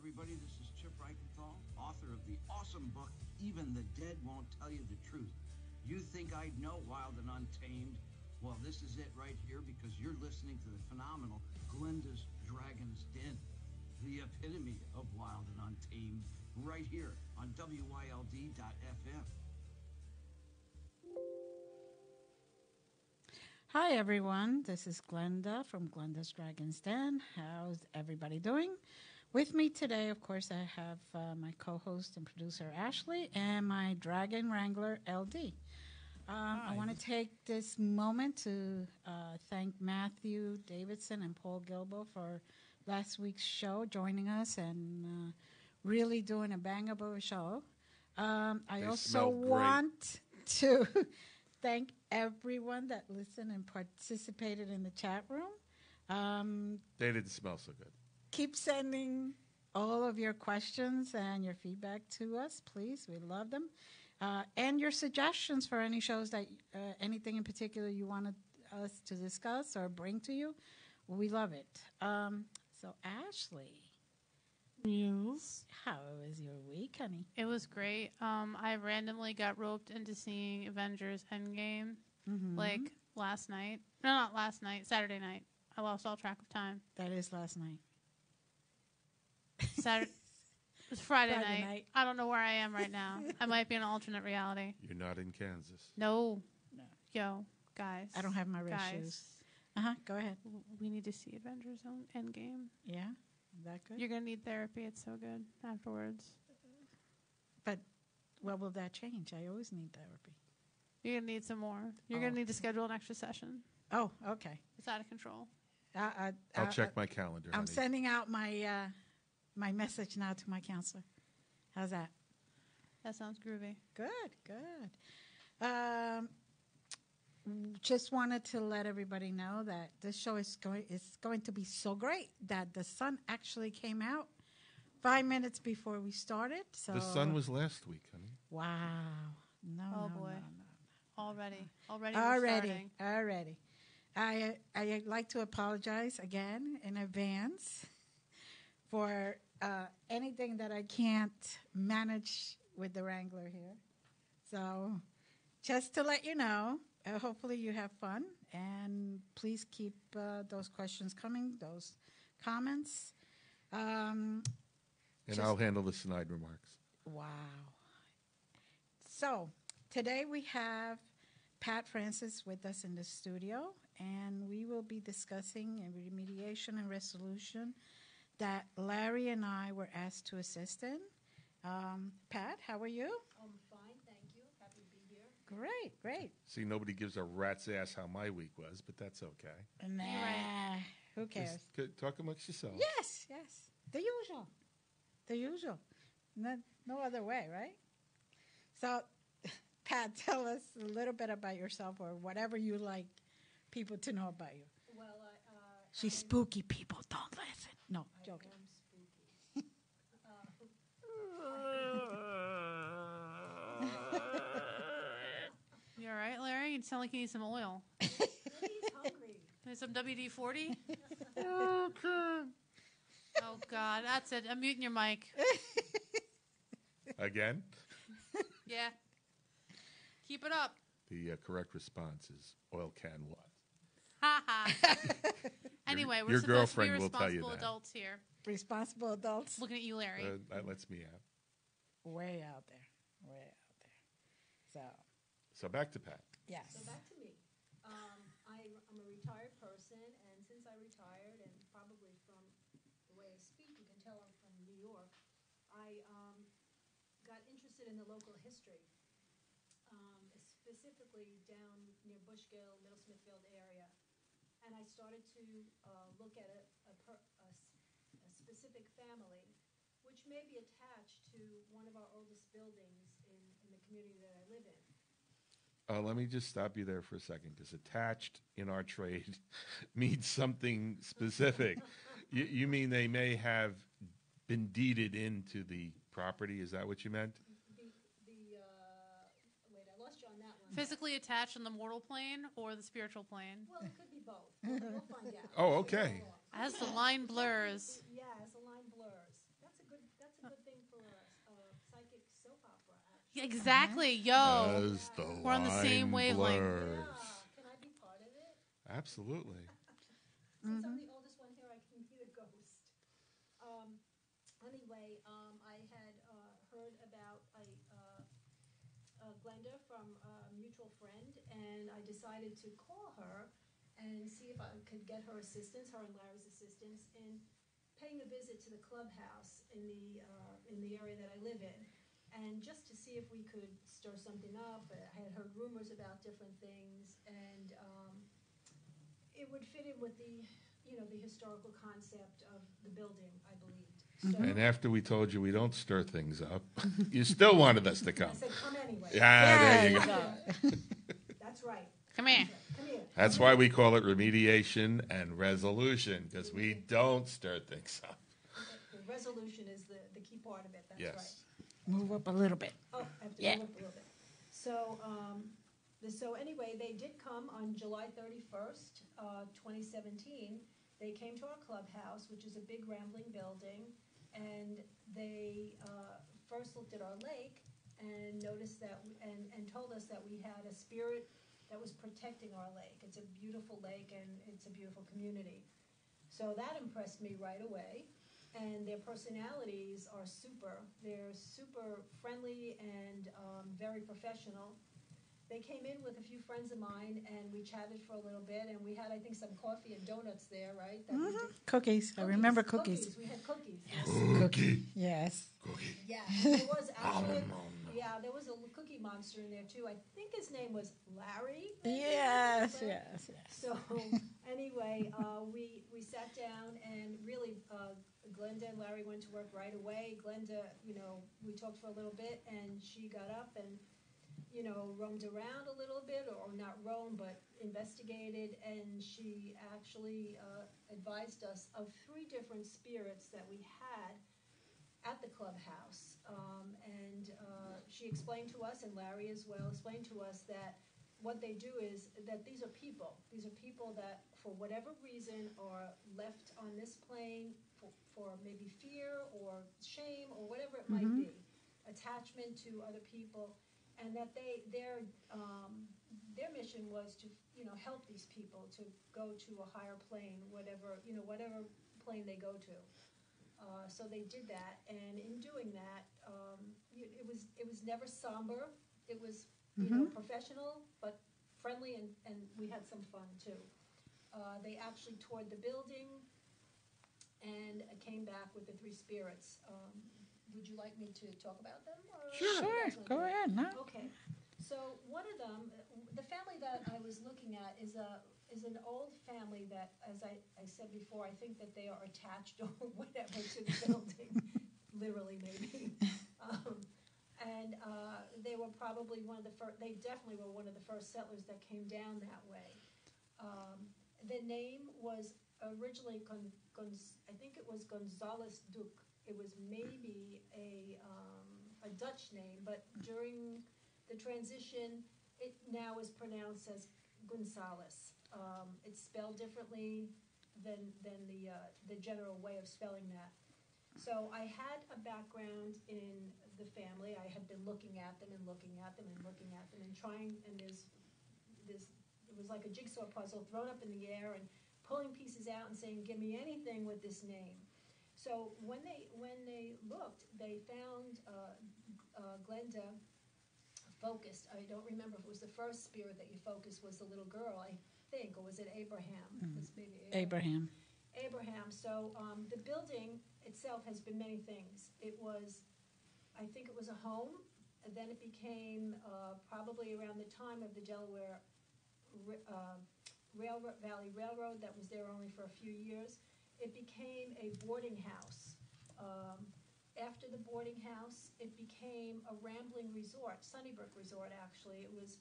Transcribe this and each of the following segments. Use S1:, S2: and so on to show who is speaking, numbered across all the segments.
S1: everybody. This is Chip Reichenthal, author of the awesome book, Even the Dead Won't Tell You the Truth. You think I'd know Wild and Untamed? Well, this is it right here because you're listening to the phenomenal Glenda's Dragon's Den, the epitome of Wild and Untamed, right here on WYLD.FM.
S2: Hi, everyone. This is Glenda from Glenda's Dragon's Den. How's everybody doing? With me today, of course, I have my co-host and producer, Ashlee, and my Dragon Wrangler, LD. I want to take this moment to thank Matthew Davidson and Paul Gilbo for last week's show, joining us and really doing a bang of a show. I also want to thank everyone that listened and participated in the chat room.
S3: They didn't smell so good.
S2: Keep sending all of your questions and your feedback to us, please. We love them. And your suggestions for any shows that anything in particular you wanted us to discuss or bring to you. We love it. So, Ashlee.
S4: Yes.
S2: How was your week, honey?
S4: It was great. I randomly got roped into seeing Avengers Endgame like last night. No, not last night. Saturday night. I lost all track of time.
S2: That is last night.
S4: Saturday. It was Friday night. I don't know where I am right now. I might be in an alternate reality.
S3: You're not in Kansas.
S4: No. Yo, guys.
S2: I don't have my red shoes. Go ahead.
S4: We need to see Avengers Endgame.
S2: Yeah? Is that good?
S4: You're going to need therapy. It's so good afterwards.
S2: But what will that change? I always need therapy.
S4: You're going to need some more. You're going to need to schedule an extra session.
S2: Oh, okay.
S4: It's out of control.
S3: I'll check my calendar.
S2: I'm sending out my my message now to my counselor. How's that?
S4: That sounds groovy.
S2: Good. Just wanted to let everybody know that this show is going to be so great that the sun actually came out 5 minutes before we started. So
S3: the sun was last week, honey.
S2: Wow. No,
S4: boy.
S2: No.
S4: Already.
S2: I'd like to apologize again in advance for anything that I can't manage with the Wrangler here. So just to let you know, hopefully you have fun, and please keep those questions coming, those comments.
S3: And I'll handle the snide remarks.
S2: Wow. So today we have Pat Francis with us in the studio, and we will be discussing a remediation and resolution that Larry and I were asked to assist in. Pat, how are you?
S5: I'm fine, thank you. Happy to be here.
S2: Great.
S3: See, nobody gives a rat's ass how my week was, but that's okay.
S2: Nah,
S4: right.
S2: Who cares?
S3: Just talk amongst yourselves.
S2: Yes. The usual. No other way, right? So, Pat, tell us a little bit about yourself or whatever you like people to know about you.
S5: Well,
S2: She's spooky, people. Don't listen. No, joking.
S5: I am spooky.
S4: You all right, Larry? You sound like you need some oil.
S5: He's hungry.
S4: Need some WD-40? Okay. Oh, God. That's it. I'm muting your mic.
S3: Again?
S4: Yeah. Keep it up.
S3: The correct response is oil can what?
S4: Ha ha. Anyway, we're
S3: your
S4: supposed to be
S3: girlfriend will tell you
S4: responsible
S3: that.
S4: adults here.
S2: Responsible adults.
S4: Looking at you, Larry.
S3: That lets me out.
S2: Way out there.
S3: So back to Pat.
S2: Yes.
S5: So back to me. I'm a retired person, and since I retired, and probably from the way I speak, you can tell I'm from New York, I got interested in the local history, specifically down near Bushgill, Middle Smithfield area. And I started to look at a specific family, which may be attached to one of our oldest buildings in the community that I live in.
S3: Let me just stop you there for a second, because attached in our trade means something specific. You mean they may have been deeded into the property? Is that what you meant?
S5: Wait, I lost you on that one.
S4: Physically attached on the mortal plane or the spiritual plane?
S5: Well, it could be both. We'll find out.
S3: Oh, okay.
S4: As the line blurs.
S5: Yeah, as the line blurs. That's a good
S4: Exactly, yo.
S3: As the
S4: We're on the same
S3: line
S4: wavelength.
S3: blurs.
S5: Yeah. Can I be part of it?
S3: Absolutely.
S5: Since I'm the oldest one here, I can be the ghost. Anyway, I had heard about Glenda from a mutual friend, and I decided to call her and see if I could get her assistance, her and Larry's assistance, in paying a visit to the clubhouse in the area that I live in, and just to see if we could stir something up. I had heard rumors about different things, and it would fit in with the historical concept of the building, I believed. So
S3: And after we told you we don't stir things up, you still wanted us to come.
S5: I said, come anyway.
S3: Yeah, there you go.
S5: That's right.
S4: Come here.
S5: Come here.
S3: That's why we call it remediation and resolution, because we don't stir things up.
S5: The resolution is the key part of it. That's
S3: Yes.
S5: right.
S2: Move up a little bit.
S5: Oh, I have to
S2: Yeah.
S5: move up a little bit. So anyway, they did come on July 31st, 2017. They came to our clubhouse, which is a big rambling building, and they first looked at our lake and noticed that, and told us that we had a spirit that was protecting our lake. It's a beautiful lake, and it's a beautiful community. So that impressed me right away. And their personalities are super. They're super friendly and very professional. They came in with a few friends of mine, and we chatted for a little bit, and we had, I think, some coffee and donuts there, right? That we did-
S2: Cookies. I remember cookies.
S5: We had cookies.
S2: Yes. Cookie. Yes.
S5: Yeah, there was actually, there was a cookie monster in there too. I think his name was Larry. maybe?
S2: Yes.
S5: Right?
S2: Yes. Yes.
S5: So anyway, we sat down, and really, Glenda and Larry went to work right away. Glenda, we talked for a little bit, and she got up and, roamed around a little bit, or not roamed, but investigated, and she actually advised us of 3 different spirits that we had at the clubhouse. And she explained to us, and Larry as well, explained to us that what they do is that these are people. These are people that, for whatever reason, are left on this plane for maybe fear or shame or whatever it might be, attachment to other people, and that their mission was to help these people to go to a higher plane, whatever plane they go to. So they did that, and in doing that, it was never somber. It was professional, but friendly, and we had some fun too. They actually toured the building and came back with the 3 spirits. Would you like me to talk about them? Or
S2: Sure. Go ahead. No.
S5: Okay. So one of them, the family that I was looking at is an old family that, as I said before, I think that they are attached or whatever to the building, literally maybe. And they were probably they definitely were one of the first settlers that came down that way. The name was originally, I think it was Gonzales Duke. It was maybe a Dutch name, but during the transition, it now is pronounced as Gonzales. It's spelled differently than the general way of spelling that. So I had a background in the family. I had been looking at them and looking at them and looking at them and trying, and it was like a jigsaw puzzle thrown up in the air and pulling pieces out and saying, give me anything with this name. So when they looked, they found Glenda focused. I don't remember if it was the first spirit that you focused was the little girl, I think, or was it Abraham? It was maybe Abraham. Abraham. So the building itself has been many things. I think it was a home, and then it became probably around the time of the Delaware Valley Railroad that was there only for a few years. It became a boarding house. After the boarding house, it became a rambling resort, Sunnybrook Resort, actually. It was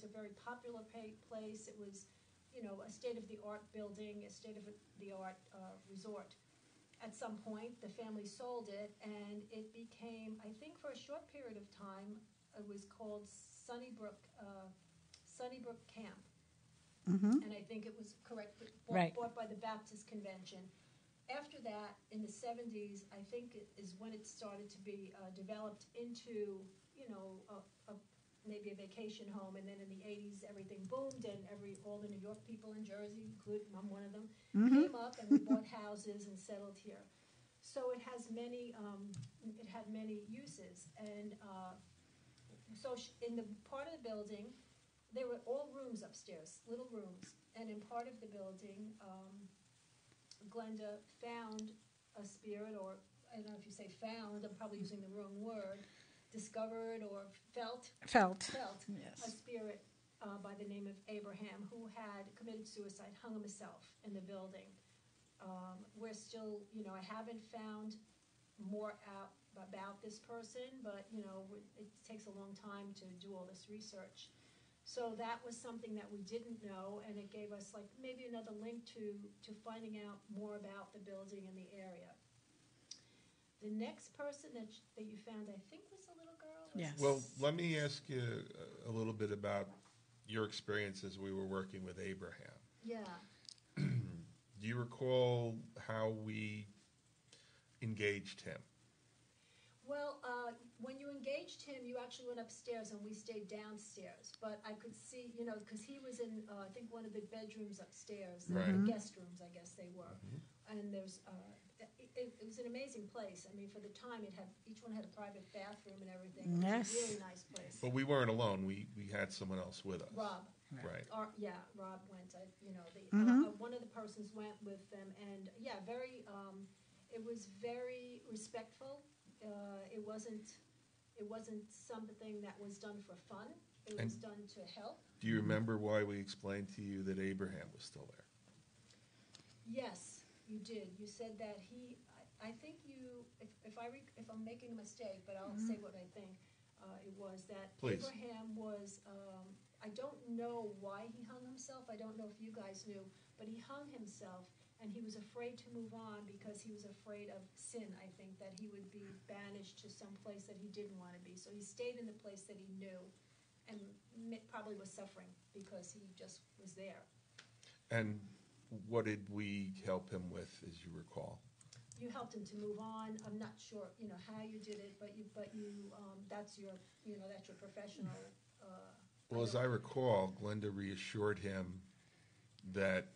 S5: a very popular place. It was, a state-of-the-art building, a state-of-the-art resort. At some point, the family sold it, and it became, I think for a short period of time, it was called Sunnybrook Camp. And I think it was bought by the Baptist Convention. after that, in the 70s, I think is when it started to be developed into, maybe a vacation home. And then in the 80s, everything boomed, and all the New York people in Jersey, including I'm one of them, came up and we bought houses and settled here. So it has many, it had many uses. And so in the part of the building, there were all rooms upstairs, little rooms. And in part of the building, Glenda found a spirit, or I don't know if you say found, I'm probably using the wrong word, discovered or felt
S2: Yes.
S5: a spirit by the name of Abraham, who had committed suicide, hung himself in the building. We're still, I haven't found more out about this person, but, it takes a long time to do all this research. So that was something that we didn't know, and it gave us like maybe another link to finding out more about the building and the area. The next person that you found, I think, was a little girl.
S2: Yes.
S3: Well, let me ask you a little bit about your experience as we were working with Abraham.
S5: Yeah.
S3: Do you recall how we engaged him?
S5: Well, when you engaged him, you actually went upstairs and we stayed downstairs. But I could see, because he was in, I think, one of the bedrooms upstairs,
S3: Right.
S5: the guest rooms, I guess they were. And there's, it was an amazing place. I mean, for the time, each one had a private bathroom and everything. It was
S2: Yes.
S5: a really nice place.
S3: But we weren't alone. We had someone else with us.
S5: Rob.
S3: Right.
S5: Rob went. One of the persons went with them, and very. It was very respectful. It wasn't something that was done for fun. It was done to help.
S3: Do you remember why we explained to you that Abraham was still there?
S5: Yes, you did. You said that I think you. If I'm making a mistake, but I'll say what I think. It was that
S3: Please.
S5: Abraham was. I don't know why he hung himself. I don't know if you guys knew, but he hung himself, and he was afraid to move on because he was afraid of sin. I think that he would be banished to some place that he didn't want to be. So he stayed in the place that he knew, and probably was suffering because he just was there.
S3: And what did we help him with, as you recall?
S5: You helped him to move on. I'm not sure, how you did it, but you, that's your professional.
S3: Well, as I recall, Glenda reassured him that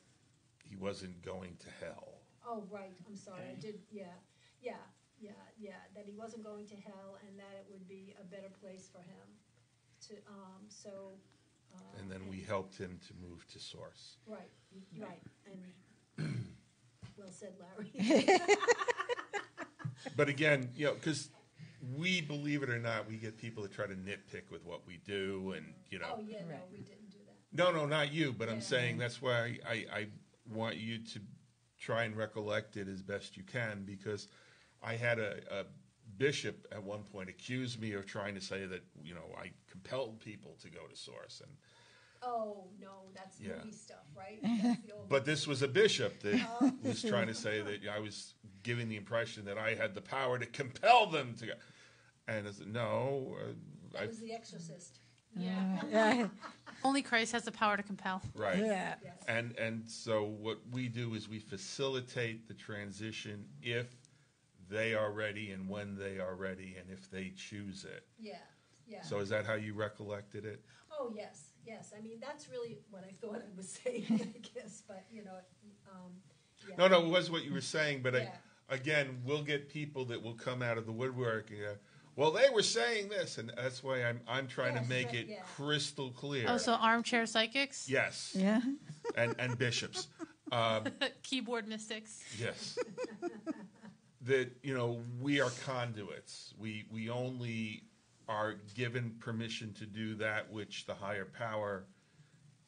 S3: he wasn't going to hell.
S5: Oh, right. I'm sorry. I did. Yeah. That he wasn't going to hell, and that it would be a better place for him.
S3: And then we helped him to move to Source.
S5: Right. And well said, Larry.
S3: But again, because we, believe it or not, we get people that try to nitpick with what we do, and
S5: Oh yeah, no, we didn't do that.
S3: No, not you, but I'm
S5: Yeah.
S3: saying that's why I want you to try and recollect it as best you can, because I had a bishop at one point accuse me of trying to say that I compelled people to go to Source, and
S5: Oh no, that's
S3: Yeah.
S5: movie stuff, right? That's the old
S3: but this was a bishop that was trying to say that I was giving the impression that I had the power to compel them to go. And I said, no.
S5: That was The Exorcist.
S2: Yeah.
S4: Only Christ has the power to compel.
S3: Right.
S2: Yeah.
S5: Yes.
S3: And so what we do is we facilitate the transition if they are ready and when they are ready and if they choose it.
S5: Yeah.
S3: So is that how you recollected it?
S5: Oh yes. I mean, that's really what I thought I was saying, I guess. But yeah.
S3: No, it was what you were saying, but
S5: Yeah.
S3: again, we'll get people that will come out of the woodwork and go, well, they were saying this, and that's why I'm trying to
S5: Yes,
S3: make
S5: right,
S3: it
S5: yeah.
S3: crystal clear.
S4: Oh, so armchair psychics?
S3: Yes.
S2: Yeah.
S3: And bishops.
S4: Keyboard mystics.
S3: Yes. That, we are conduits. We only are given permission to do that which the higher power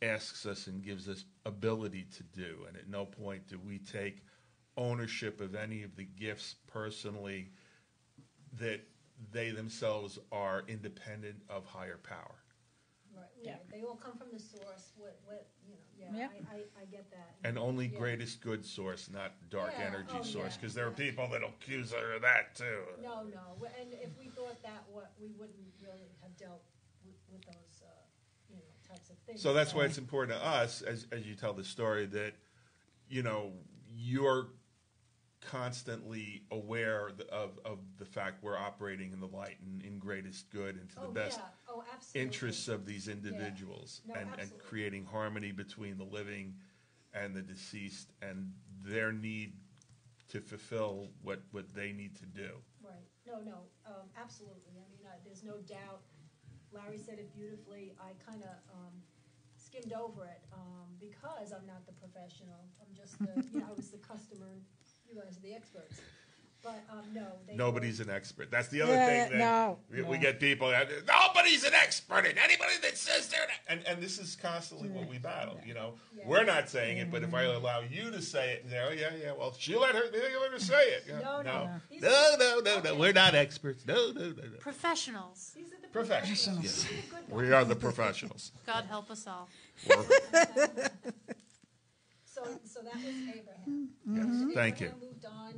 S3: asks us and gives us ability to do. And at no point do we take ownership of any of the gifts personally, that they themselves are independent of higher power.
S5: Right.
S2: Yeah.
S5: They all come from the source.
S2: Yep.
S5: I get that.
S3: And only
S5: Yeah.
S3: greatest good source, not dark
S5: Yeah.
S3: energy
S5: Oh,
S3: source,
S5: yeah.
S3: because there are people that'll accuse her of that too.
S5: No. And if we thought that, we wouldn't really have dealt with those, types of things.
S3: So that's why it's important to us, as you tell the story, that, you're constantly aware of the fact we're operating in the light and in greatest good and to the best
S5: absolutely.
S3: interests of these individuals,
S5: No,
S3: and
S5: absolutely.
S3: creating harmony between the living and the deceased and their need to fulfill what they need to do.
S5: Right. No, absolutely. I mean, there's no doubt. Larry said it beautifully. I kind of skimmed over it because I'm not the professional. I'm just I was the customer. You guys are the experts. But no,
S3: Nobody's an expert. That's the other thing that we get people. Nobody's an expert in anybody that says they're and this is constantly what we battle. We're not saying it, but if I allow you to say it, well, she let her say it. No. We're not experts. No.
S4: Professionals.
S5: These are the
S3: Professionals.
S5: These are the good
S3: We
S5: ones.
S3: are the professionals.
S4: God help us all.
S5: So that was Abraham.
S3: Yes, thank you.
S5: Abraham moved on.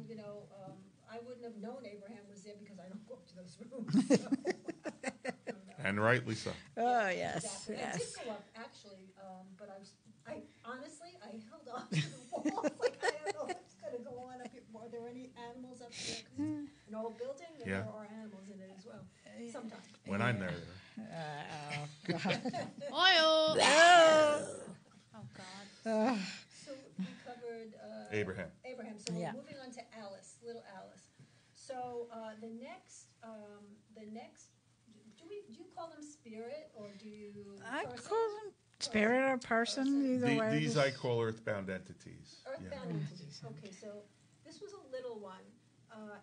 S5: I wouldn't have known Abraham was there because I don't go up to those rooms.
S3: And rightly so.
S2: Oh, yes,
S5: Exactly. I
S2: yes.
S5: did go up actually, but I honestly held on to the walls. Like I don't know what's going to go on up here. Are there any animals up there? 'Cause it's an old building, and
S3: Yeah.
S5: there are animals in it as well. Sometimes.
S3: When I'm there.
S2: Oh, God.
S4: Oil. Oh God.
S5: So we covered
S3: Abraham.
S5: So we're
S2: Yeah.
S5: moving on to Alice, little Alice. So the next, do you call them spirit or do you?
S2: I
S5: person?
S2: call them spirit or person, either way.
S3: These I call earthbound entities.
S5: Earthbound entities. Okay, so this was a little one,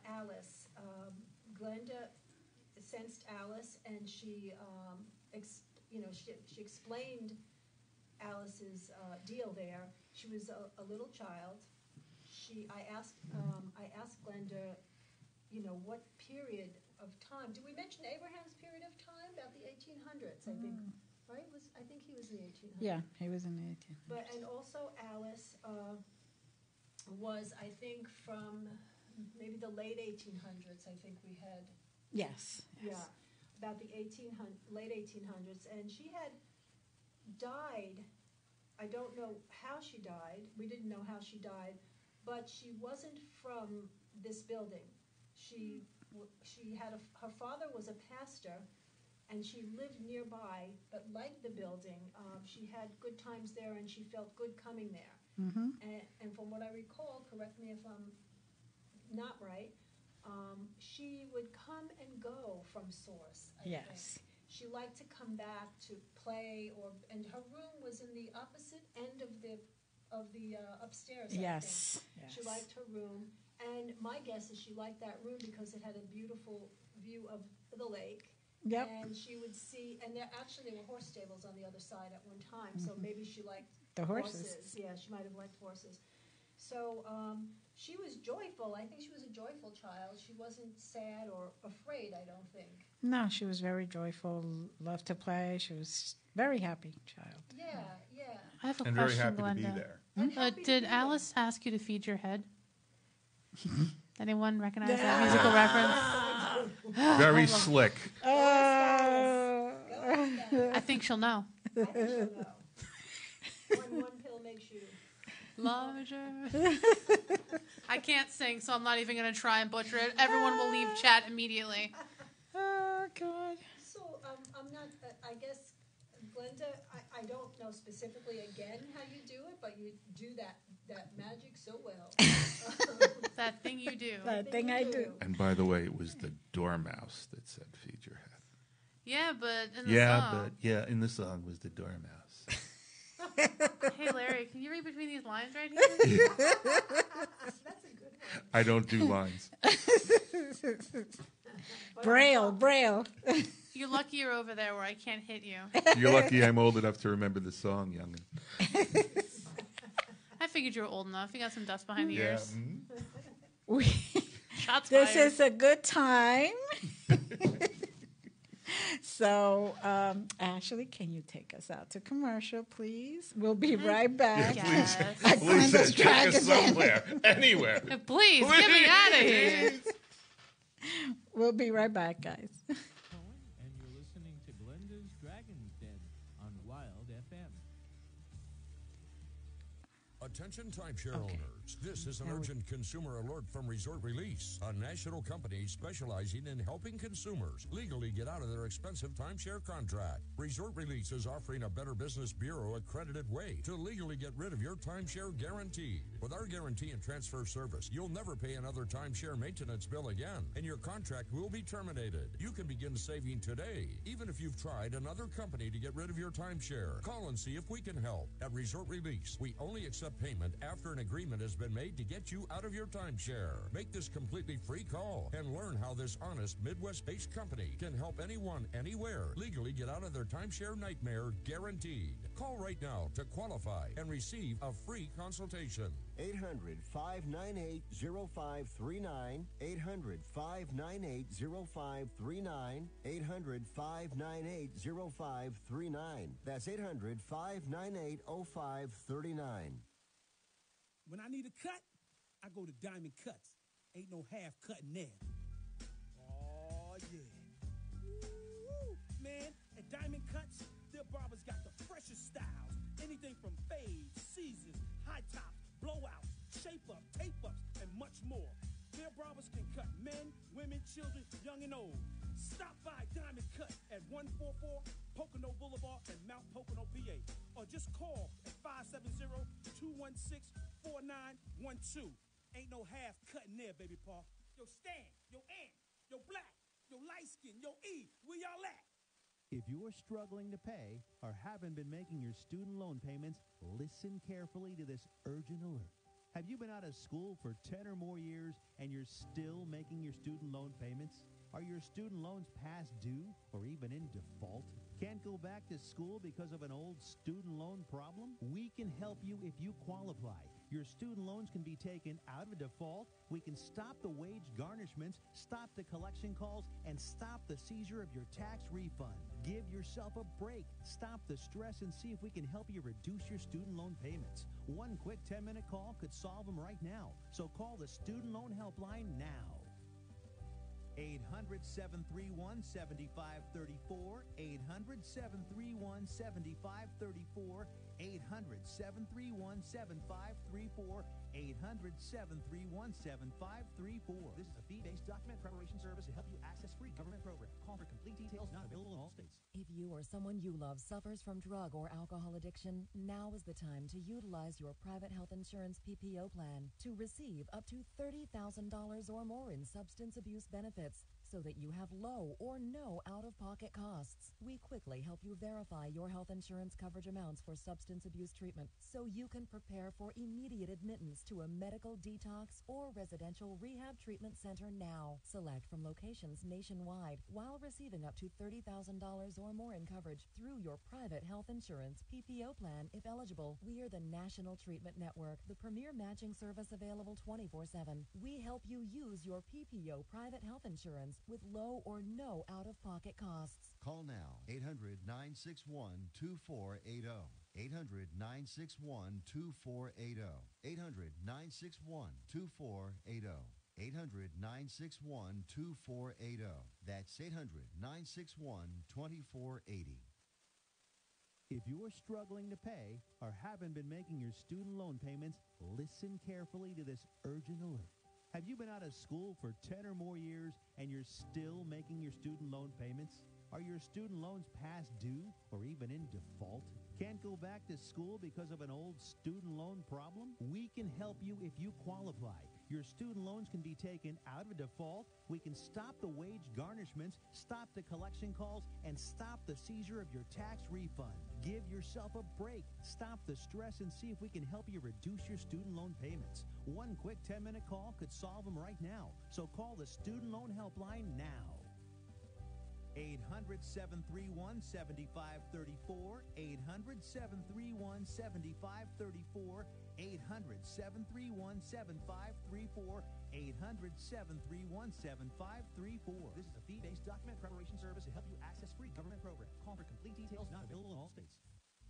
S5: Alice. Glenda sensed Alice, and she explained Alice's deal there. She was a little child. I asked Glenda, what period of time? Did we mention Abraham's period of time? About the 1800s, I think. Right? I think he was in the 1800s.
S2: Yeah, he was in the 1800s.
S5: And also Alice was, I think, from maybe the late 1800s. I think we had.
S2: Yes.
S5: Yeah, about the late 1800s, and she had died. I don't know how she died. We didn't know how she died, but she wasn't from this building. She had her father was a pastor, and she lived nearby, but liked the building. She had good times there, and she felt good coming there.
S2: Mm-hmm.
S5: And from what I recall, correct me if I'm not right, she would come and go from Source. I think. She liked to come back to play, and her room was in the opposite end of the upstairs.
S2: Yes.
S5: I think. She liked her room, and my guess is she liked that room because it had a beautiful view of the lake.
S2: Yep.
S5: And she would see, and there were horse stables on the other side at one time, so maybe she liked
S2: The horses.
S5: Yeah, she might have liked horses. So she was joyful. I think she was a joyful child. She wasn't sad or afraid, I don't think.
S2: No, she was very joyful, loved to play. She was very happy child.
S5: Yeah.
S4: I have a
S3: And very
S4: question,
S3: happy to be
S4: Glenda.
S3: there.
S5: And happy to
S4: Did
S5: be there.
S4: Alice ask you to feed your head? Anyone recognize that musical reference?
S3: Very slick.
S5: Go ahead, Alice.
S4: I think she'll know.
S5: I think she'll know. One pill makes you.
S4: Larger. I can't sing, so I'm not even going to try and butcher it. Everyone will leave chat immediately.
S2: Oh, God.
S5: So I'm not. I guess Glenda. I don't know specifically again how you do it, but you do that magic so well.
S4: That thing you do.
S2: That thing I do.
S3: And by the way, it was the dormouse that said feed your head.
S4: Yeah, but in the song.
S3: In the song was the dormouse.
S4: Hey, Larry, can you read between these lines right here?
S5: That's a good one.
S3: I don't do lines.
S2: Braille.
S4: You're lucky you're over there where I can't hit you.
S3: You're lucky I'm old enough to remember the song, youngin.
S4: I figured you were old enough. You got some dust behind the ears. Shots
S2: This
S4: fired.
S2: is a good time. So, Ashlee, can you take us out to commercial, please? We'll be right back.
S4: Yes.
S3: Please take us somewhere, anywhere.
S4: Please, get me out of here.
S2: We'll be right back, guys.
S6: And you're listening to Glenda's Dragon's Den on Wild FM.
S7: Attention timeshare
S2: Okay.
S7: owners. This is an
S2: Now we-
S7: urgent consumer alert from Resort Release, a national company specializing in helping consumers legally get out of their expensive timeshare contract. Resort Release is offering a Better Business Bureau accredited way to legally get rid of your timeshare guaranteed. With our guarantee and transfer service, you'll never pay another timeshare maintenance bill again, and your contract will be terminated. You can begin saving today, even if you've tried another company to get rid of your timeshare. Call and see if we can help. At Resort Release, we only accept payment after an agreement has been made to get you out of your timeshare. Make this completely free call and learn how this honest Midwest-based company can help anyone, anywhere, legally get out of their timeshare nightmare guaranteed. Call right now to qualify and receive a free consultation.
S8: 800-598-0539, 800-598-0539, 800-598-0539. That's 800-598-0539.
S9: When I need a cut, I go to Diamond Cuts. Ain't no half cutting there. Oh, yeah. Woo! Man, at Diamond Cuts, their barbers got the freshest styles. Anything from fades, seasons, high tops, blowouts, shape-ups, tape-ups, and much more. Their barbers can cut men, women, children, young and old. Stop by Diamond Cut at 144 Pocono Boulevard in Mount Pocono, PA. Or just call at 570-216-4912. Ain't no half cutting there, baby paw. Yo, Stan, yo, Ant, yo, Black, yo, Light Skin, yo, E, where y'all at?
S6: If you're struggling to pay or haven't been making your student loan payments, listen carefully to this urgent alert. Have you been out of school for 10 or more years and you're still making your student loan payments? Are your student loans past due or even in default? Can't go back to school because of an old student loan problem? We can help you if you qualify. Your student loans can be taken out of default. We can stop the wage garnishments, stop the collection calls, and stop the seizure of your tax refund. Give yourself a break. Stop the stress and see if we can help you reduce your student loan payments. One quick 10-minute call could solve them right now. So call the Student Loan Helpline now. 800-731-7534, 800-731-7534, 800-731-7534, 800-731-7534. This is a fee-based document preparation service to help you access free government programs. Call for complete details, not available in all states.
S10: If you or someone you love suffers from drug or alcohol addiction, now is the time to utilize your private health insurance PPO plan to receive up to $30,000 or more in substance abuse benefits so that you have low or no out-of-pocket costs. We quickly help you verify your health insurance coverage amounts for substance abuse treatment so you can prepare for immediate admittance to a medical detox or residential rehab treatment center now. Select from locations nationwide while receiving up to $30,000 or more in coverage through your private health insurance PPO plan if eligible. We are the National Treatment Network, the premier matching service available 24/7. We help you use your PPO private health insurance with low or no out-of-pocket costs.
S8: Call now, 800-961-2480. 800-961-2480. 800-961-2480. 800-961-2480. That's 800-961-2480.
S6: If you're struggling to pay or haven't been making your student loan payments, listen carefully to this urgent alert. Have you been out of school for 10 or more years and you're still making your student loan payments? Are your student loans past due or even in default? Can't go back to school because of an old student loan problem? We can help you if you qualify. Your student loans can be taken out of default. We can stop the wage garnishments, stop the collection calls, and stop the seizure of your tax refund. Give yourself a break. Stop the stress and see if we can help you reduce your student loan payments. One quick 10-minute call could solve them right now. So call the Student Loan Helpline now. 800-731-7534, 800-731-7534, 800-731-7534, 800-731-7534. This is a fee-based document preparation service to help you access free government programs. Call for complete details, not available in all states.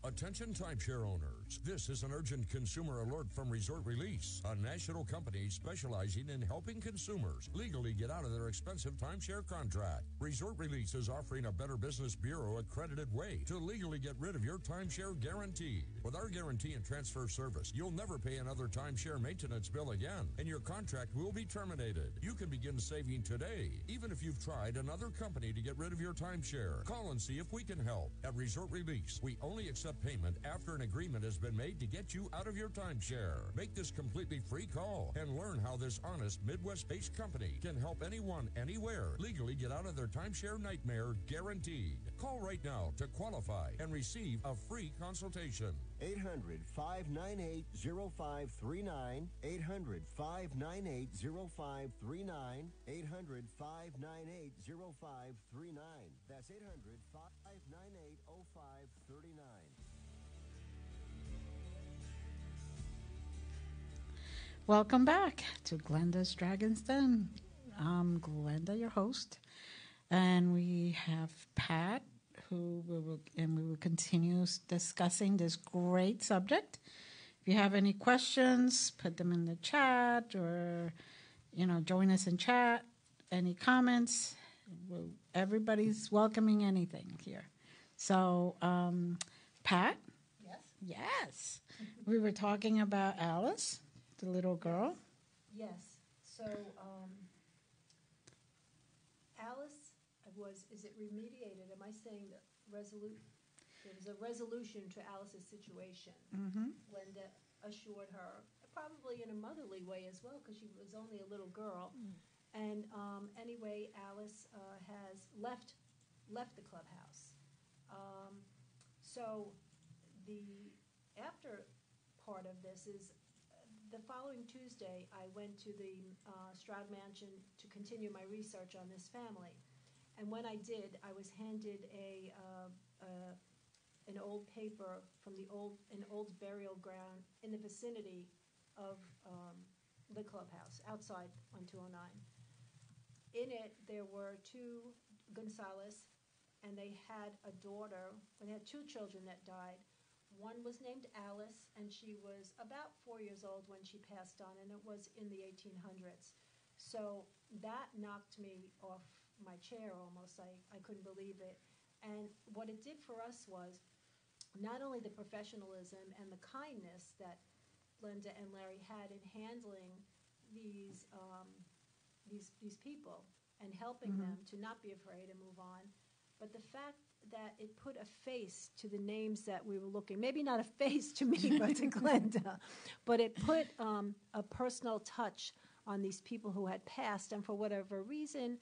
S7: Attention timeshare owners. This is an urgent consumer alert from Resort Release, a national company specializing in helping consumers legally get out of their expensive timeshare contract. Resort Release is offering a Better Business Bureau accredited way to legally get rid of your timeshare guarantee. With our guarantee and transfer service, you'll never pay another timeshare maintenance bill again, and your contract will be terminated. You can begin saving today, even if you've tried another company to get rid of your timeshare. Call and see if we can help. At Resort Release, we only accept payment after an agreement has been made to get you out of your timeshare. Make this completely free call and learn how this honest Midwest-based company can help anyone, anywhere, legally get out of their timeshare nightmare guaranteed. Call right now to qualify and receive a free consultation.
S8: 800-598-0539, 800-598-0539, 800-598-0539. That's 800-598-0539.
S2: Welcome back to Glenda's Dragon's Den. I'm Glenda, your host, and we have Pat, we will continue discussing this great subject. If you have any questions, put them in the chat, or join us in chat. Any comments? Everybody's welcoming anything here. So, Pat? Yes. We were talking about Alice, the little girl.
S5: Yes. So, Alice is it remediated? Am I saying that there was a resolution to Alice's situation?
S2: Mm-hmm.
S5: Glenda assured her, probably in a motherly way as well, because she was only a little girl. And anyway, Alice has left the clubhouse. So the after part of this is the following Tuesday, I went to the Stroud Mansion to continue my research on this family. And when I did, I was handed an old paper from an old burial ground in the vicinity of the clubhouse, outside on 209. In it, there were two Gonzalez, and they had a daughter. They had two children that died. One was named Alice, and she was about 4 years old when she passed on, and it was in the 1800s. So that knocked me off my chair almost. I couldn't believe it. And what it did for us was not only the professionalism and the kindness that Glenda and Larry had in handling these people and helping them to not be afraid and move on, but the fact that it put a face to the names that we were looking, maybe not a face to me, but to Glenda, but it put a personal touch on these people who had passed and for whatever reason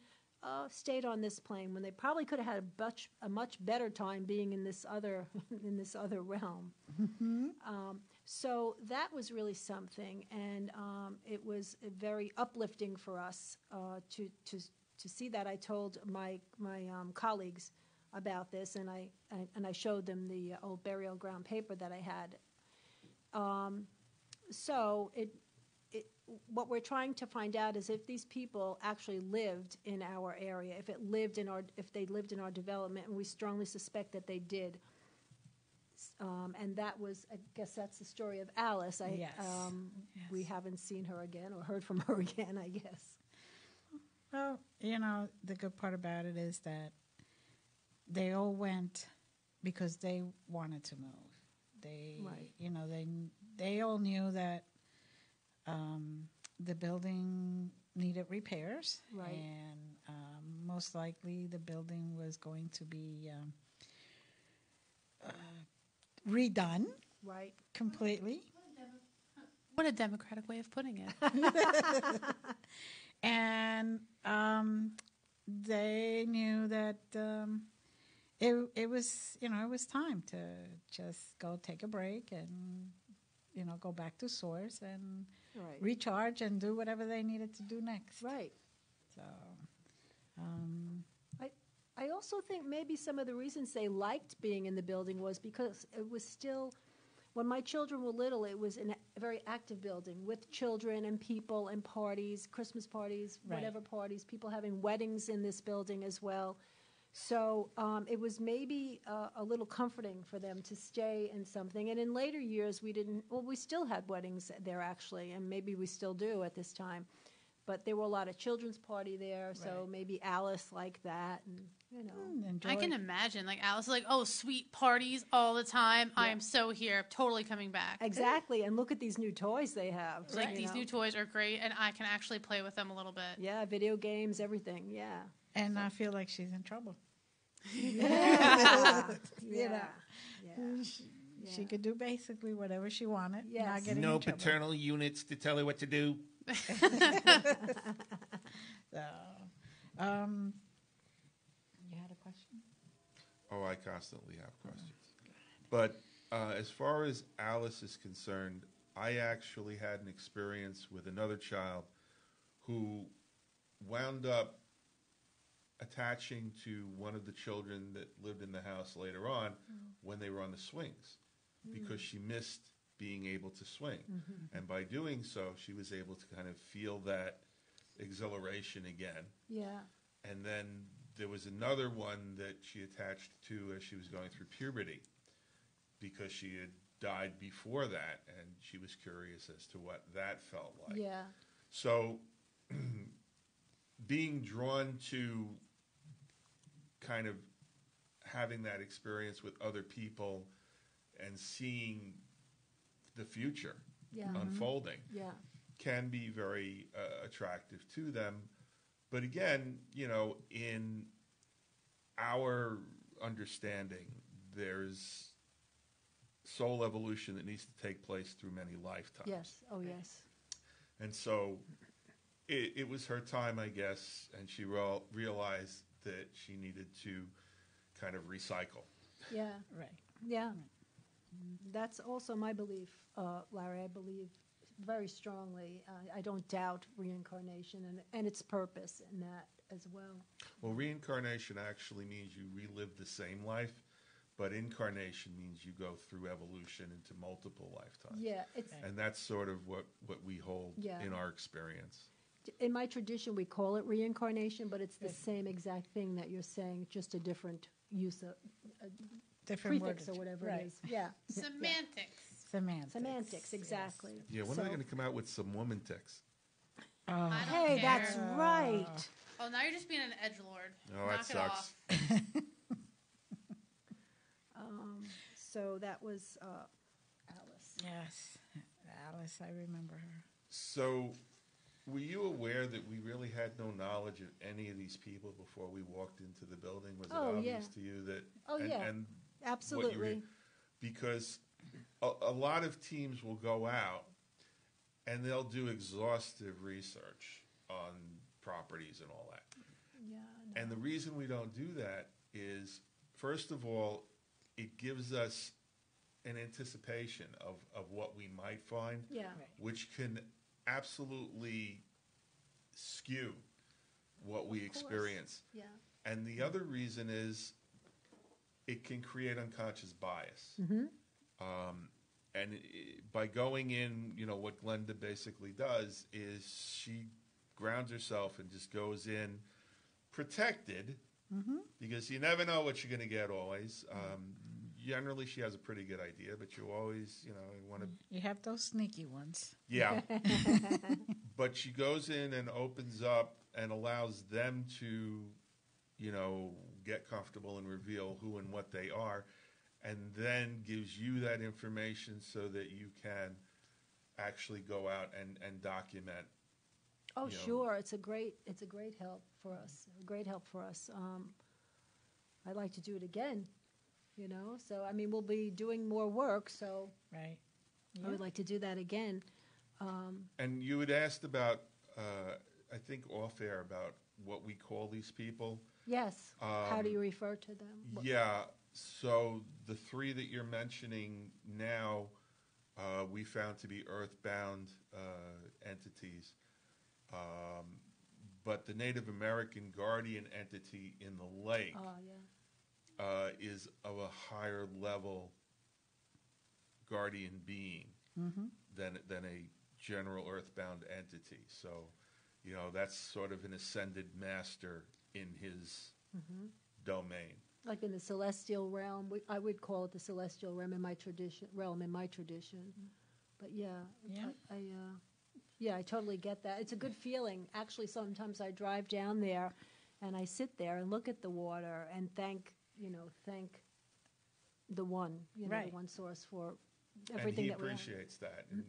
S5: stayed on this plane when they probably could have had a much better time being in this other realm.
S2: Mm-hmm.
S5: So that was really something, and it was very uplifting for us to see that. I told my colleagues about this, and I showed them the old burial ground paper that I had. So what we're trying to find out is if these people actually lived in our area, if they lived in our development, and we strongly suspect that they did. And that was, I guess that's the story of Alice.
S2: Yes.
S5: We haven't seen her again or heard from her again, I guess.
S2: Well, the good part about it is that they all went because they wanted to move. They all knew that the building needed repairs,
S5: right,
S2: and most likely the building was going to be redone,
S5: right,
S2: completely.
S4: What a democratic way of putting it.
S2: And they knew that it was time to just go take a break and go back to source and
S5: right,
S2: recharge and do whatever they needed to do next.
S5: Right.
S2: So,
S5: I also think maybe some of the reasons they liked being in the building was because it was still, when my children were little, it was a very active building with children and people and parties, Christmas parties,
S2: right,
S5: whatever parties, people having weddings in this building as well. So it was maybe a little comforting for them to stay in something. And in later years, we still had weddings there actually, and maybe we still do at this time. But there were a lot of children's party there, so maybe Alice liked that, and
S4: I can imagine, like Alice, like, oh, sweet parties all the time. I am so here, totally coming back.
S5: Exactly, and look at these new toys they have.
S4: Like these new toys are great, and I can actually play with them a little bit.
S5: Yeah, video games, everything. Yeah,
S2: and I feel like she's in trouble.
S5: Yeah.
S2: She could do basically whatever she wanted.
S5: Yes.
S2: Not getting
S3: No
S2: in trouble.
S3: paternal units to tell her what to do.
S2: So, you had a question?
S3: Oh, I constantly have questions. But as far as Alice is concerned, I actually had an experience with another child who wound up attaching to one of the children that lived in the house later on when they were on the swings because she missed being able to swing. And by doing so, she was able to kind of feel that exhilaration again.
S5: Yeah.
S3: And then there was another one that she attached to as she was going through puberty because she had died before that, and she was curious as to what that felt like.
S5: Yeah.
S3: So being drawn to kind of having that experience with other people and seeing the future unfolding can be very attractive to them. But again, in our understanding, there's soul evolution that needs to take place through many lifetimes.
S5: Yes. Oh, yes.
S3: And so it was her time, I guess, and she realized that she needed to kind of recycle.
S5: Yeah.
S2: Right.
S5: Yeah. That's also my belief, Larry. I believe very strongly. I don't doubt reincarnation and its purpose in that as well.
S3: Well, reincarnation actually means you relive the same life, but incarnation means you go through evolution into multiple lifetimes.
S5: Yeah.
S3: And that's sort of what we hold in our experience.
S5: In my tradition, we call it reincarnation, but it's the same exact thing that you're saying, just a different use of
S2: Different
S5: prefix
S2: wordage.
S5: or whatever
S2: Right.
S5: it is. Yeah.
S4: Semantics.
S5: Semantics, exactly.
S3: Yeah, when are they going to come out with some woman ticks?
S2: Oh.
S4: I don't
S5: Hey,
S4: care.
S5: that's right.
S4: Oh, now you're just being an edgelord.
S3: Oh,
S4: Knock
S3: that
S4: it
S3: sucks.
S4: off.
S5: So that was Alice.
S2: Yes, Alice, I remember her.
S3: So were you aware that we really had no knowledge of any of these people before we walked into the building? Was it obvious to you that...
S5: Oh,
S3: and,
S5: yeah.
S3: and
S5: Absolutely.
S3: what you because a lot of teams will go out and they'll do exhaustive research on properties and all that.
S5: Yeah.
S3: And the reason we don't do that is, first of all, it gives us an anticipation of what we might find,
S5: Yeah.
S3: which can absolutely skew what we
S5: course.
S3: experience.
S5: Yeah.
S3: And the other reason is it can create unconscious bias. And by going in, what Glenda basically does is she grounds herself and just goes in protected because you never know what you're going to get always. Generally, she has a pretty good idea, but you always, want to...
S2: You have those sneaky ones.
S3: Yeah. But she goes in and opens up and allows them to, get comfortable and reveal who and what they are, and then gives you that information so that you can actually go out and document.
S5: Oh, sure. It's a great help for us. A great help for us. I'd like to do it again. So we'll be doing more work. So
S2: Right.
S5: I would like to do that again.
S3: And you had asked about, I think off air, about what we call these people.
S5: Yes. How do you refer to them?
S3: Yeah. So the three that you're mentioning now, we found to be earthbound entities. But the Native American guardian entity in the lake is of a higher level guardian being than a general earthbound entity. So, that's sort of an ascended master in his domain.
S5: Like in the celestial realm, I would call it the celestial realm in my tradition. But I totally get that. It's a good feeling. Actually, sometimes I drive down there, and I sit there and look at the water and thank the one,
S2: Right.
S5: the one source for everything that we have.
S3: And he appreciates that. And,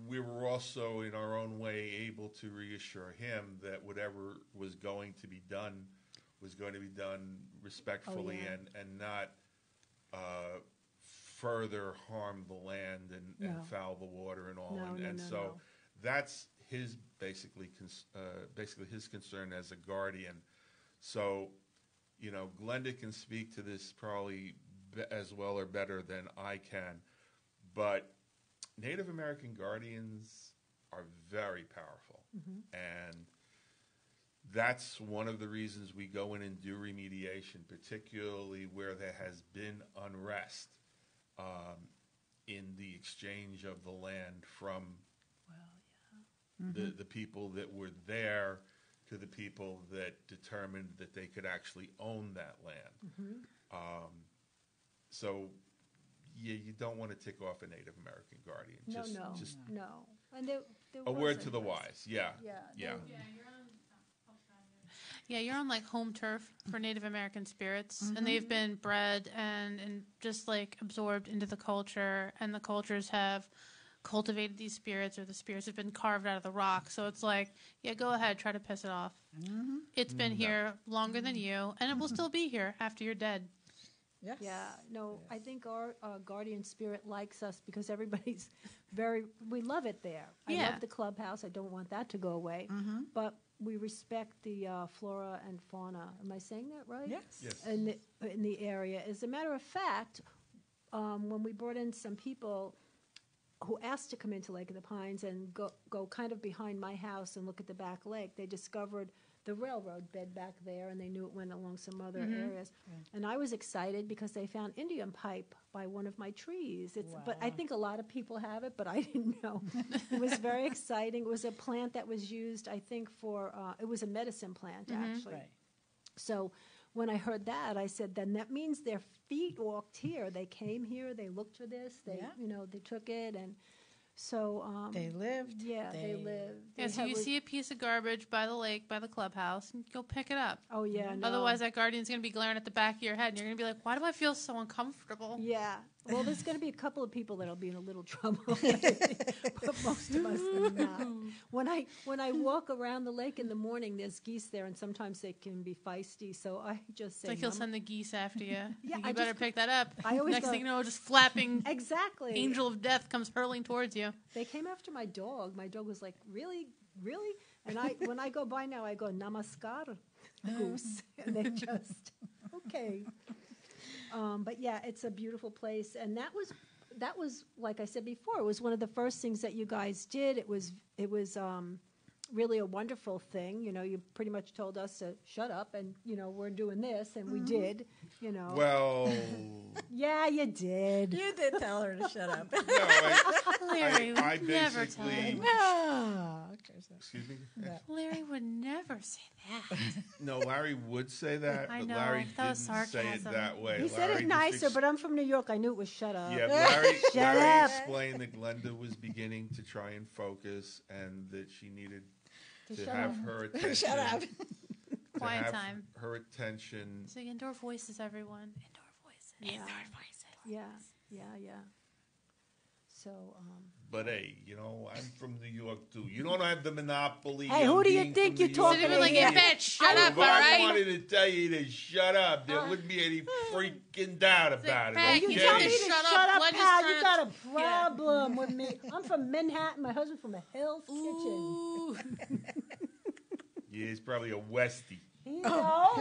S3: we were also, in our own way, able to reassure him that whatever was going to be done was going to be done respectfully and not further harm the land and foul the water and all. So that's his basically his concern as a guardian. So, Glenda can speak to this probably as well or better than I can, but Native American guardians are very powerful, and that's one of the reasons we go in and do remediation, particularly where there has been unrest in the exchange of the land from the people that were there to the people that determined that they could actually own that land. So, you don't want to tick off a Native American guardian.
S5: No. And there
S3: a
S5: was
S3: word to the
S5: interest.
S3: wise. Yeah.
S4: You're on like home turf for Native American spirits, and they've been bred and just like absorbed into the culture, and the cultures have cultivated these spirits, or the spirits have been carved out of the rock. So it's like, go ahead, try to piss it off. It's been here longer than you, and it will still be here after you're dead.
S2: Yes.
S5: Yeah, no, I think our guardian spirit likes us because everybody's we love it there. I love the clubhouse. I don't want that to go away. But we respect the flora and fauna. Am I saying that right?
S2: Yes.
S5: In the area. As a matter of fact, when we brought in some people who asked to come into Lake of the Pines and go kind of behind my house and look at the back lake, they discovered the railroad bed back there, and they knew it went along some other areas. And I was excited because they found Indian pipe by one of my trees. But I think a lot of people have it, but I didn't know. It was very exciting. It was a plant that was used, I think, for it was a medicine plant, actually.
S2: Right.
S5: So when I heard that, I said, then that means their feet walked here. They came here. They looked for this. They took it, and so
S2: they lived.
S5: Yeah, they lived.
S4: Yeah, so you see a piece of garbage by the lake, by the clubhouse, and go pick it up.
S5: Oh, yeah. No.
S4: Otherwise, that guardian's going to be glaring at the back of your head, and you're going to be like, why do I feel so uncomfortable?
S5: Yeah. Well, there's going to be a couple of people that'll be in a little trouble, but most of us are not. When I walk around the lake in the morning, there's geese there, and sometimes they can be feisty. So I just say,
S4: it's like he'll send the geese after you.
S5: Yeah,
S4: you better pick that up. Next thing you know, just flapping.
S5: Exactly.
S4: Angel of death comes hurling towards you.
S5: They came after my dog. My dog was like, really, really, and when I go by now, I go namaskar, goose, and they just okay. But yeah, it's a beautiful place, and that was like I said before, it was one of the first things that you guys did. It was really a wonderful thing. You pretty much told us to shut up, and we're doing this, and we did.
S3: Well,
S5: yeah, you did.
S2: You did tell her to shut up.
S3: No,
S4: Larry
S3: I
S4: would never tell
S3: basically.
S4: you.
S2: No.
S3: Excuse me.
S4: Larry would never say that.
S3: No, Larry would say that,
S4: I
S3: but
S4: know,
S3: Larry
S4: that was
S3: didn't say it
S4: sarcasm.
S3: that way.
S5: He said
S3: Larry
S5: it
S3: just
S5: nicer, but I'm from New York. I knew it was shut up.
S3: Yeah, Larry
S5: Shut up.
S3: explained that Glenda was beginning to try and focus, and that she needed to
S5: shut
S3: have
S5: up.
S3: her attention.
S2: Shut up.
S3: to
S4: Quiet
S3: have
S4: time.
S3: Her attention.
S4: So indoor voices, everyone. Indoor voices.
S5: Yeah.
S4: Indoor voices.
S5: Yeah. So,
S3: But hey, I'm from New York too. You don't have the monopoly.
S5: Hey,
S3: on
S5: who do you
S3: being
S5: think
S3: from
S5: you're
S3: New
S5: talking
S3: York.
S5: to
S4: like,
S5: here?
S4: bitch, shut up,
S3: If
S4: all
S3: I
S4: right?
S3: wanted to tell you to shut up, there wouldn't be any freaking doubt about it.
S4: Hey,
S5: You
S4: you
S5: tell
S4: need
S5: me
S4: to
S5: to
S4: shut
S5: shut
S4: up.
S5: up,
S4: Glenda's
S5: pal.
S4: trying
S5: You
S4: to-
S5: got a problem with me. I'm from Manhattan. My husband's from a Hell's Kitchen.
S4: Ooh.
S3: Yeah, he's probably a Westie.
S5: No,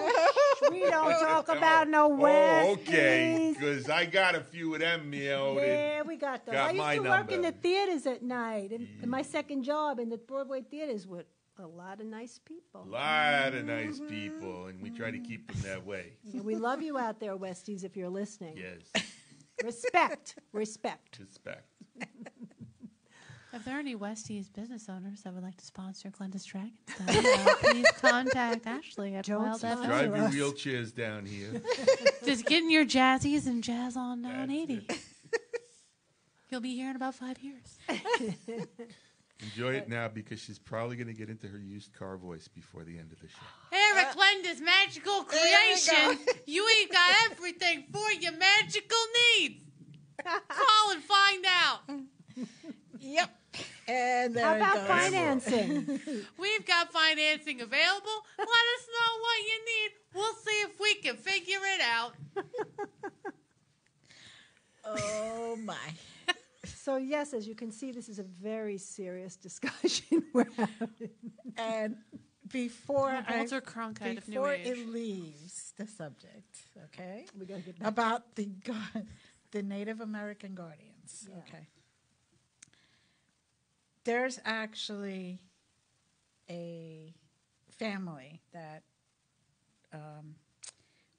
S5: we don't talk about no West.
S3: Oh, okay. Because I got a few of them,
S5: Yeah, we got those.
S3: got
S5: I used
S3: my
S5: to work in
S3: number.
S5: the theaters at night. In my second job in the Broadway theaters with a lot of nice people.
S3: A lot of nice people, and we try to keep them that way.
S5: Yeah, we love you out there, Westies, if you're listening.
S3: Yes.
S5: Respect.
S3: Respect.
S4: If there are any West East business owners that would like to sponsor Glenda's Dragon, please contact Ashlee at Wild FM.
S3: Drive your wheelchairs down here.
S4: Just getting your jazzies and jazz on 980. You'll be here in about 5 years.
S3: Enjoy it now because she's probably going to get into her used car voice before the end of the show.
S4: Eric Glenda's magical creation. You ain't got everything for your magical needs. Call and find out.
S2: Yep. And there
S5: How
S2: it
S5: about
S2: goes.
S5: financing?
S4: We've got financing available. Let us know what you need. We'll see if we can figure it out.
S2: Oh, my.
S5: So yes, as you can see, this is a very serious discussion we're having.
S2: And before
S4: Walter Cronkite of New
S2: before
S4: Age.
S2: it leaves the subject, okay,
S5: We gotta get back.
S2: about the Native American guardians,
S5: Yeah.
S2: okay. There's actually a family that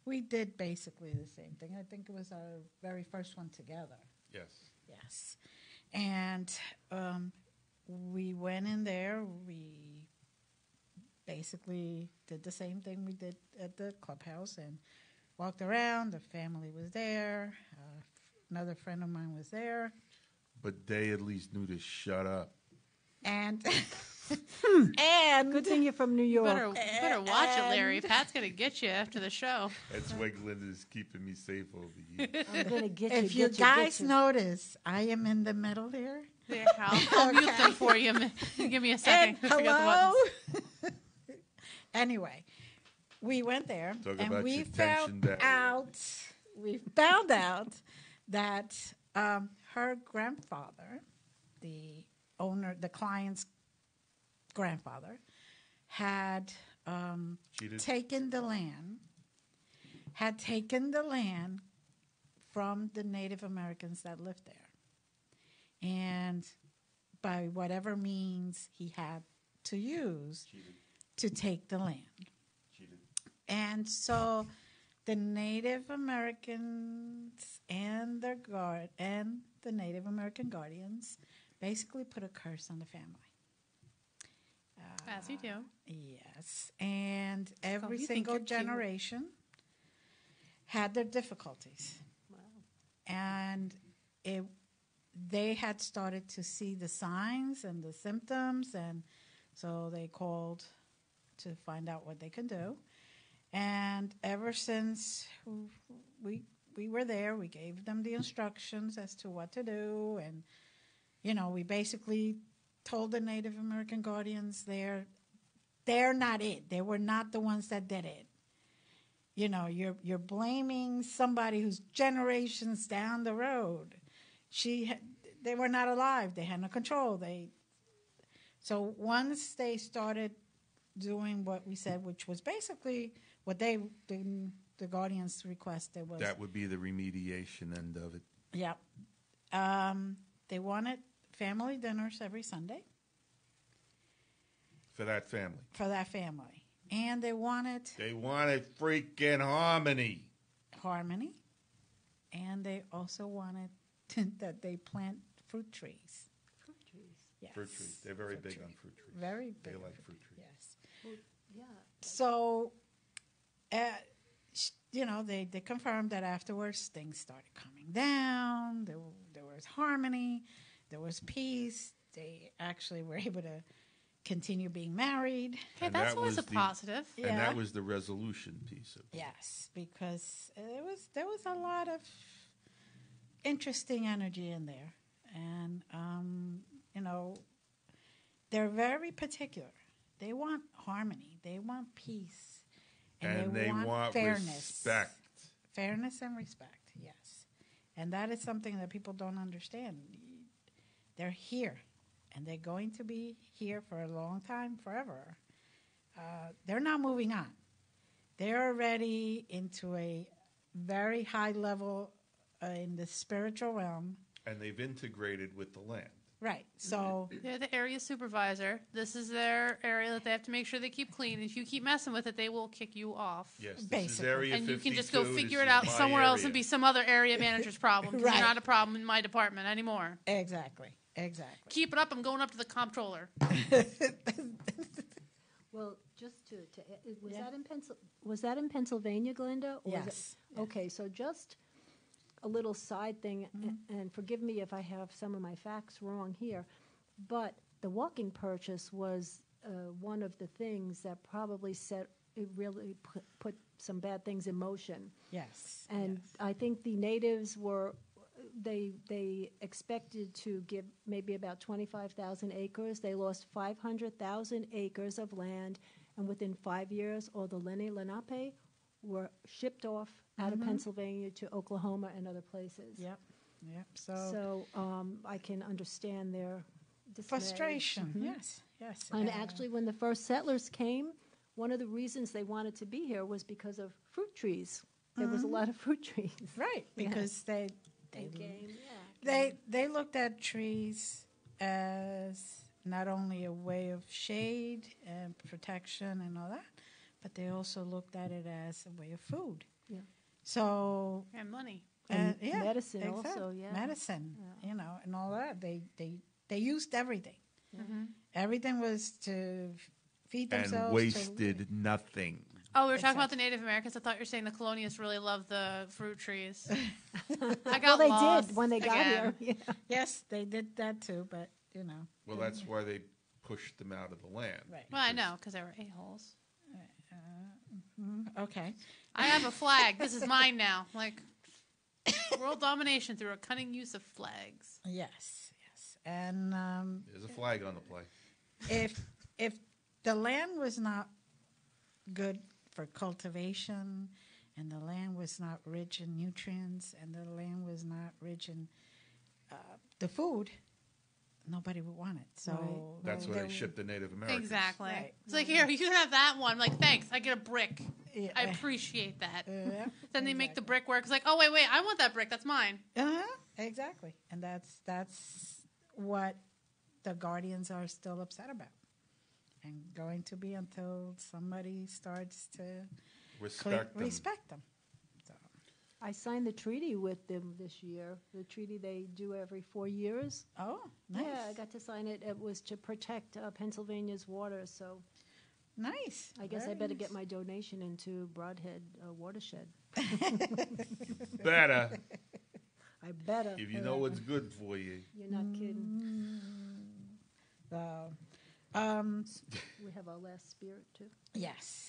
S2: we did basically the same thing. I think it was our very first one together.
S3: Yes.
S2: Yes. And we went in there. We basically did the same thing we did at the clubhouse and walked around. The family was there. Another friend of mine was there.
S3: But they at least knew to shut up.
S2: And
S5: Good thing you're from New York.
S4: You better watch it, Larry. Pat's going to get you after the show.
S3: That's why Glenda's keeping me safe over here.
S5: I'm gonna get you.
S2: if you guys notice, I am in the middle here.
S4: There, I'll mute them for you. Give me a second.
S2: And
S4: I forgot the
S2: hello.
S4: buttons.
S2: Anyway, we went there
S3: Talk
S2: and
S3: about
S2: we
S3: your tension
S2: found
S3: down.
S2: out. We found out that her grandfather, the owner, the client's grandfather, had taken the land. Had taken the land from the Native Americans that lived there, and by whatever means he had to use to take the land. And so the Native Americans and the Native American guardians basically put a curse on the family.
S4: As you do.
S2: Yes, and every
S4: you think
S2: single
S4: you're cute.
S2: generation had their difficulties. Wow. And they had started to see the signs and the symptoms, and so they called to find out what they can do. And ever since we were there, we gave them the instructions as to what to do, and we basically told the Native American guardians they're not it. They were not the ones that did it. You're blaming somebody who's generations down the road. They were not alive. They had no control. So once they started doing what we said, which was basically what the guardians requested was
S3: That would be the remediation end of it.
S2: Yeah. They wanted family dinners every Sunday
S3: For that family.
S2: for that family. And they wanted
S3: They wanted freaking harmony.
S2: harmony. And they also wanted that they plant fruit trees.
S5: Fruit trees.
S2: Yes.
S3: Fruit trees. They're very big
S2: tree.
S3: on fruit trees.
S2: Very big.
S3: They
S2: on
S3: like fruit trees.
S2: Yes.
S5: Well, yeah.
S2: So, they confirmed that afterwards things started coming down. There was harmony. There was peace. They actually were able to continue being married.
S4: Hey,
S3: And
S4: that's
S3: that
S4: always
S3: was
S4: a positive.
S3: And
S2: Yeah.
S3: that was the resolution piece of it.
S2: Yes, because there was a lot of interesting energy in there, and they're very particular. They want harmony. They want peace,
S3: And they want
S2: fairness.
S3: respect.
S2: Fairness and respect. Yes, and that is something that people don't understand. They're here, and they're going to be here for a long time, forever. They're not moving on. They're already into a very high level in the spiritual realm.
S3: And they've integrated with the land.
S2: Right. So
S4: They're the area supervisor. This is their area that they have to make sure they keep clean. If you keep messing with it, they will kick you off.
S3: Yes, this is
S2: Basically.
S3: Area
S4: And
S3: 52.
S4: you can just go
S3: This
S4: figure
S3: is
S4: it out
S3: my
S4: somewhere else
S3: area.
S4: and be some other area manager's problem. 'Cause
S2: Right.
S4: You're not a problem in my department anymore.
S2: exactly. Exactly.
S4: Keep it up. I'm going up to the comptroller.
S5: Well, just to was
S2: Yeah.
S5: that in was that in Pennsylvania, Glenda? Or was
S2: Yes.
S5: it, okay, so just a little side thing, and forgive me if I have some of my facts wrong here, but the walking purchase was one of the things that probably really put some bad things in motion.
S2: Yes.
S5: And
S2: yes.
S5: I think the natives were, they expected to give maybe about 25,000 acres. They lost 500,000 acres of land, and within 5 years, all the Lenape were shipped off out of Pennsylvania to Oklahoma and other places.
S2: Yep.
S5: So I can understand their dismay.
S2: Frustration. Yes.
S5: And actually, when the first settlers came, one of the reasons they wanted to be here was because of fruit trees. There was a lot of fruit trees.
S2: Right, because they
S5: game.
S2: they looked at trees as not only a way of shade and protection and all that, but they also looked at it as a way of food.
S5: Yeah.
S2: So
S4: And money.
S5: And
S2: yeah,
S5: medicine
S2: exactly.
S5: also, yeah.
S2: Medicine,
S5: Yeah.
S2: and all that. They used everything. Everything was to feed themselves.
S3: And wasted nothing.
S4: Oh, we were talking about the Native Americans. I thought you were saying the colonialists really loved the fruit trees. I got
S5: Well, they
S4: lost
S5: did when they got
S4: again.
S5: here. Yeah.
S2: Yes, they did that too, but
S3: Well, that's why they pushed them out of the land.
S2: Right.
S4: Well, I know, because they were a-holes.
S2: Okay.
S4: I have a flag. This is mine now. Like, world domination through a cunning use of flags.
S2: Yes, and
S3: There's a flag on the play.
S2: if the land was not good for cultivation, and the land was not rich in nutrients, and the land was not rich in the food, nobody would want it. So
S3: That's why they shipped the Native Americans.
S4: Exactly.
S2: Right.
S4: It's like, here, you can have that one. I'm like, thanks. I get a brick.
S2: Yeah.
S4: I appreciate that.
S2: Yeah,
S4: Then they make the brick work. It's like, oh, wait, I want that brick. That's mine.
S2: exactly, and that's what the guardians are still upset about, and going to be until somebody starts to
S3: Respect them.
S2: respect them. So.
S5: I signed the treaty with them this year. The treaty they do every 4 years.
S2: Oh, nice.
S5: Yeah, I got to sign it. It was to protect Pennsylvania's waters. So
S2: Nice.
S5: I guess
S2: Very
S5: I better
S2: nice.
S5: get my donation into Broadhead Watershed.
S3: Better.
S5: I better.
S3: If you know what's good for you.
S5: You're not kidding.
S2: So,
S5: We have our last spirit too.
S2: yes.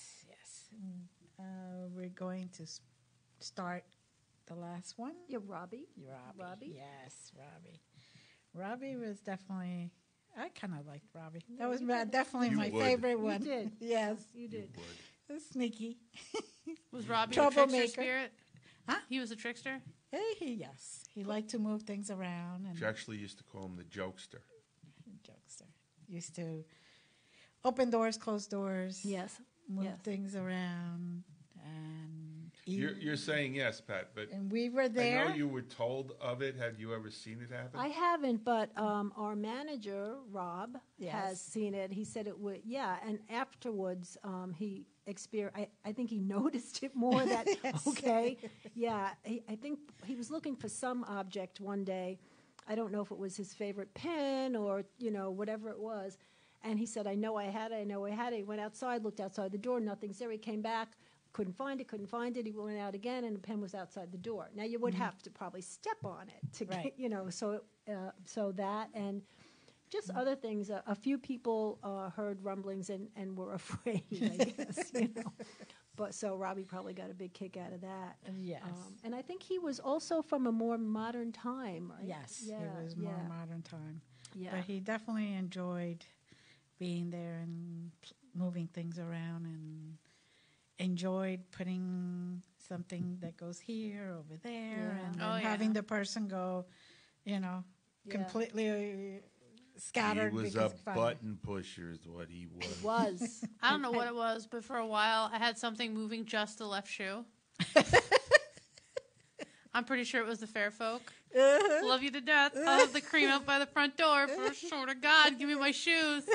S2: We're going to start the last one.
S5: Yeah, Robbie.
S2: Robbie. Yes, Robbie. Robbie was definitely. I kind of liked Robbie. That was definitely
S3: You
S2: my
S3: would.
S2: favorite
S5: You
S2: one.
S5: did.
S2: Yes.
S5: You did.
S3: Would.
S2: Sneaky.
S4: Was Robbie the
S2: Troublemaker.
S4: trickster spirit?
S2: Huh?
S4: He was a trickster?
S2: Yes. He liked to move things around and
S3: She actually used to call him the jokester.
S2: jokester. Used to open doors, close doors.
S5: Yes.
S2: Move
S5: Yes.
S2: things around, and
S3: You're saying yes, Pat, but
S2: and we were there.
S3: I know you were told of it. Have you ever seen it happen?
S5: I haven't, but our manager, Rob,
S2: Yes.
S5: has seen it. He said it would, yeah. And afterwards, he experienced, I think he noticed it more that,
S2: Yes.
S5: okay, yeah. I think he was looking for some object one day. I don't know if it was his favorite pen or, whatever it was. And he said, I know I had it. He went outside, looked outside the door, nothing's there. He came back, couldn't find it. He went out again, and the pen was outside the door. Now, you would have to probably step on it to
S2: Right.
S5: get, so that and just other things. A few people heard rumblings and were afraid, I guess, But so Robbie probably got a big kick out of that.
S2: Yes.
S5: And I think he was also from a more modern time, right?
S2: Yes,
S5: Yeah,
S2: it was more
S5: yeah.
S2: modern time.
S5: Yeah.
S2: But he definitely enjoyed being there and moving things around, and enjoyed putting something that goes here over there,
S5: Yeah.
S2: and
S4: Oh,
S2: then
S4: yeah.
S2: having the person go, completely scattered.
S3: He was
S2: because
S3: a
S2: fun.
S3: button pusher is what he was.
S5: Was.
S4: I don't know what it was, but for a while I had something moving just the left shoe. I'm pretty sure it was the fair folk. Love you to death. I'll have the cream out by the front door. For sure to God, give me my shoes.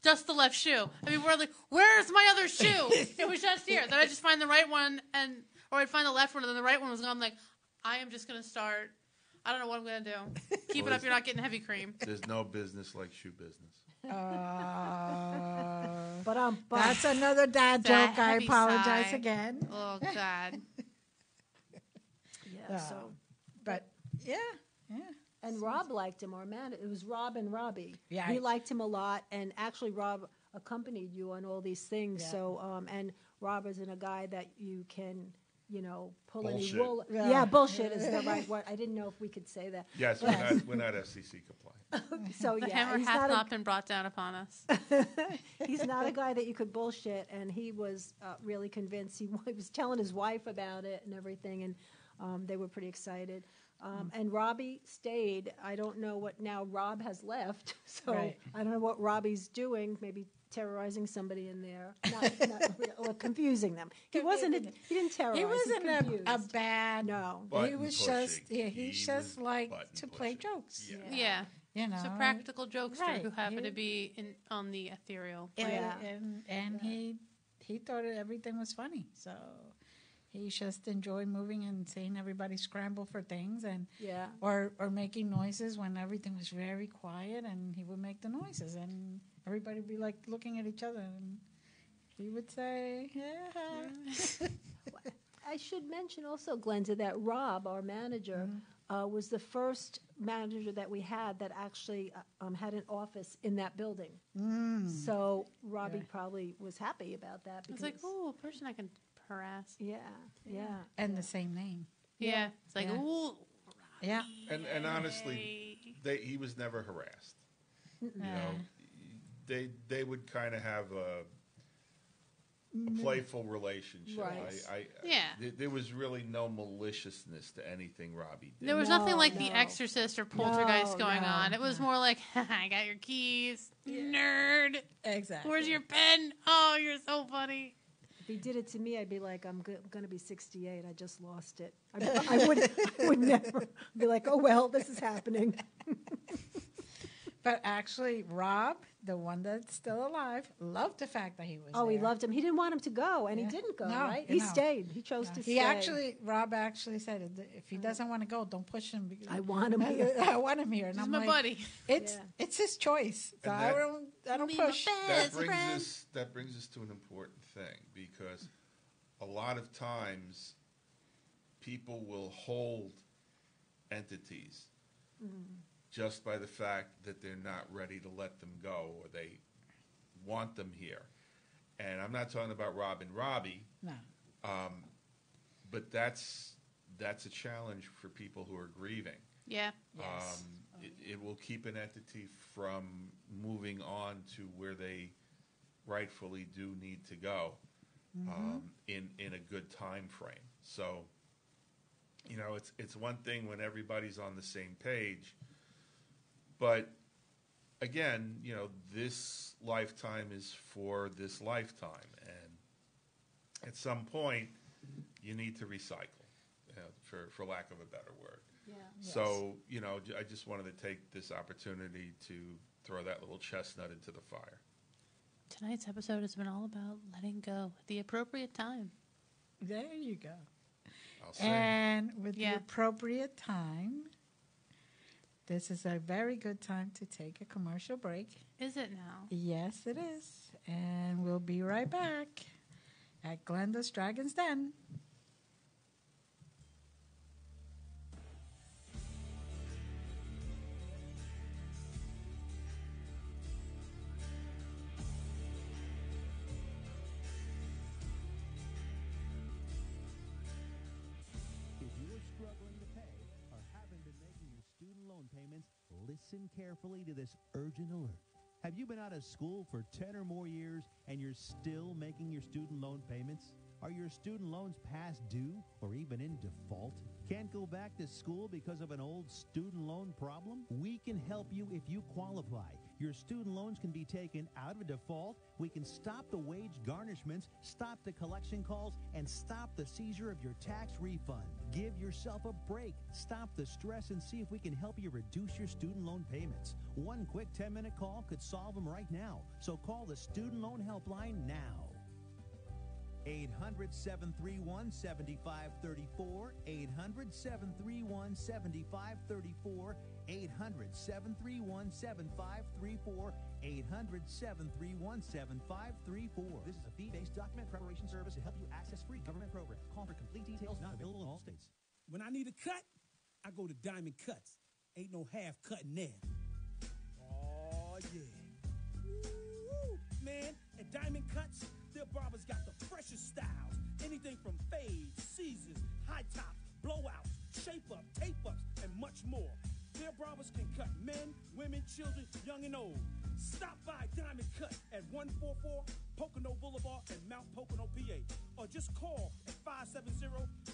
S4: Just the left shoe. I mean, we're like, where's my other shoe? It was just here. Then I just find the right one, or I'd find the left one, and then the right one was gone. I'm like, I am just going to start I don't know what I'm going to do. Keep it up. You're not getting heavy cream.
S3: There's no business like shoe business.
S5: But
S2: That's another dad
S4: That
S2: joke. I
S4: heavy
S2: apologize
S4: sigh.
S2: again.
S4: Oh, God.
S5: yeah. So
S2: But yeah.
S5: and Rob liked him. Our man, it was Rob and Robbie.
S2: Yeah.
S5: He liked him a lot, and actually Rob accompanied you on all these things.
S2: Yeah.
S5: So and Rob isn't a guy that you can, pull
S3: Bullshit.
S5: any wool.
S2: Yeah.
S5: Yeah, bullshit is the right word. I didn't know if we could say that.
S3: Yes, we're not FCC compliant.
S5: So
S4: The
S5: yeah,
S4: hammer
S5: he's
S4: hath
S5: not
S4: not been brought down upon us.
S5: he's not a guy that you could bullshit, and he was really convinced. He was telling his wife about it and everything, and they were pretty excited. And Robbie stayed. I don't know what now Rob has left, so
S2: Right.
S5: I don't know what Robbie's doing. Maybe terrorizing somebody in there, or confusing them. He didn't terrorize.
S2: He wasn't
S5: confused.
S2: a bad.
S5: No.
S2: He
S3: Button
S2: was
S3: pushing.
S2: just he
S3: He
S2: just
S3: was
S2: liked
S3: button
S2: to play
S3: pushing.
S2: jokes.
S3: Yeah.
S4: Yeah.
S2: You know,
S4: It's a practical jokester
S2: Right.
S4: who happened
S2: He-
S4: to be on the ethereal plane.
S2: and he thought everything was funny. So he just enjoyed moving and seeing everybody scramble for things and
S5: Yeah.
S2: or making noises when everything was very quiet, and he would make the noises and everybody would be like looking at each other, and he would say, "Yeah."
S5: I should mention also, Glenda, that Rob, our manager, was the first manager that we had that actually had an office in that building. So Robbie probably was happy about that.
S4: It's like, ooh, a person I can harass.
S5: Yeah.
S2: And the same name.
S4: Yeah. It's like,
S2: Yeah.
S4: ooh.
S2: Yeah.
S3: And honestly, he was never harassed. You know, they would kind of have a playful relationship.
S5: Right.
S3: There was really no maliciousness to anything Robbie did.
S4: There was
S5: No,
S4: nothing like
S5: no.
S4: The Exorcist or Poltergeist
S5: No,
S4: going
S5: no,
S4: on. It was more like, I got your keys, nerd.
S2: Exactly.
S4: Where's your pen? Oh, you're so funny.
S5: If he did it to me, I'd be like, I'm going to be 68. I just lost it. I would never be like, oh, well, this is happening.
S2: But actually, Rob, the one that's still alive, loved the fact that he was
S5: Oh,
S2: there.
S5: he loved him. He didn't want him to go, and
S2: Yeah.
S5: he didn't go,
S2: No,
S5: right?
S2: you
S5: He
S2: know.
S5: stayed. He chose to
S2: He
S5: stay.
S2: Rob actually said, if he doesn't want to go, don't push him. Because
S5: I want him here.
S2: I want him here. And
S4: He's
S2: I'm
S4: my
S2: like,
S4: buddy.
S2: It's his choice. So
S3: And
S2: I don't
S4: Be my
S2: push.
S4: best friend.
S3: That brings us to an important thing, because a lot of times people will hold entities just by the fact that they're not ready to let them go, or they want them here. And I'm not talking about Rob and Robbie,
S2: No.
S3: but that's a challenge for people who are grieving.
S4: Yeah.
S2: Yes.
S3: It will keep an entity from moving on to where they rightfully do need to go in a good time frame. So, you know, it's one thing when everybody's on the same page, but again, you know, this lifetime is for this lifetime, and at some point, you need to recycle, for lack of a better word.
S5: Yeah.
S3: So, you know, I just wanted to take this opportunity to throw that little chestnut into the fire.
S4: Tonight's episode has been all about letting go at the appropriate time.
S2: There you go.
S3: I'll say.
S2: And with the
S4: Yeah.
S2: appropriate time, this is a very good time to take a commercial break.
S4: Is it now?
S2: Yes, it is. And we'll be right back at Glenda's Dragon's Den.
S6: If you're struggling to pay or haven't been making your student loan payments, listen carefully to this urgent alert. Have you been out of school for 10 or more years and you're still making your student loan payments? Are your student loans past due or even in default? Can't go back to school because of an old student loan problem? We can help you if you qualify. Your student loans can be taken out of default. We can stop the wage garnishments, stop the collection calls, and stop the seizure of your tax refund. Give yourself a break. Stop the stress and see if we can help you reduce your student loan payments. One quick 10-minute call could solve them right now. So call the Student Loan Helpline now. 800-731-7534. 800-731-7534. 800-731-7534. 800-731-7534. This is a fee-based document preparation service to help you access free government programs. Call for complete details. Not available in all states.
S9: When I need a cut, I go to Diamond Cuts. Ain't no half cutting there. Oh, yeah. Woo, man, at Diamond Cuts, their barbers got the freshest styles. Anything from fades, seasons, high tops, blowouts, shape-up, tape-ups, and much more. Their barbers can cut men, women, children, young and old. Stop by Diamond Cut at 144 Pocono Boulevard in Mount Pocono, PA. Or just call at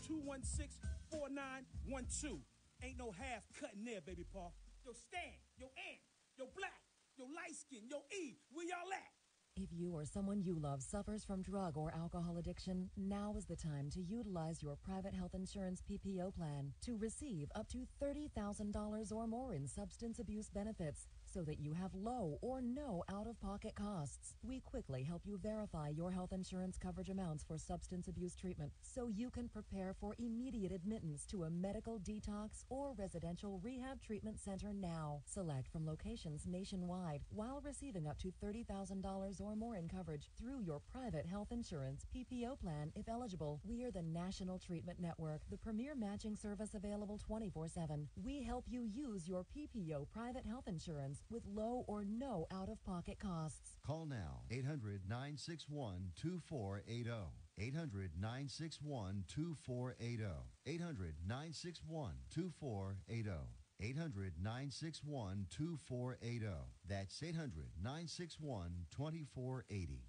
S9: 570-216-4912. Ain't no half cutting there, baby paw. Yo, Stan, yo, Ant, yo, Black, yo, Light Skin, yo, E, where y'all at?
S10: If you or someone you love suffers from drug or alcohol addiction, now is the time to utilize your private health insurance PPO plan to receive up to $30,000 or more in substance abuse benefits so that you have low or no out-of-pocket costs. We quickly help you verify your health insurance coverage amounts for substance abuse treatment so you can prepare for immediate admittance to a medical detox or residential rehab treatment center now. Select from locations nationwide while receiving up to $30,000 or more in coverage through your private health insurance PPO plan if eligible. We are the National Treatment Network, the premier matching service available 24/7. We help you use your PPO private health insurance with low or no out-of-pocket costs.
S8: Call now, 800-961-2480. 800-961-2480. 800-961-2480. 800-961-2480. That's 800-961-2480.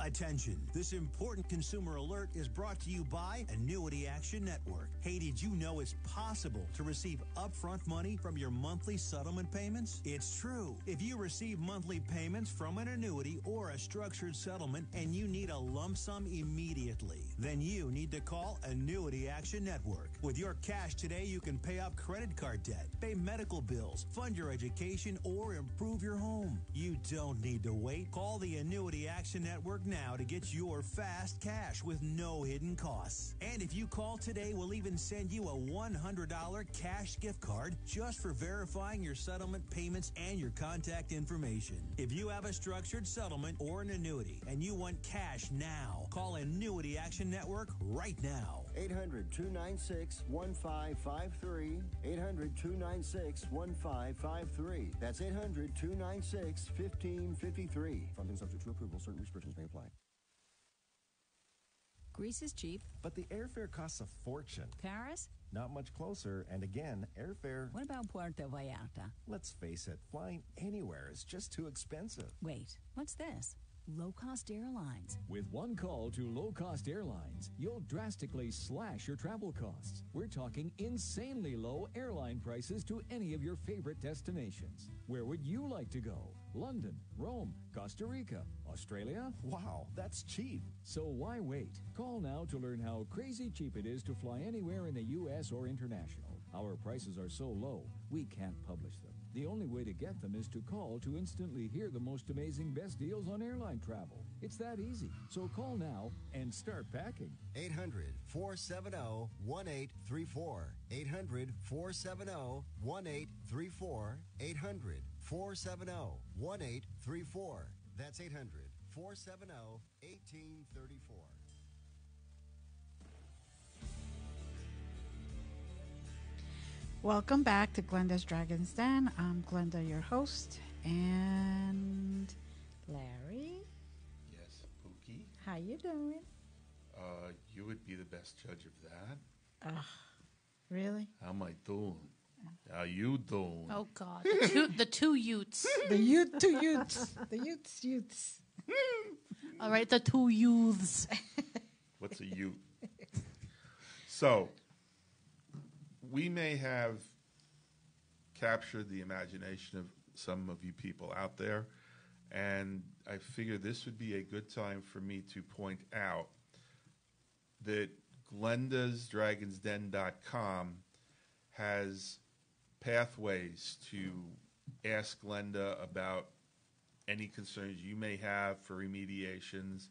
S6: Attention, this important consumer alert is brought to you by Annuity Action Network. Hey, did you know it's possible to receive upfront money from your monthly settlement payments? It's true. If you receive monthly payments from an annuity or a structured settlement and you need a lump sum immediately, then you need to call Annuity Action Network. With your cash today, you can pay off credit card debt, pay medical bills, fund your education, or improve your home. You don't need to wait. Call the Annuity Action Network now to get your fast cash with no hidden costs. And if you call today, we'll even send you a $100 cash gift card just for verifying your settlement payments and your contact information. If you have a structured settlement or an annuity and you want cash now, call Annuity Action Network right now.
S8: 800-296-1553. 800-296-1553. That's 800-296-1553. Funding subject to approval. Certain restrictions may apply.
S11: Greece is cheap.
S12: But the airfare costs a fortune.
S11: Paris?
S12: Not much closer, and again, airfare...
S11: What about Puerto Vallarta?
S12: Let's face it, flying anywhere is just too expensive.
S11: Wait, what's this? Low-cost airlines.
S13: With one call to low-cost airlines, you'll drastically slash your travel costs. We're talking insanely low airline prices to any of your favorite destinations. Where would you like to go? London, Rome, Costa Rica, Australia?
S12: Wow, that's cheap.
S13: So why wait? Call now to learn how crazy cheap it is to fly anywhere in the U.S. or international. Our prices are so low, we can't publish them. The only way to get them is to call to instantly hear the most amazing best deals on airline travel. It's that easy. So call now and start packing.
S8: 800-470-1834. 800-470-1834. 800-470-1834. That's 800-470-1834.
S2: Welcome back to Glenda's Dragon's Den. I'm Glenda, your host, and Larry.
S3: Yes, Pookie.
S2: How you doing?
S3: You would be the best judge of that.
S2: Really?
S3: How am I doing? How you doing?
S4: Oh, God. The two Utes.
S2: The two Utes. The Utes.
S4: All right, the two youths.
S3: What's a Ute? So, we may have captured the imagination of some of you people out there, and I figure this would be a good time for me to point out that Glenda'sDragonsDen.com has pathways to ask Glenda about any concerns you may have for remediations.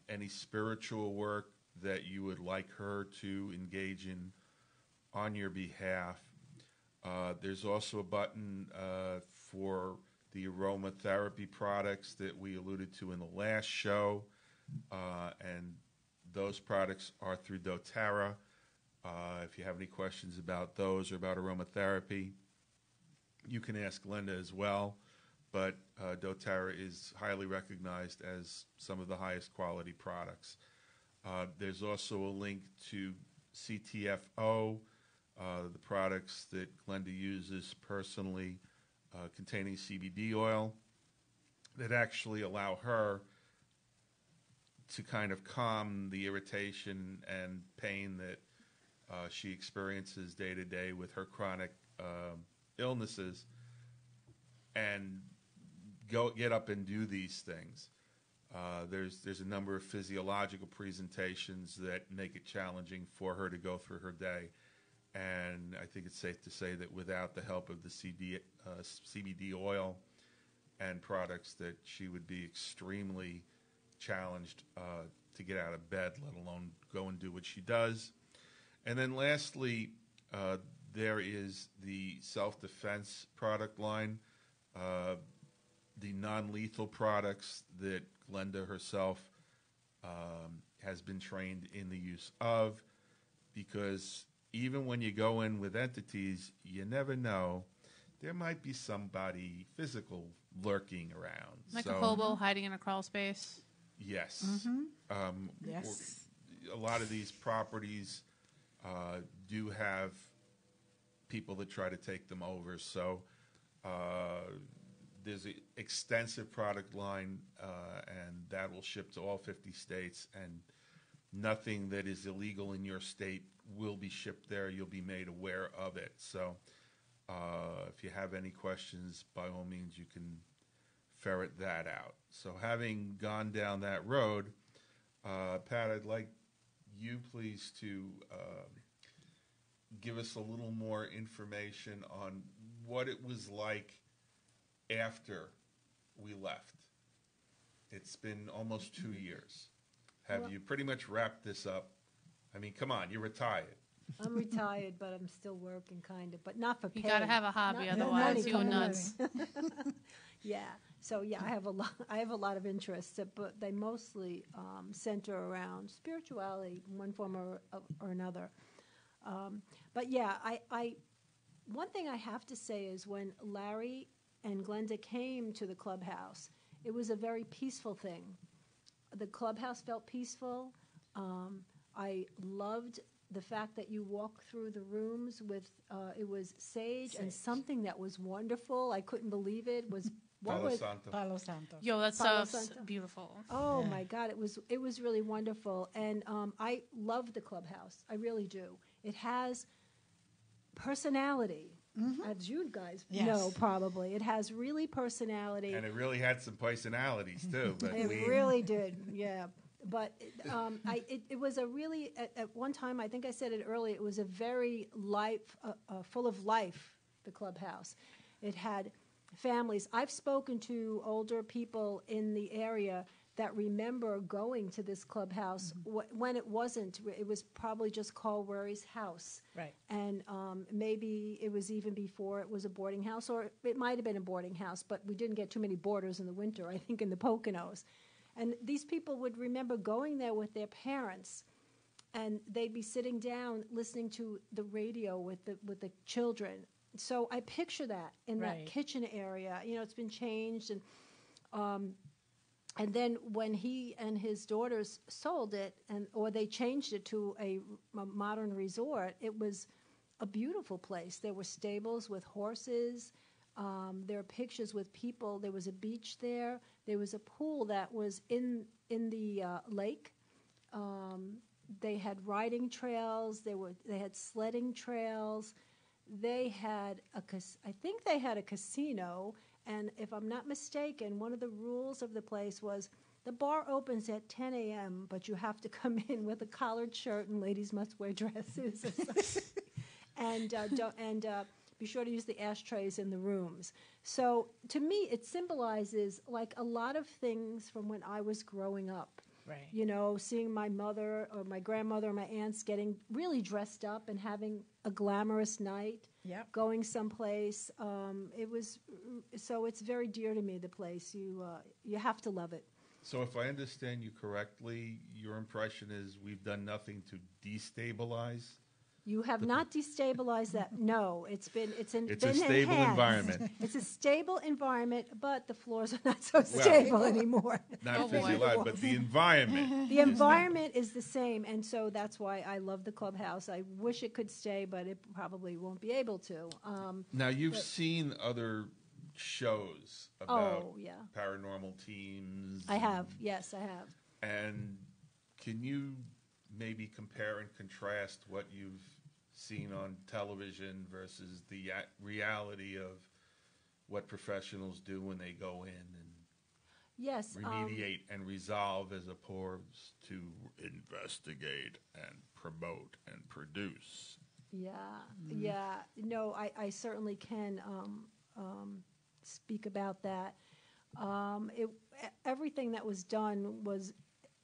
S3: any spiritual work that you would like her to engage in on your behalf. There's also a button for the aromatherapy products that we alluded to in the last show, and those products are through doTERRA. If you have any questions about those or about aromatherapy, you can ask Glenda as well, but doTERRA is highly recognized as some of the highest quality products. There's also a link to CTFO, the products that Glenda uses personally, containing CBD oil, that actually allow her to kind of calm the irritation and pain that she experiences day to day with her chronic illnesses, and get up and do these things. There's a number of physiological presentations that make it challenging for her to go through her day, and I think it's safe to say that without the help of the CBD oil and products, that she would be extremely challenged to get out of bed, let alone go and do what she does. And then lastly, there is the self-defense product line, the non-lethal products that Glenda herself has been trained in the use of, because even when you go in with entities, you never know. There might be somebody physical lurking around.
S4: Like a hobo hiding in a crawl space.
S3: Yes.
S2: Yes.
S3: A lot of these properties do have people that try to take them over. So there's an extensive product line, and that will ship to all 50 states. And nothing that is illegal in your state will be shipped there. You'll be made aware of it. So if you have any questions, by all means, you can ferret that out. So having gone down that road, Pat, I'd like you please to give us a little more information on what it was like after we left. It's been almost 2 years. Have you pretty much wrapped this up? I mean, come on, you're retired.
S5: I'm retired, but I'm still working, kind of, but not for pay.
S4: You got to have a hobby,
S5: Not-
S4: otherwise
S5: no
S4: you go
S5: money
S4: nuts.
S5: coming in. Yeah. So yeah, I have a lot of interests, but they mostly center around spirituality in one form or another. But yeah, I one thing I have to say is when Larry and Glenda came to the clubhouse, it was a very peaceful thing. The clubhouse felt peaceful. I loved the fact that you walk through the rooms with it was sage and something that was wonderful. I couldn't believe it was.
S2: Palo Santo.
S4: Yo, that
S5: Palo
S4: stuff's
S5: Santo.
S4: beautiful.
S5: Oh my God, it was really wonderful, and I love the clubhouse. I really do. It has personality, as you guys know probably. It has really personality,
S3: And it really had some personalities too. But
S5: it really did, yeah. But it was a really at one time, I think I said it earlier. It was a very full of life. The clubhouse, it had families. I've spoken to older people in the area that remember going to this clubhouse when it wasn't. It was probably just called Worry's house.
S2: Right.
S5: And maybe it was even before it was a boarding house, or it might have been a boarding house, but we didn't get too many boarders in the winter, I think, in the Poconos. And these people would remember going there with their parents, and they'd be sitting down listening to the radio with the children. So I picture that in that kitchen area. You know, it's been changed, and then when he and his daughters sold it, or they changed it to a modern resort, it was a beautiful place. There were stables with horses. There are pictures with people. There was a beach there. There was a pool that was in the lake. They had riding trails. They had sledding trails. They had I think they had a casino, and if I'm not mistaken, one of the rules of the place was the bar opens at 10 a.m., but you have to come in with a collared shirt, and ladies must wear dresses. and be sure to use the ashtrays in the rooms. So to me, it symbolizes like a lot of things from when I was growing up.
S2: Right.
S5: You know, seeing my mother or my grandmother or my aunts getting really dressed up and having a glamorous night.
S2: Yep.
S5: Going someplace. It was so it's very dear to me. The place you have to love it.
S3: So if I understand you correctly, your impression is we've done nothing to destabilize.
S5: You have not destabilized that. No, it's been
S3: It's
S5: been
S3: a stable
S5: enhanced.
S3: environment.
S5: It's a stable environment, but the floors are not so stable anymore.
S3: Not physiological, but the environment.
S5: The environment is the same, and so that's why I love the clubhouse. I wish it could stay, but it probably won't be able to.
S3: Now, you've seen other shows about paranormal teams.
S5: I have. Yes, I have.
S3: And can you maybe compare and contrast what you've seen on television versus the reality of what professionals do when they go in and
S5: yes,
S3: remediate and resolve as opposed to investigate and promote and produce?
S5: Yeah. No, I certainly can speak about that. Everything that was done was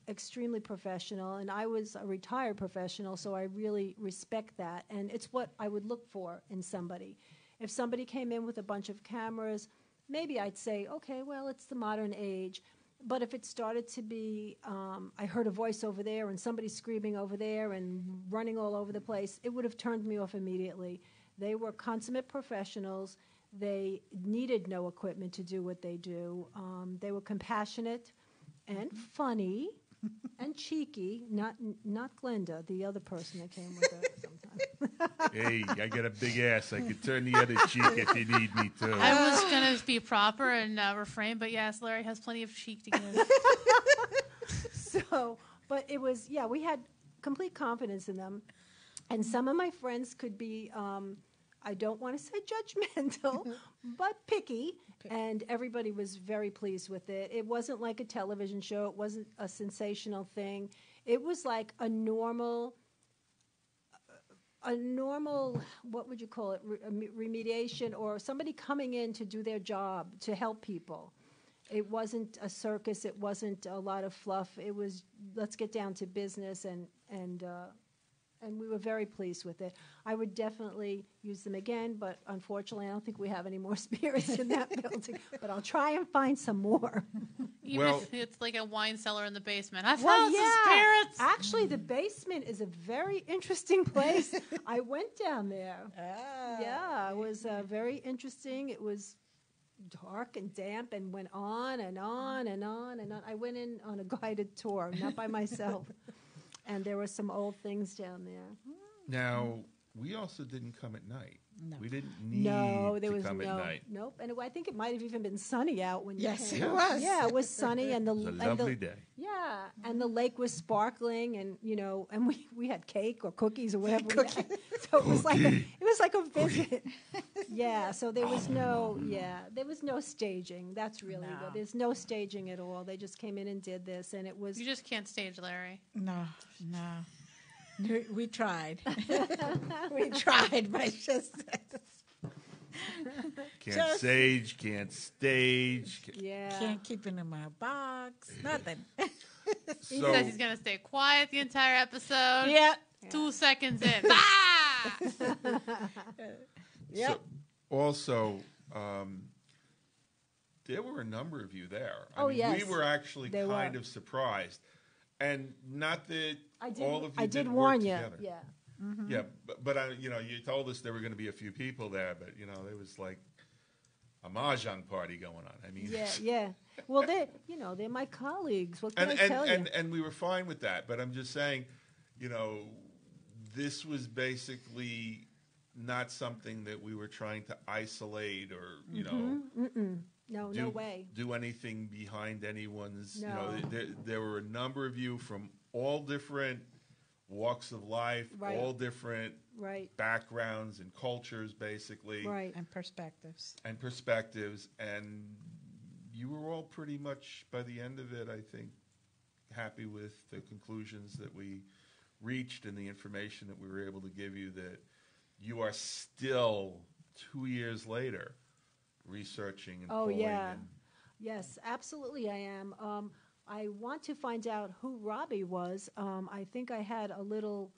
S5: extremely professional, and I was a retired professional, so I really respect that, and it's what I would look for in somebody. If somebody came in with a bunch of cameras, maybe I'd say, okay, well, it's the modern age. But if it started to be, I heard a voice over there and somebody screaming over there and running all over the place, it would have turned me off immediately. They were consummate professionals. They needed no equipment to do what they do. They were compassionate and funny and cheeky. Not Glenda, the other person that came with her sometimes.
S3: Hey, I got a big ass. I could turn the other cheek if you need me to.
S4: I was going to be proper and refrain, but yes, Larry has plenty of cheek to give.
S5: So, but it was, we had complete confidence in them. And some of my friends could be, I don't want to say judgmental, but picky. And everybody was very pleased with it. It wasn't like a television show. It wasn't a sensational thing. It was like a normal, what would you call it, remediation, or somebody coming in to do their job, to help people. It wasn't a circus. It wasn't a lot of fluff. It was, let's get down to business, and we were very pleased with it. I would definitely use them again, but unfortunately, I don't think we have any more spirits in that building. But I'll try and find some more.
S4: Even if it's like a wine cellar in the basement. I found some spirits.
S5: Actually, the basement is a very interesting place. I went down there. Yeah, it was very interesting. It was dark and damp and went on and on and on and on. I went in on a guided tour, not by myself. And there were some old things down there.
S3: Now, we also didn't come at night.
S2: No.
S3: We didn't need to come at night.
S5: Nope. And I think it might have even been sunny out when you came.
S2: Yes, it was.
S5: Yeah, it was sunny. And
S3: it was a lovely day.
S5: Yeah, and the lake was sparkling, and and we had cake or cookies or whatever. We had. So it was like a visit. Yeah, so there was there was no staging. That's really good. There's no staging at all. They just came in and did this, and it was.
S4: You just can't stage, Larry.
S2: No. We tried. We tried, but it's just.
S3: Can't sage, can't stage.
S2: Can't keep it in my box. Nothing.
S4: He says he's going to stay quiet the entire episode.
S2: Yep.
S4: 2 seconds in.
S2: Yep.
S3: So, also, there were a number of you there. I mean,
S5: yes.
S3: We were actually kind of surprised. And not that all of you
S5: did
S3: work
S5: warn you.
S3: together.
S5: Yeah.
S3: Mm-hmm. Yeah, but you told us there were going to be a few people there, but there was like a mahjong party going on. I mean,
S5: yeah. Well, they're my colleagues. What can I tell you?
S3: And we were fine with that. But I'm just saying, this was basically not something that we were trying to isolate or
S5: No way.
S3: Do anything behind anyone's.
S5: No.
S3: There were a number of you from all different walks of life, all different backgrounds and cultures, basically.
S5: Right.
S2: And perspectives.
S3: And you were all pretty much, by the end of it, I think, happy with the conclusions that we reached and the information that we were able to give you, that you are still, 2 years later, researching and pulling.
S5: Yes, absolutely I am. I want to find out who Robbie was. I think I had a little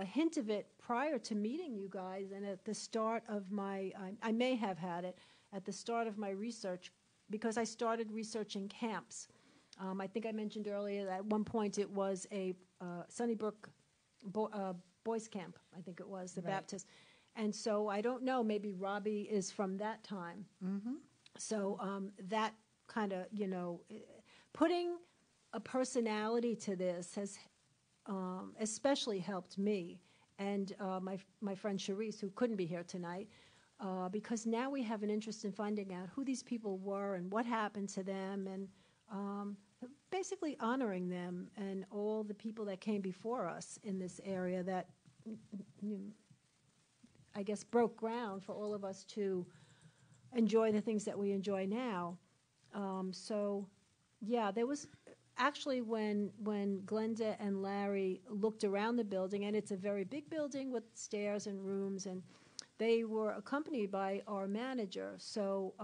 S5: hint of it prior to meeting you guys, and at the start of my, I may have had it at the start of my research, because I started researching camps. I think I mentioned earlier that at one point it was a Sunnybrook boys camp, I think it was, the Baptist. And so I don't know, maybe Robbie is from that time.
S2: Mm-hmm.
S5: So that kind of, putting a personality to this has especially helped me and my friend Charisse, who couldn't be here tonight, because now we have an interest in finding out who these people were and what happened to them, and basically honoring them and all the people that came before us in this area that, I guess, broke ground for all of us to enjoy the things that we enjoy now. So, yeah, there was actually when Glenda and Larry looked around the building, and it's a very big building with stairs and rooms, and they were accompanied by our manager. So,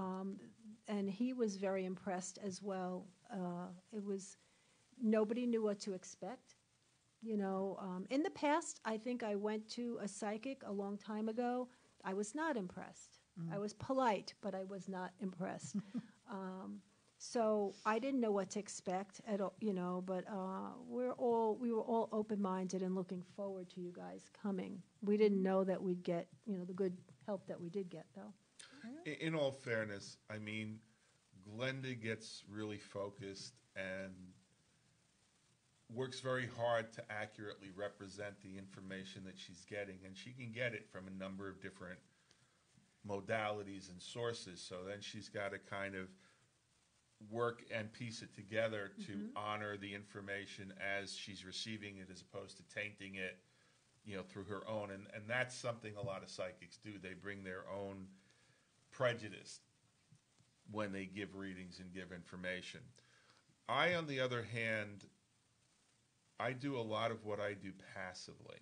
S5: and he was very impressed as well. It was, nobody knew what to expect. In the past, I think I went to a psychic a long time ago. I was not impressed. I was polite, but I was not impressed. So I didn't know what to expect at all, but we were all open-minded and looking forward to you guys coming. We didn't know that we'd get, the good help that we did get, though.
S3: In all fairness, I mean, Glenda gets really focused and works very hard to accurately represent the information that she's getting, and she can get it from a number of different modalities and sources. So then she's got to kind of work and piece it together to honor the information as she's receiving it, as opposed to tainting it, through her own. And that's something a lot of psychics do. They bring their own prejudice when they give readings and give information. I, on the other hand, I do a lot of what I do passively.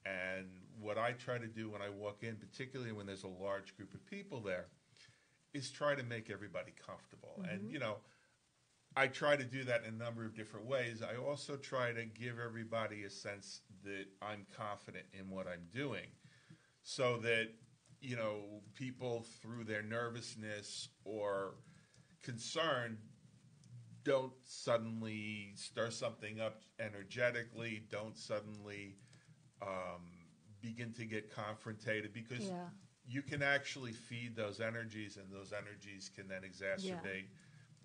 S3: And what I try to do when I walk in, particularly when there's a large group of people there, is try to make everybody comfortable. And, I try to do that in a number of different ways. I also try to give everybody a sense that I'm confident in what I'm doing, so that, people, through their nervousness or concern, don't suddenly stir something up energetically, don't suddenly begin to get confrontated, because you can actually feed those energies, and those energies can then exacerbate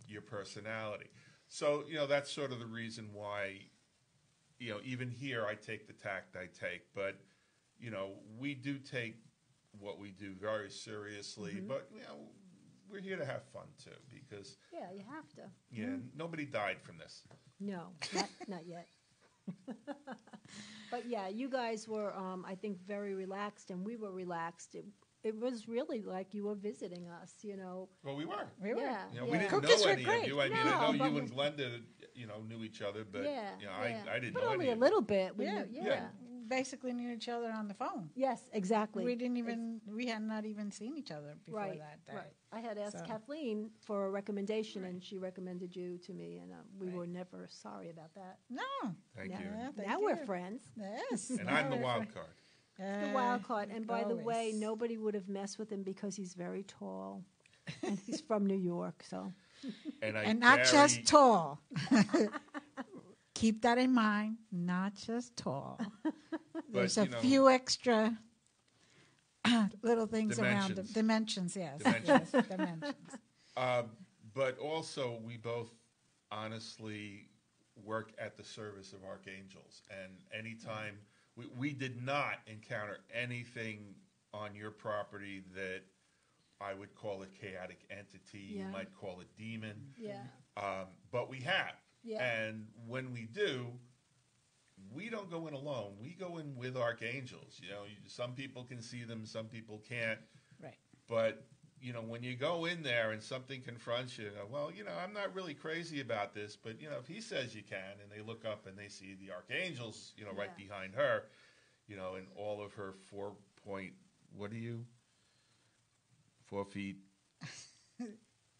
S3: your personality. So, that's sort of the reason why, even here I take the tact I take. But, we do take what we do very seriously. But, we're here to have fun, too, because...
S5: Yeah, you have to.
S3: Yeah, nobody died from this.
S5: No, not yet. But, yeah, you guys were, I think, very relaxed, and we were relaxed. It was really like you were visiting us,
S3: Well, we were.
S2: We were.
S5: Yeah.
S3: We didn't
S2: Cookies
S3: know
S2: were
S3: any
S2: great.
S3: of you. I mean,
S5: No,
S3: I know
S5: but
S3: you and Glenda, knew each other, but I didn't
S5: but
S3: know
S5: only
S3: any
S5: a
S3: of
S5: little bit. We
S2: Yeah,
S5: knew-
S2: we basically knew each other on the phone.
S5: Yes, exactly.
S2: We had not even seen each other before
S5: Right,
S2: that day.
S5: right. I had asked
S2: So-
S5: Kathleen for a recommendation, and she recommended you to me, and we were never sorry about that.
S2: No.
S3: Thank you.
S5: Now we're friends.
S2: Yes.
S3: And I'm the wild card.
S5: The wild card. And by the way,
S2: always.
S5: nobody would have messed with him because he's very tall, and he's from New York. So,
S2: And not just tall. Keep that in mind. Not just tall. There's a few extra little things around them. Dimensions, yes.
S3: Dimensions.
S2: Yes, dimensions.
S3: But also, we both honestly work at the service of archangels. And anytime we did not encounter anything on your property that I would call a chaotic entity. You might call it demon. But we have. And when we do, we don't go in alone. We go in with archangels. Some people can see them, some people can't.
S2: Right.
S3: But, when you go in there and something confronts you, well, I'm not really crazy about this, but, if he says you can, and they look up and they see the archangels, right behind her, and all of her 4 feet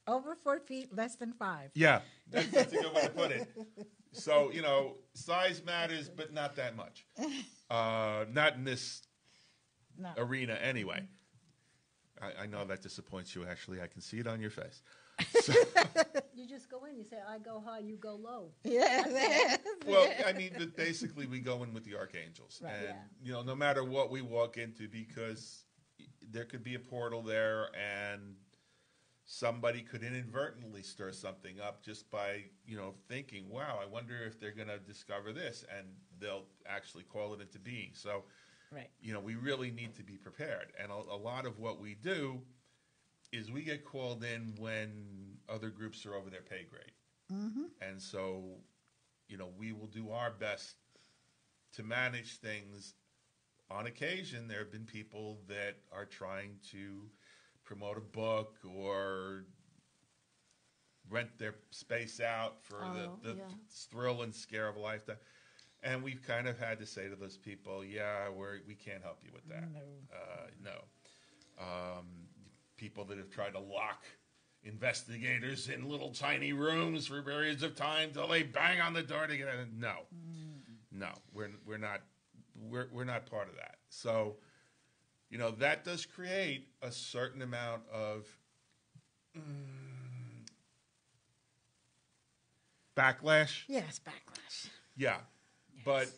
S2: Over 4 feet, less than 5.
S3: Yeah, that's a good way to put it. So, size matters, but not that much. Not in this arena anyway. I know that disappoints you, Ashlee. I can see it on your face. So,
S5: You just go in, you say, I go high, you go low.
S2: Yeah.
S3: well, I mean, but basically we go in with the archangels.
S2: Right.
S3: And, no matter what we walk into, because there could be a portal there and somebody could inadvertently stir something up just by, thinking, wow, I wonder if they're going to discover this, and they'll actually call it into being. So,
S2: right.
S3: We really need to be prepared. And a lot of what we do is we get called in when other groups are over their pay grade.
S2: Mm-hmm.
S3: And so, we will do our best to manage things. On occasion, there have been people that are trying to promote a book or rent their space out for the thrill and scare of a lifetime. And we've kind of had to say to those people, we can't help you with that. No. People that have tried to lock investigators in little tiny rooms for periods of time till they bang on the door to get in. No, we're not part of that. So, that does create a certain amount of backlash.
S2: Yes, backlash.
S3: Yeah,
S2: yes.
S3: But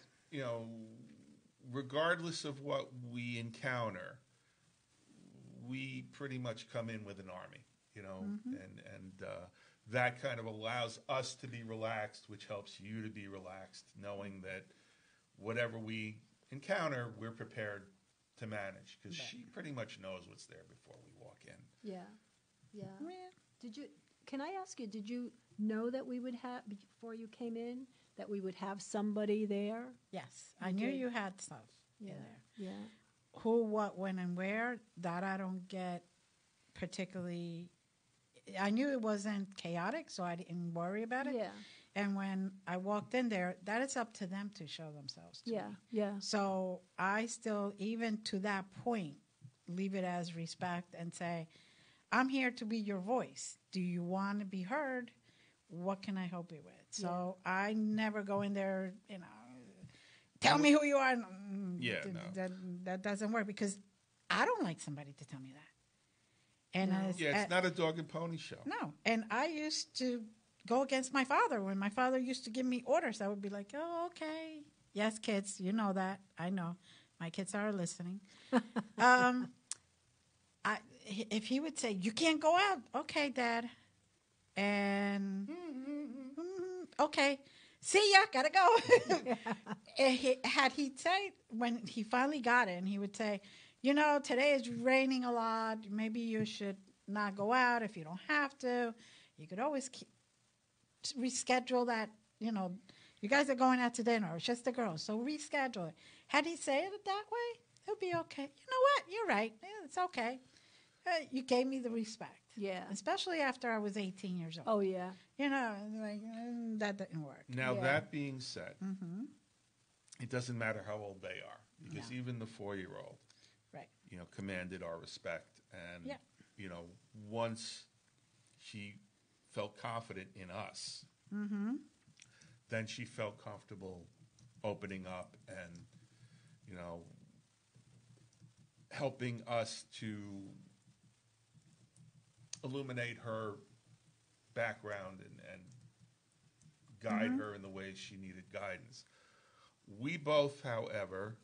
S3: regardless of what we encounter, we pretty much come in with an army,
S2: mm-hmm.
S3: and that kind of allows us to be relaxed, which helps you to be relaxed, knowing that whatever we encounter, we're prepared to manage, because she pretty much knows what's there before we walk in.
S5: Yeah. Can I ask you, did you know that we would have, before you came in, that we would have somebody there?
S2: Yes, I knew you had stuff in there.
S5: Yeah.
S2: Who, what, when, and where, that I don't get particularly. I knew it wasn't chaotic, so I didn't worry about it.
S5: Yeah.
S2: And when I walked in there, that is up to them to show themselves to me.
S5: Yeah.
S2: So I still, even to that point, leave it as respect and say, I'm here to be your voice. Do you want to be heard? What can I help you with? So I never go in there, tell me who you are. That doesn't work, because I don't like somebody to tell me that. And
S3: it's not a dog and pony show.
S2: No, and I used to go against my father. When my father used to give me orders, I would be like, oh, okay. Yes, kids, you know that. I know. My kids are listening. If he would say, you can't go out. Okay, Dad. And, okay. See ya, gotta go. Had he say, when he finally got it, and he would say, today is raining a lot. Maybe you should not go out if you don't have to. You could always reschedule that, you guys are going out to dinner. It's just the girls, so reschedule it. Had he said it that way, it would be okay. You know what? You're right. It's okay. You gave me the respect.
S5: Yeah.
S2: Especially after I was 18 years old.
S5: Oh, yeah.
S2: That didn't work.
S3: Now, that being said,
S2: mm-hmm.
S3: It doesn't matter how old they are, because even the 4-year-old,
S2: right,
S3: commanded our respect. And, once she felt confident in us,
S2: mm-hmm.
S3: then she felt comfortable opening up and, helping us to illuminate her background and guide
S2: mm-hmm.
S3: her in the ways she needed guidance. We both, however,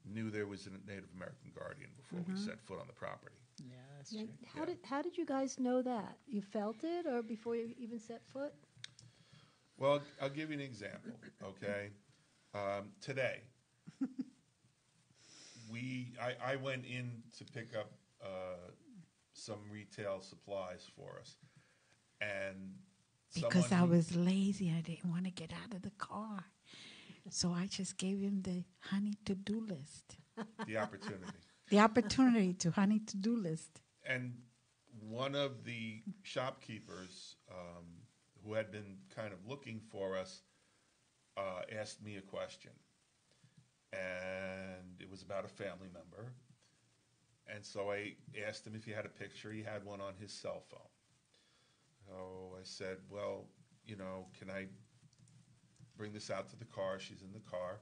S3: knew there was a Native American guardian before
S2: mm-hmm.
S3: we set foot on the property.
S2: Yeah, that's true.
S5: How did you guys know that? You felt it, or before you even set foot?
S3: Well, I'll give you an example, okay? Today, I went in to pick up some retail supplies for us, and
S2: because I was lazy, I didn't want to get out of the car, so I just gave him the honey to-do list.
S3: The opportunity.
S2: The opportunity to honey to-do list.
S3: And one of the shopkeepers who had been kind of looking for us asked me a question. And it was about a family member. And so I asked him if he had a picture. He had one on his cell phone. So I said, well, can I bring this out to the car? She's in the car.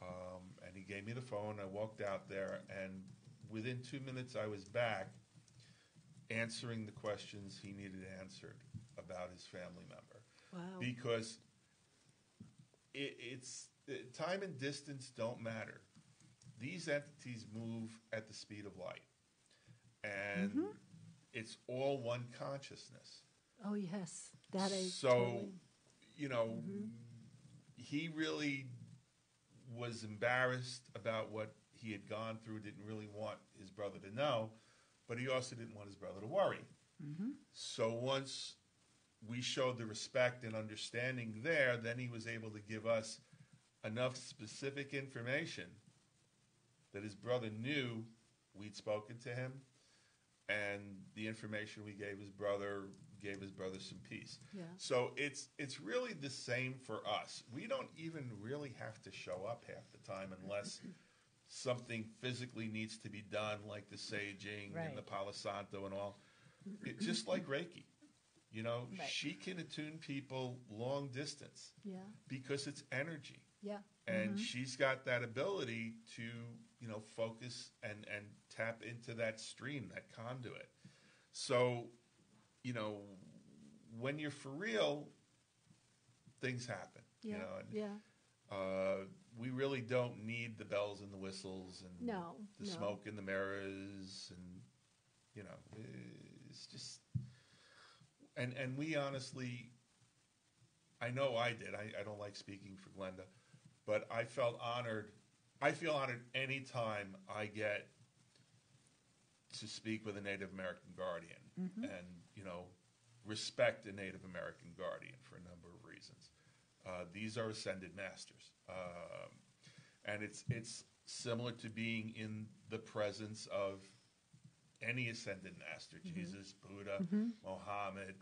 S3: And he gave me the phone. I walked out there, and within 2 minutes I was back answering the questions he needed answered about his family member.
S5: Wow.
S3: Because it's time and distance don't matter. These entities move at the speed of light. And it's all one consciousness.
S5: Oh, yes. That is
S3: so,
S5: totally.
S3: He really was embarrassed about what he had gone through, didn't really want his brother to know, but he also didn't want his brother to worry. So once we showed the respect and understanding there, then he was able to give us enough specific information that his brother knew we'd spoken to him, and the information we gave his brother some peace.
S5: Yeah.
S3: So it's really the same for us. We don't even really have to show up half the time unless something physically needs to be done, like the saging and the Palo Santo and all. Just like Reiki. She can attune people long distance because it's energy.
S5: Yeah.
S3: And she's got that ability to, focus and tap into that stream, that conduit. So, when you're for real, things happen. We really don't need the bells and the whistles and the smoke and the mirrors, and it's just. And we honestly, I know I did. I don't like speaking for Glenda, but I felt honored. I feel honored any time I get to speak with a Native American guardian and, respect a Native American guardian for a number of reasons. These are ascended masters. And it's similar to being in the presence of any ascended master, Jesus, Buddha, Mohammed.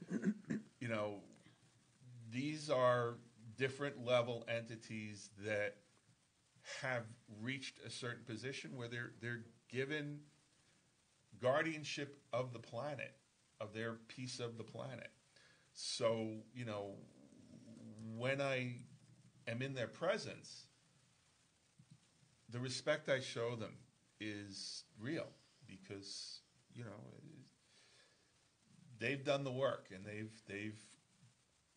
S3: These are different level entities that have reached a certain position where they're given guardianship of the planet, of their piece of the planet. So, when I am in their presence, the respect I show them is real because, they've done the work and they've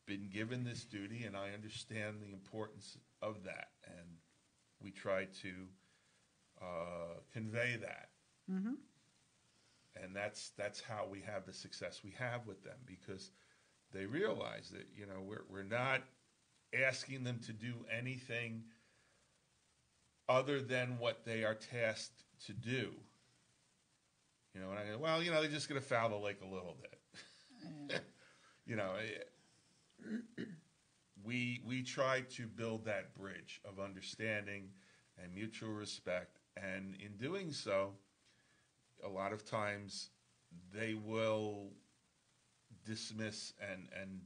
S3: been given this duty, and I understand the importance of that, and we try to convey that. And that's how we have the success we have with them, because they realize that we're not asking them to do anything other than what they are tasked to do. And I go, well, they're just going to foul the lake a little bit. We try to build that bridge of understanding and mutual respect, and in doing so, a lot of times they will dismiss and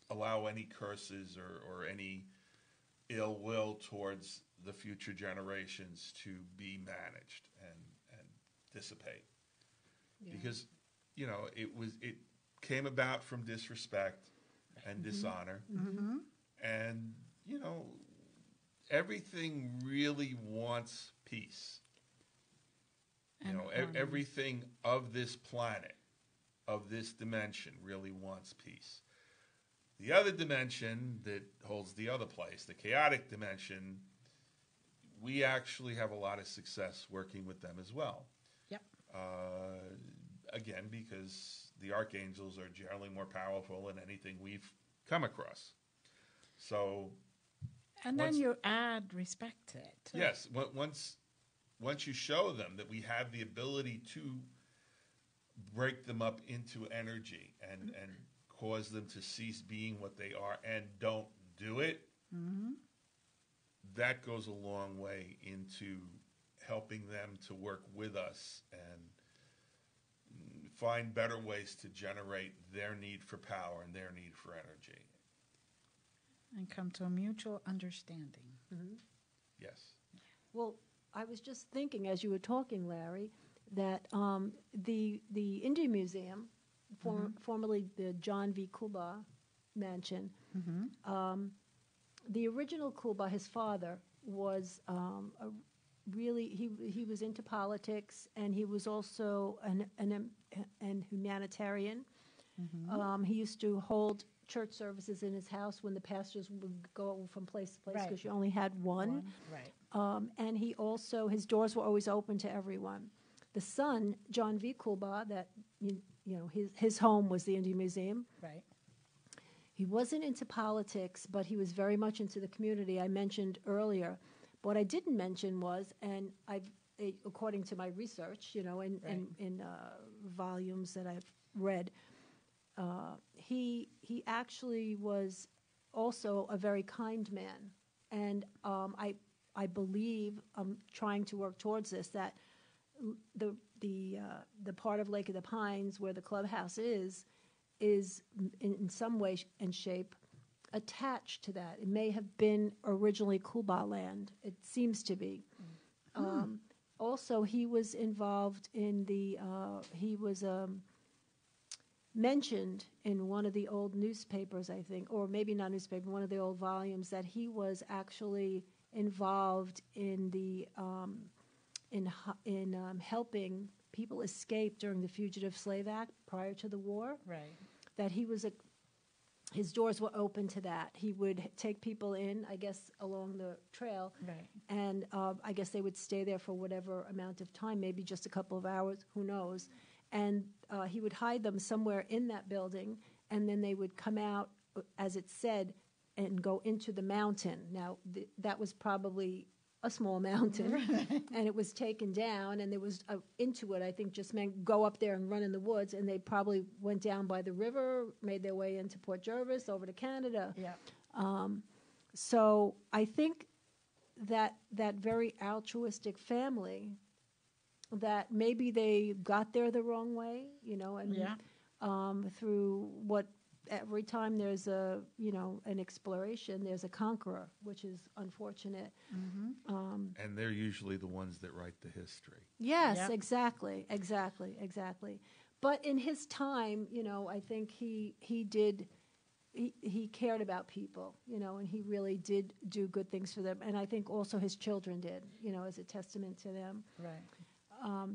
S3: allow any curses or any ill will towards the future generations to be managed and dissipate. Because it came about from disrespect and dishonor, and everything really wants peace. Everything of this planet, of this dimension, really wants peace. The other dimension that holds the other place, the chaotic dimension, we actually have a lot of success working with them as well.
S2: Yep.
S3: Again, because the archangels are generally more powerful than anything we've come across. So,
S2: and then you add respect to it. Too.
S3: Yes. Once you show them that we have the ability to break them up into energy and cause them to cease being what they are and don't do it, that goes a long way into helping them to work with us and find better ways to generate their need for power and their need for energy.
S2: And come to a mutual understanding.
S3: Yes.
S5: Well, I was just thinking as you were talking, Larry, that the Indian Museum, formerly the John V. Kuba mansion.
S2: Mm-hmm.
S5: The original Kuba, his father, was he was into politics, and he was also an humanitarian.
S2: Mm-hmm.
S5: He used to hold church services in his house when the pastors would go from place to place because you only had one.
S2: Right.
S5: And he also, his doors were always open to everyone. The son, John V. Kuba, that his home was the Indian Museum.
S2: Right.
S5: He wasn't into politics, but he was very much into the community I mentioned earlier. What I didn't mention was, and according to my research, in volumes that I've read, he actually was also a very kind man, and I believe I'm trying to work towards this, that the part of Lake of the Pines where the clubhouse is in some way and shape attached to that. It may have been originally Kuba land. It seems to be. Also, he was involved in he was mentioned in one of the old newspapers, I think, or maybe not newspaper, one of the old volumes, that he was actually involved in helping people escape during the Fugitive Slave Act prior to the war.
S2: Right.
S5: That his doors were open to that. He would take people in, I guess, along the trail,
S2: Right.
S5: and I guess they would stay there for whatever amount of time, maybe just a couple of hours, who knows. And he would hide them somewhere in that building, and then they would come out, as it said, and go into the mountain. Now, that was probably a small mountain, and it was taken down, and there was into it, I think, just meant go up there and run in the woods, and they probably went down by the river, made their way into Port Jervis, over to Canada.
S2: Yeah.
S5: So I think that very altruistic family, that maybe they got there the wrong way, and through what every time there's an exploration, there's a conqueror, which is unfortunate.
S2: Mm-hmm.
S3: And they're usually the ones that write the history.
S5: Yes,
S2: Yep.
S5: exactly. But in his time, I think he cared about people, and he really did do good things for them. And I think also his children did, as a testament to them.
S2: Right.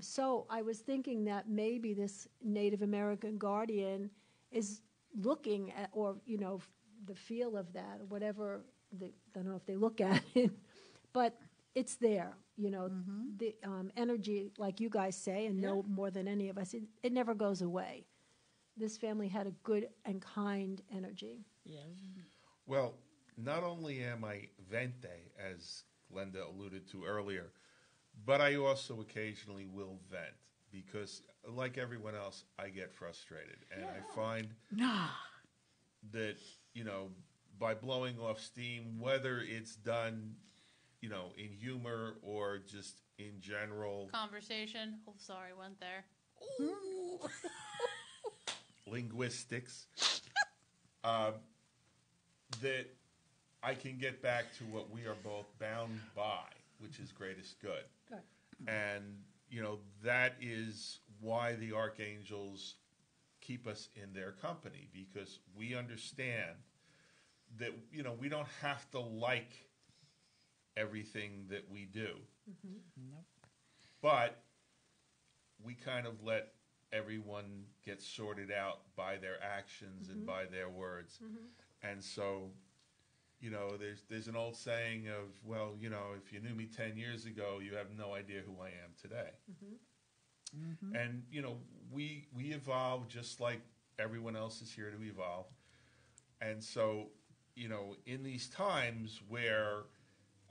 S5: So I was thinking that maybe this Native American guardian is looking at, or the feel of that, or whatever. I don't know if they look at it, but it's there.
S2: Mm-hmm.
S5: The energy, like you guys say, and know more than any of us, it never goes away. This family had a good and kind energy.
S2: Yeah.
S3: Well, not only am I vente, as Glenda alluded to earlier, but I also occasionally will vent because, like everyone else, I get frustrated. And I find that, by blowing off steam, whether it's done, in humor or just in general.
S4: Conversation. Oh, sorry, went there.
S3: Linguistics. That I can get back to what we are both bound by, which is greatest good.
S5: Good.
S3: And, that is why the archangels keep us in their company, because we understand that, we don't have to like everything that we do.
S5: Mm-hmm.
S2: Nope.
S3: But we kind of let everyone get sorted out by their actions and by their words.
S5: Mm-hmm.
S3: And so, there's an old saying of, well, if you knew me 10 years ago, you have no idea who I am today.
S2: Mm-hmm.
S3: And, we evolve just like everyone else is here to evolve. And so, in these times where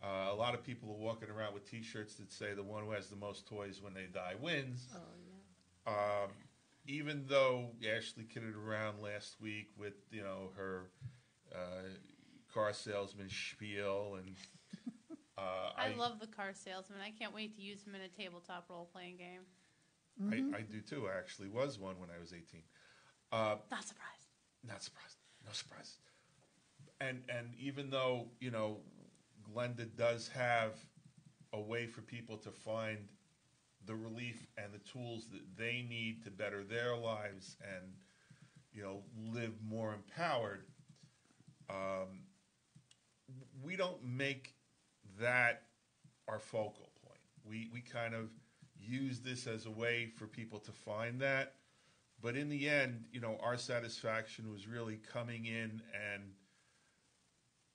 S3: a lot of people are walking around with T-shirts that say the one who has the most toys when they die wins.
S5: Oh, yeah.
S3: Even though Ashlee kidded around last week with, her car salesman spiel, and
S4: I love the car salesman. I can't wait to use him in a tabletop role-playing game.
S3: I do too. I actually was one when I was 18.
S4: Not surprised.
S3: Not surprised. No surprise. And even though, Glenda does have a way for people to find the relief and the tools that they need to better their lives and live more empowered. We don't make that our focal point. We kind of use this as a way for people to find that. But in the end, our satisfaction was really coming in and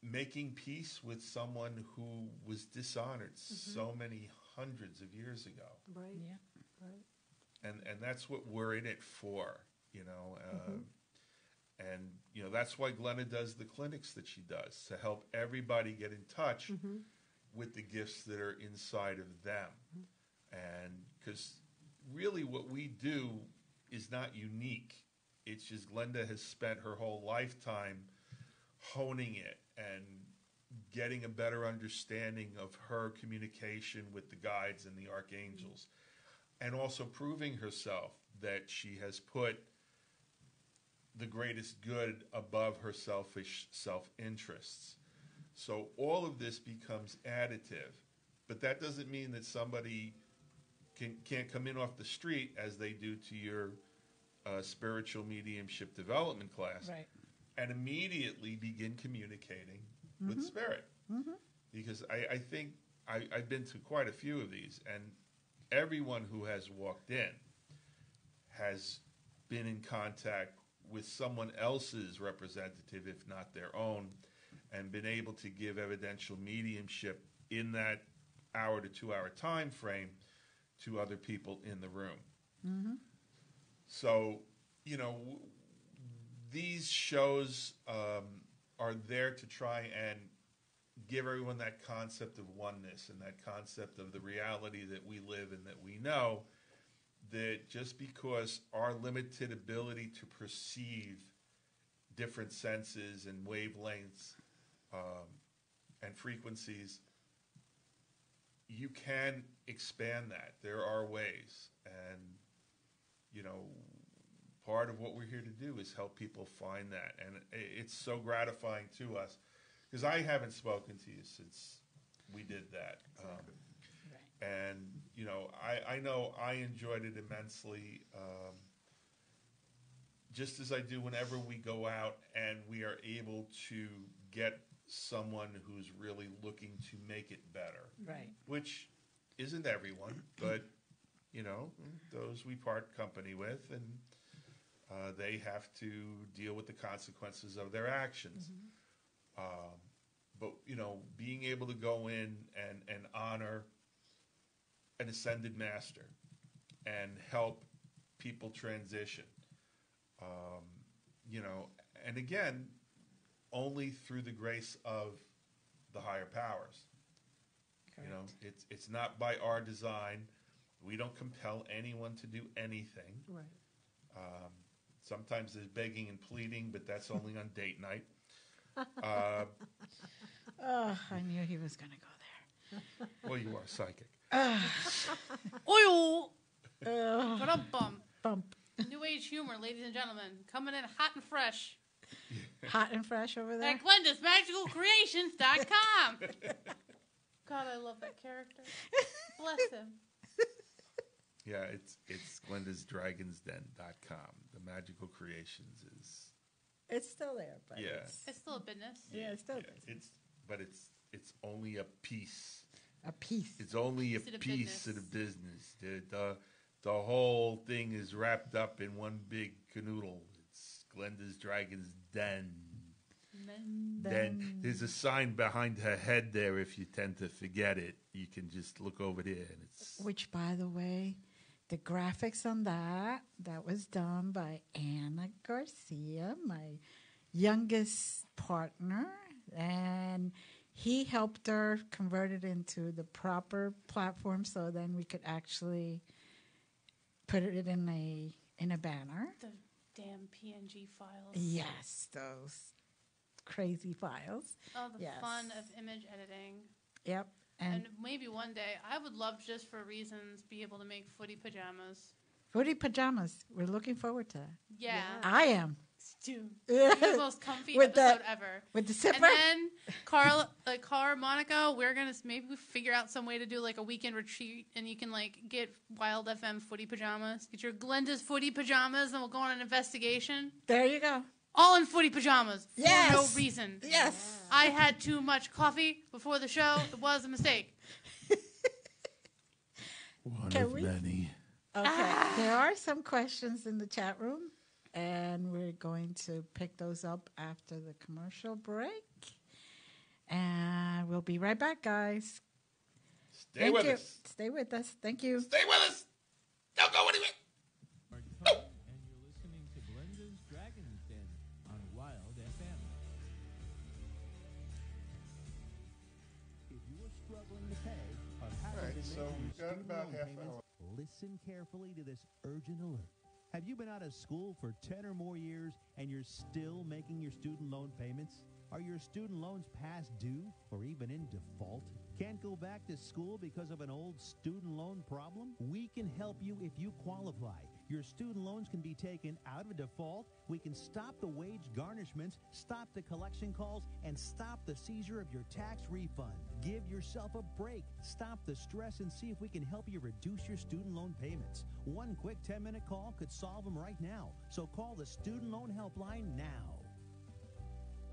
S3: making peace with someone who was dishonored so many hundreds of years ago.
S5: Right.
S2: Yeah.
S5: Right.
S3: And that's what we're in it for, And, that's why Glenda does the clinics that she does, to help everybody get in touch with the gifts that are inside of them. And because really what we do is not unique. It's just Glenda has spent her whole lifetime honing it and getting a better understanding of her communication with the guides and the archangels, and also proving herself that she has put the greatest good above her selfish self-interests. So all of this becomes additive, but that doesn't mean that somebody can't come in off the street as they do to your spiritual mediumship development class,
S2: Right.
S3: and immediately begin communicating with spirit. Because I think I've been to quite a few of these, and everyone who has walked in has been in contact with someone else's representative, if not their own, and been able to give evidential mediumship in that hour to 2 hour time frame to other people in the room. So, these shows are there to try and give everyone that concept of oneness and that concept of the reality that we live and that we know, that just because our limited ability to perceive different senses and wavelengths and frequencies, you can expand that. There are ways. And, part of what we're here to do is help people find that. And it's so gratifying to us, because I haven't spoken to you since we did that. And, I know I enjoyed it immensely, just as I do whenever we go out and we are able to get someone who's really looking to make it better.
S2: Right.
S3: Which isn't everyone, but, those we part company with, and they have to deal with the consequences of their actions. But, being able to go in and honor an ascended master and help people transition, and again, only through the grace of the higher powers.
S2: Correct.
S3: It's not by our design. We don't compel anyone to do anything.
S5: Right.
S3: Sometimes there's begging and pleading, but that's only on date night.
S2: I knew he was going to go there.
S3: Well, you are psychic.
S4: Oil! Bump.
S2: Bump.
S4: New age humor, ladies and gentlemen. Coming in hot and fresh.
S2: Hot and fresh over there.
S4: At Glenda'sMagicalCreations.com. God, I love that character. Bless him.
S3: Yeah, it's Glenda'sDragonsDen.com. The Magical Creations is...
S2: It's still there, but
S3: yeah.
S4: It's still a business.
S2: Yeah, it's still a business.
S3: It's only a piece.
S2: A piece.
S3: It's only a piece of the business. The whole thing is wrapped up in one big canoodle. It's Glenda's Dragon's Den. Then there's a sign behind her head there. If you tend to forget it, you can just look over there, and it's...
S2: Which, by the way, the graphics on that was done by Anna Garcia, my youngest partner, and he helped her convert it into the proper platform, so then we could actually put it in a banner.
S4: The damn PNG files.
S2: Yes, those crazy files.
S4: Oh, the
S2: Yes.
S4: fun of image editing.
S2: Yep.
S4: And maybe one day, I would love, just for reasons, be able to make footy pajamas.
S2: Footy pajamas. We're looking forward to that.
S4: Yeah.
S2: I am.
S4: Dude, the most comfy episode ever.
S2: With the zipper?
S4: And then, Carl, Monica, we're going to maybe figure out some way to do like a weekend retreat and you can like get Wild FM footy pajamas. Get your Glenda's footy pajamas and we'll go on an investigation.
S2: There you go.
S4: All in footy pajamas.
S2: Yes.
S4: For no reason.
S2: Yes.
S4: I had too much coffee before the show. It was a mistake.
S3: One of many.
S2: Okay. There are some questions in the chat room. And we're going to pick those up after the commercial break. And we'll be right back, guys.
S3: Stay with us.
S2: Stay with us. Thank you.
S3: Stay with us. Don't go anywhere.
S6: And you're listening to Glenda's Dragon's Den on Wild FM. If you are struggling to pay or haven't been
S3: so
S6: making
S3: we've
S6: your
S3: got
S6: student
S3: about
S6: loan
S3: half
S6: payments, listen carefully to this urgent alert. Have you been out of school for 10 or more years and you're still making your student loan payments? Are your student loans past due or even in default? Can't go back to school because of an old student loan problem? We can help you if you qualify. Your student loans can be taken out of default. We can stop the wage garnishments, stop the collection calls, and stop the seizure of your tax refund. Give yourself a break. Stop the stress and see if we can help you reduce your student loan payments. One quick 10-minute call could solve them right now. So call the Student Loan Helpline now.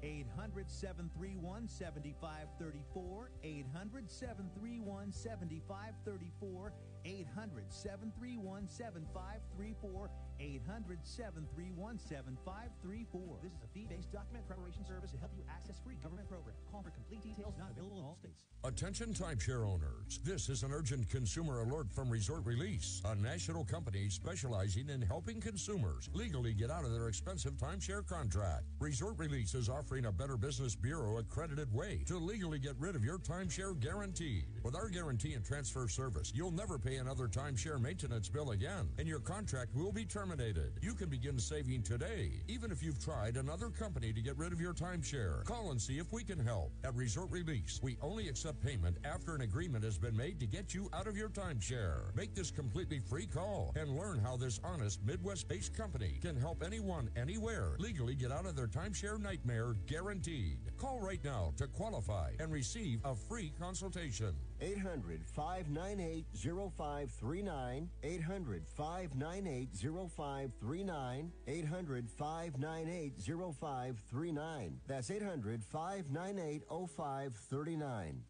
S6: 800-731-7534, 800-731-7534, 800-731-7534, 800-731-7534. This is a fee-based document preparation service to help you access free government programs. Call for complete details, not available in all states.
S7: Attention timeshare owners. This is an urgent consumer alert from Resort Release, a national company specializing in helping consumers legally get out of their expensive timeshare contract. Resort Release is offering a Better Business Bureau accredited way to legally get rid of your timeshare guaranteed. With our guarantee and transfer service, you'll never pay another timeshare maintenance bill again, and your contract will be terminated. You can begin saving today, even if you've tried another company to get rid of your timeshare. Call and see if we can help. At Resort Release, we only accept payment after an agreement has been made to get you out of your timeshare. Make this completely free call and learn how this honest Midwest-based company can help anyone, anywhere, legally get out of their timeshare nightmare guaranteed. Call right now to qualify and receive a free consultation.
S8: 800-598-0539, 800-598-0539, 800-598-0539. That's 800-598-0539.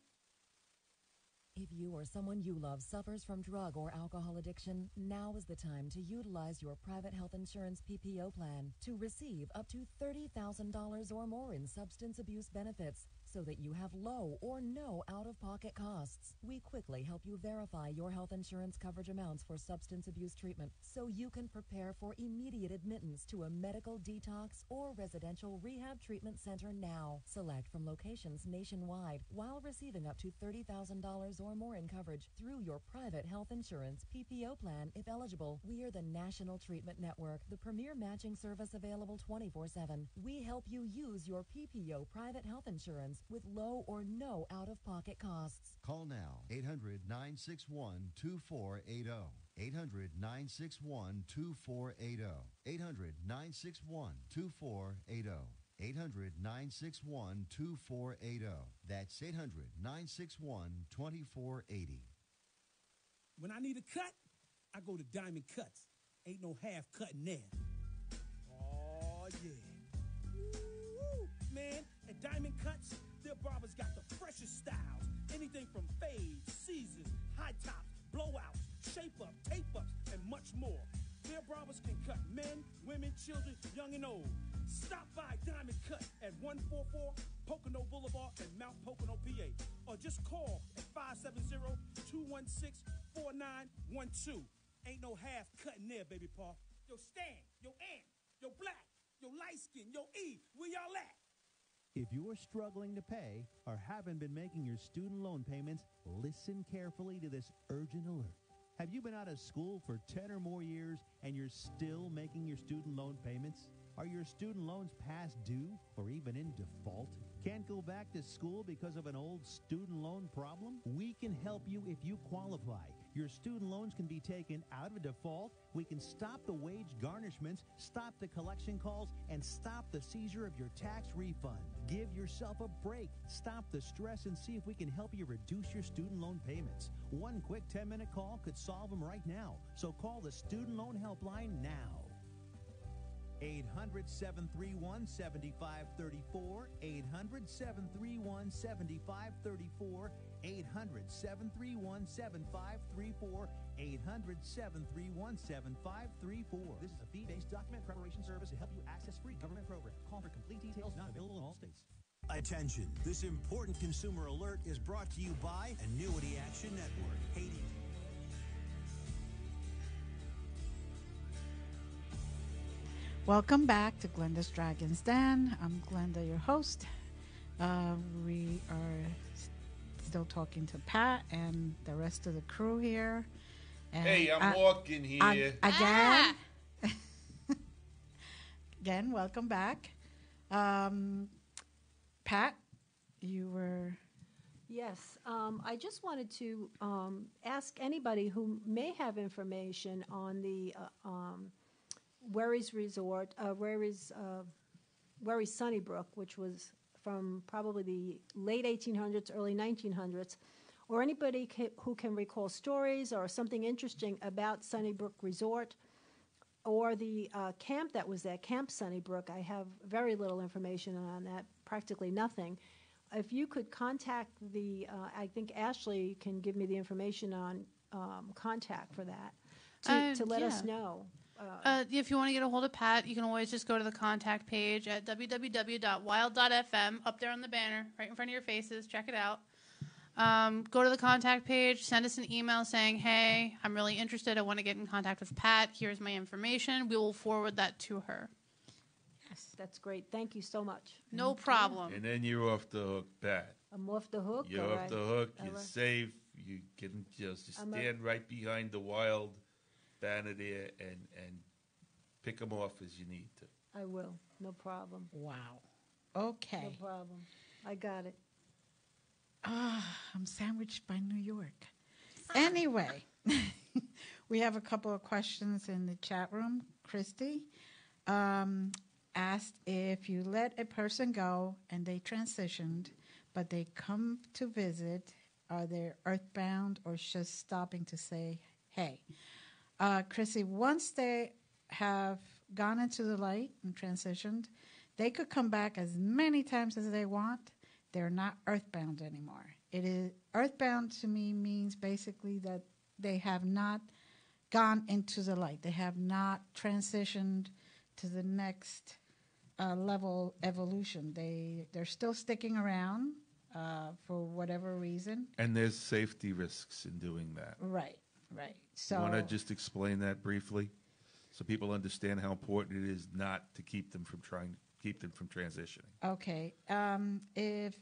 S10: If you or someone you love suffers from drug or alcohol addiction, now is the time to utilize your private health insurance PPO plan to receive up to $30,000 or more in substance abuse benefits so that you have low or no out-of-pocket costs. We quickly help you verify your health insurance coverage amounts for substance abuse treatment so you can prepare for immediate admittance to a medical detox or residential rehab treatment center now. Select from locations nationwide while receiving up to $30,000 or more in coverage through your private health insurance PPO plan if eligible. We are the National Treatment Network, the premier matching service available 24/7. We help you use your PPO private health insurance with low or no out-of-pocket costs.
S8: Call now, 800-961-2480. 800-961-2480. 800-961-2480. 800-961-2480. That's 800-961-2480.
S9: When I need a cut, I go to Diamond Cuts. Ain't no half cutting there. Oh, yeah. Woo, man, at Diamond Cuts, their barbers got the freshest styles. Anything from fades, seasons, high tops, blowouts, shape-up, tape-ups, and much more. Their barbers can cut men, women, children, young and old. Stop by Diamond Cut at 144 Pocono Boulevard in Mount Pocono, PA. Or just call at 570-216-4912. Ain't no half cutting there, baby paw. Yo, Stan, yo, Ant, yo, Black, yo, Light Skin, yo, E, where y'all at?
S6: If you're struggling to pay or haven't been making your student loan payments, listen carefully to this urgent alert. Have you been out of school for 10 or more years and you're still making your student loan payments? Are your student loans past due or even in default? Can't go back to school because of an old student loan problem? We can help you if you qualify. Your student loans can be taken out of default. We can stop the wage garnishments, stop the collection calls, and stop the seizure of your tax refund. Give yourself a break. Stop the stress and see if we can help you reduce your student loan payments. One quick 10-minute call could solve them right now. So call the Student Loan Helpline now. 800-731-7534, 800-731-7534, 800-731-7534, 800-731-7534. This is a fee-based document preparation service to help you access free government programs. Call for complete details, not available in all states.
S14: Attention, this important consumer alert is brought to you by Annuity Action Network, Haiti.
S2: Welcome back to Glenda's Dragon's Den. I'm Glenda, your host. We are still talking to Pat and the rest of the crew here. And
S3: hey, I'm walking here.
S2: Again. Again, welcome back. Pat, you were...
S5: Yes, I just wanted to ask anybody who may have information on the Wherry's Resort, Wherry's Sunnybrook, which was from probably the late 1800s, early 1900s, or anybody who can recall stories or something interesting about Sunnybrook Resort or the camp that was there, Camp Sunnybrook. I have very little information on that, practically nothing. If you could contact I think Ashlee can give me the information on contact for that to let us know.
S4: If you want to get a hold of Pat, you can always just go to the contact page at www.wild.fm, up there on the banner, right in front of your faces. Check it out. Go to the contact page, send us an email saying, hey, I'm really interested. I want to get in contact with Pat. Here's my information. We will forward that to her.
S5: Yes, that's great. Thank you so much.
S4: No problem.
S3: And then you're off the hook, Pat.
S5: I'm off the hook?
S3: You're off the hook. You're safe. You can just stand right behind the Wild banner there and pick them off as you need to.
S5: I will. No problem.
S2: Wow. Okay.
S5: No problem. I got it.
S2: I'm sandwiched by New York. Anyway, we have a couple of questions in the chat room. Christy asked if you let a person go and they transitioned, but they come to visit, are they earthbound or just stopping to say, hey? Chrissy, once they have gone into the light and transitioned, they could come back as many times as they want. They're not earthbound anymore. It is earthbound to me means basically that they have not gone into the light. They have not transitioned to the next level evolution. They're still sticking around for whatever reason.
S3: And there's safety risks in doing that.
S2: Right. So,
S3: want to just explain that briefly, so people understand how important it is not to keep them from transitioning.
S2: Okay, if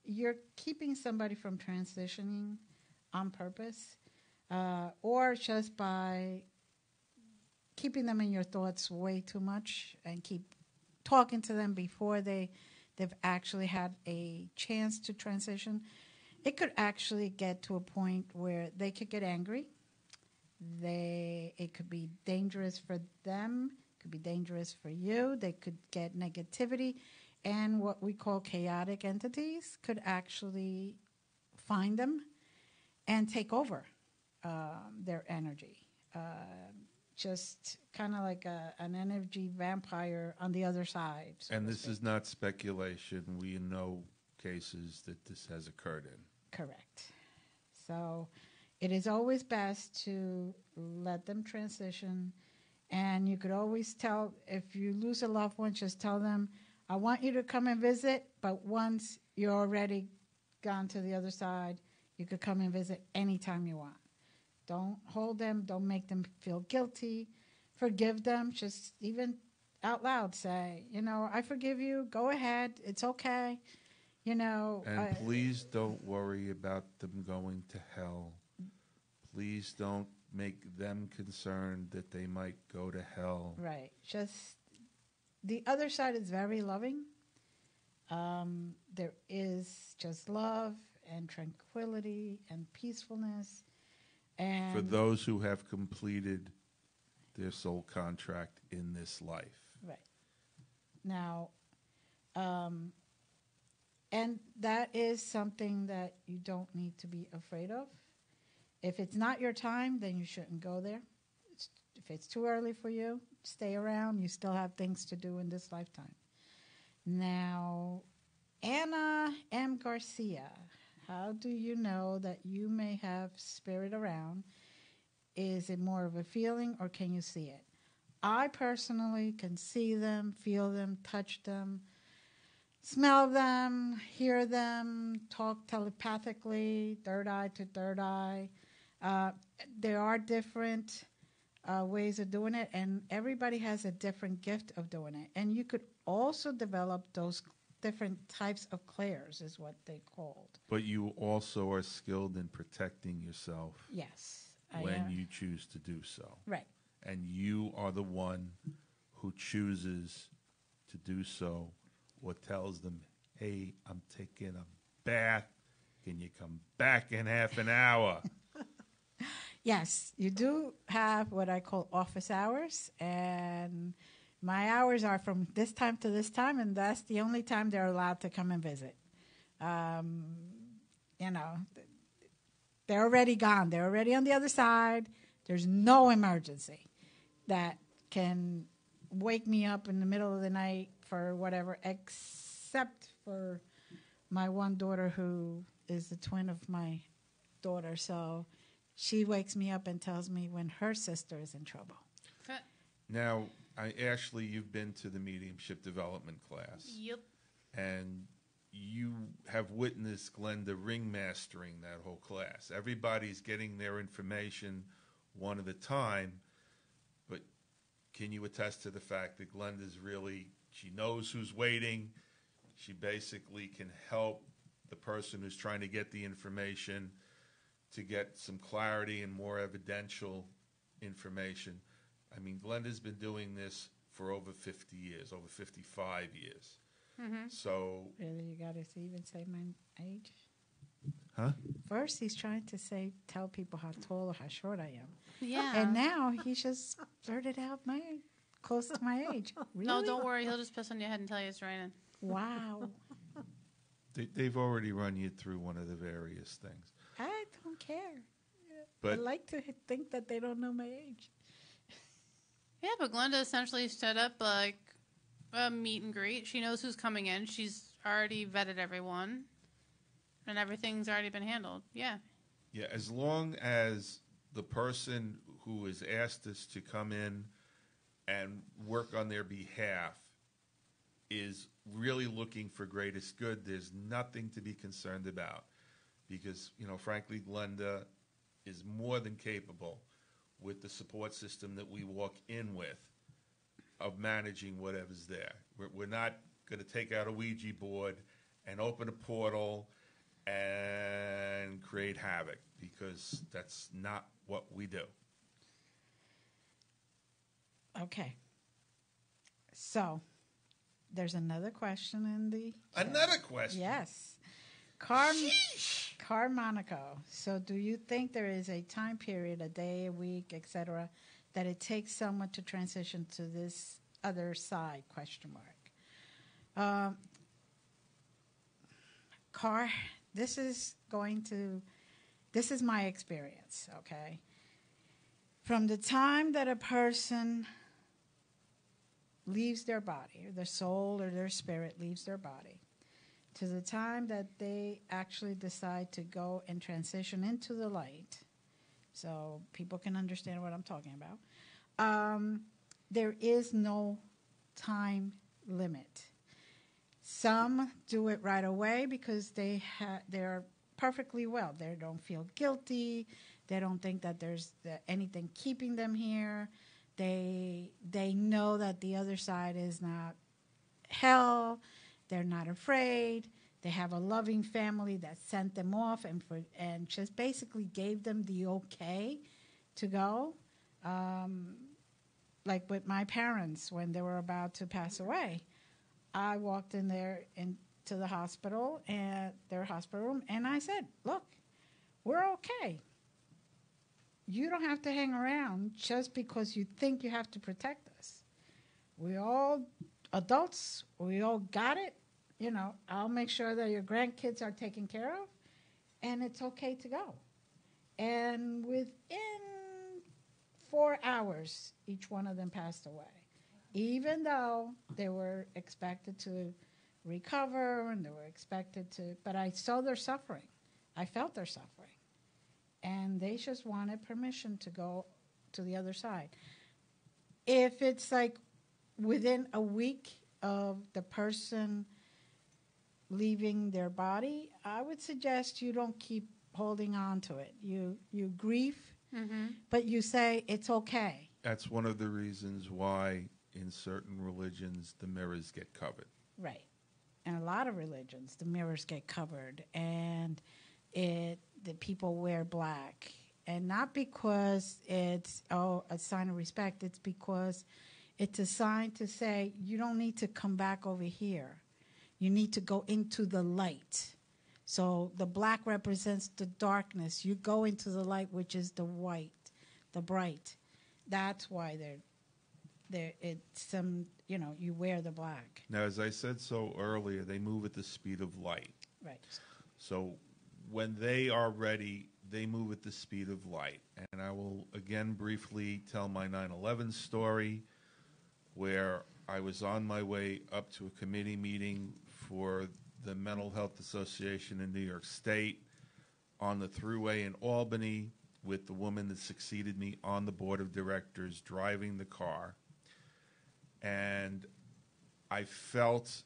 S2: you're keeping somebody from transitioning on purpose, or just by keeping them in your thoughts way too much and keep talking to them before they've actually had a chance to transition, it could actually get to a point where they could get angry. It could be dangerous for them, it could be dangerous for you. They could get negativity, and what we call chaotic entities could actually find them and take over their energy. Just kind of like an energy vampire on the other side.
S3: And this is not speculation. We know cases that this has occurred in.
S2: Correct. So it is always best to let them transition. And you could always tell, if you lose a loved one, just tell them, I want you to come and visit, but once you're already gone to the other side, you could come and visit anytime you want. Don't hold them. Don't make them feel guilty. Forgive them. Just even out loud say, I forgive you. Go ahead. It's okay.
S3: And please don't worry about them going to hell. Please don't make them concerned that they might go to hell.
S2: Right. Just the other side is very loving. There is just love and tranquility and peacefulness. And
S3: For those who have completed their soul contract in this life.
S2: right. Now, and that is something that you don't need to be afraid of. If it's not your time, then you shouldn't go there. If it's too early for you, stay around. You still have things to do in this lifetime. Now, Anna M. Garcia, how do you know that you may have spirit around? Is it more of a feeling or can you see it? I personally can see them, feel them, touch them, smell them, hear them, talk telepathically, third eye to third eye. There are different ways of doing it, and everybody has a different gift of doing it. And you could also develop those different types of clairs, is what they called.
S3: But you also are skilled in protecting yourself.
S2: Yes.
S3: When you choose to do so.
S2: Right.
S3: And you are the one who chooses to do so or tells them, hey, I'm taking a bath. Can you come back in half an hour?
S2: Yes, you do have what I call office hours, and my hours are from this time to this time, and that's the only time they're allowed to come and visit. You know, they're already gone. They're already on the other side. There's no emergency that can wake me up in the middle of the night for whatever, except for my one daughter who is the twin of my daughter. So she wakes me up and tells me when her sister is in trouble.
S3: Now, Ashley, you've been to the mediumship development class.
S4: Yep.
S3: And you have witnessed Glenda ringmastering that whole class. Everybody's getting their information one at a time, but can you attest to the fact that Glenda's really, she knows who's waiting. She basically can help the person who's trying to get the information to get some clarity and more evidential information. I mean, Glenda's been doing this for over 50 years, over 55 years.
S2: Mm-hmm.
S3: So
S2: really, you got to even say my age?
S3: Huh?
S2: First, he's trying to tell people how tall or how short I am.
S4: Yeah.
S2: And now he just blurted out close to my age. Really?
S4: No, don't worry. He'll just piss on your head and tell you it's raining.
S2: Wow.
S3: They've already run you through one of the various things.
S2: I don't care.
S3: But
S2: I like to think that they don't know my age.
S4: Yeah, but Glenda essentially set up like a meet and greet. She knows who's coming in. She's already vetted everyone, and everything's already been handled. Yeah.
S3: Yeah, as long as the person who is asked us to come in and work on their behalf is really looking for greatest good, there's nothing to be concerned about. Because, frankly, Glenda is more than capable with the support system that we walk in with of managing whatever's there. We're not going to take out a Ouija board and open a portal and create havoc, because that's not what we do.
S2: Okay. So, there's another question in the chat.
S3: Another question?
S2: Yes. Monaco. So, do you think there is a time period, a day, a week, etc., that it takes someone to transition to this other side? ? This is my experience, okay? From the time that a person leaves their body, or their soul or their spirit leaves their body, to the time that they actually decide to go and transition into the light, so people can understand what I'm talking about, there is no time limit. Some do it right away because they're perfectly well. They don't feel guilty. They don't think that there's anything keeping them here. They know that the other side is not hell. They're not afraid. They have a loving family that sent them off and just basically gave them the okay to go. Like with my parents, when they were about to pass away, I walked in there into the hospital, and their hospital room, and I said, look, we're okay. you don't have to hang around just because you think you have to protect us. We all adults, we all got it. You know, I'll make sure that your grandkids are taken care of, and it's okay to go. And within 4 hours, each one of them passed away, even though they were expected to recover and they were expected to, but I saw their suffering. I felt their suffering. And they just wanted permission to go to the other side. If it's like within a week of the person leaving their body, I would suggest you don't keep holding on to it. You grieve, but you say it's okay.
S3: That's one of the reasons why in certain religions the mirrors get covered.
S2: Right. In a lot of religions, the mirrors get covered, and the people wear black. And not because it's a sign of respect. It's because it's a sign to say you don't need to come back over here. You need to go into the light. So the black represents the darkness. You go into the light, which is the white, the bright. That's why you wear the black.
S3: Now, as I said so earlier, they move at the speed of light.
S2: Right.
S3: So when they are ready, they move at the speed of light. And I will again briefly tell my 9/11 story, where I was on my way up to a committee meeting for the Mental Health Association in New York State on the thruway in Albany with the woman that succeeded me on the board of directors driving the car. And I felt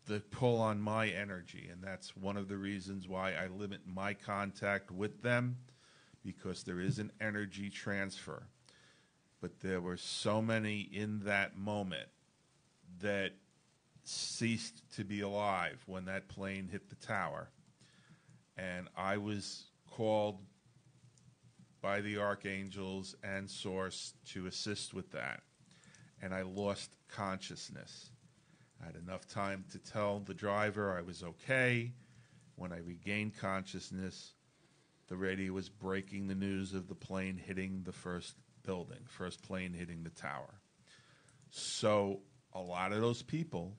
S3: the pull on my energy, and that's one of the reasons why I limit my contact with them, because there is an energy transfer. But there were so many in that moment that ceased to be alive when that plane hit the tower. And I was called by the archangels and Source to assist with that. And I lost consciousness. I had enough time to tell the driver I was okay. When I regained consciousness, the radio was breaking the news of the plane hitting the first plane hitting the tower. So a lot of those people,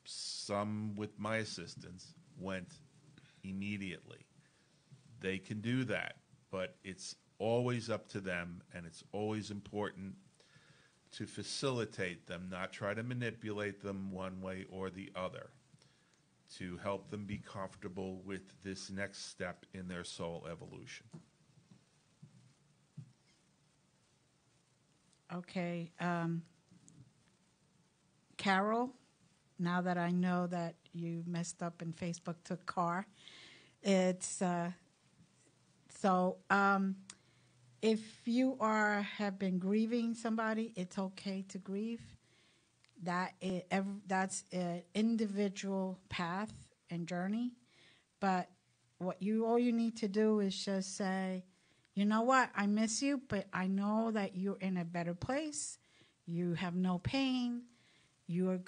S3: some with my assistance, went immediately. They can do that, but it's always up to them, and it's always important to facilitate them, not try to manipulate them one way or the other, to help them be comfortable with this next step in their soul evolution.
S2: Okay. Carol, now that I know that you messed up and Facebook took car, it's if you have been grieving somebody, it's okay to grieve. That's an individual path and journey. But all you need to do is just say, you know what, I miss you, but I know that you're in a better place. You have no pain. You're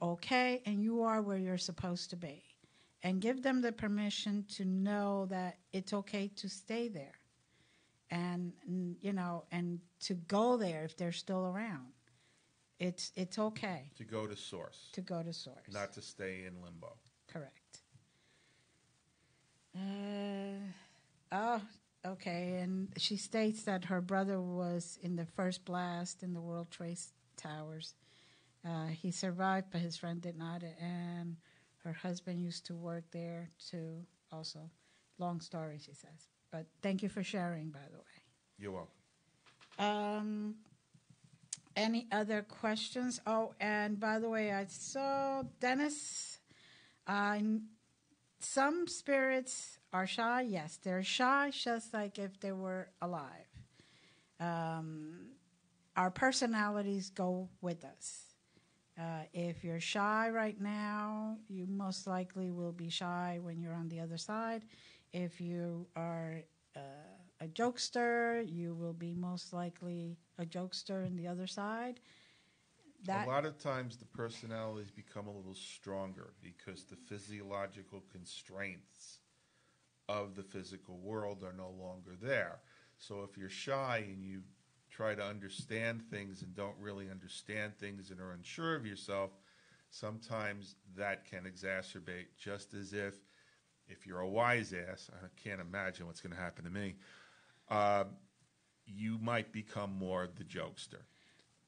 S2: okay, and you are where you're supposed to be. And give them the permission to know that it's okay to stay there. And to go there if they're still around. It's okay.
S3: To go to Source.
S2: To go to Source.
S3: Not to stay in limbo.
S2: Correct. Okay. And she states that her brother was in the first blast in the World Trade Towers. He survived, but his friend did not. And her husband used to work there too, also. Long story, she says. But thank you for sharing, by the way.
S3: You're welcome.
S2: Any other questions? Oh, and by the way, I saw Dennis. Some spirits are shy. Yes, they're shy, just like if they were alive. Our personalities go with us. If you're shy right now, you most likely will be shy when you're on the other side. If you are a jokester, you will be most likely a jokester on the other side.
S3: A lot of times the personalities become a little stronger because the physiological constraints of the physical world are no longer there. So if you're shy and you try to understand things and don't really understand things and are unsure of yourself, sometimes that can exacerbate, just as if you're a wise ass, I can't imagine what's going to happen to me, you might become more the jokester.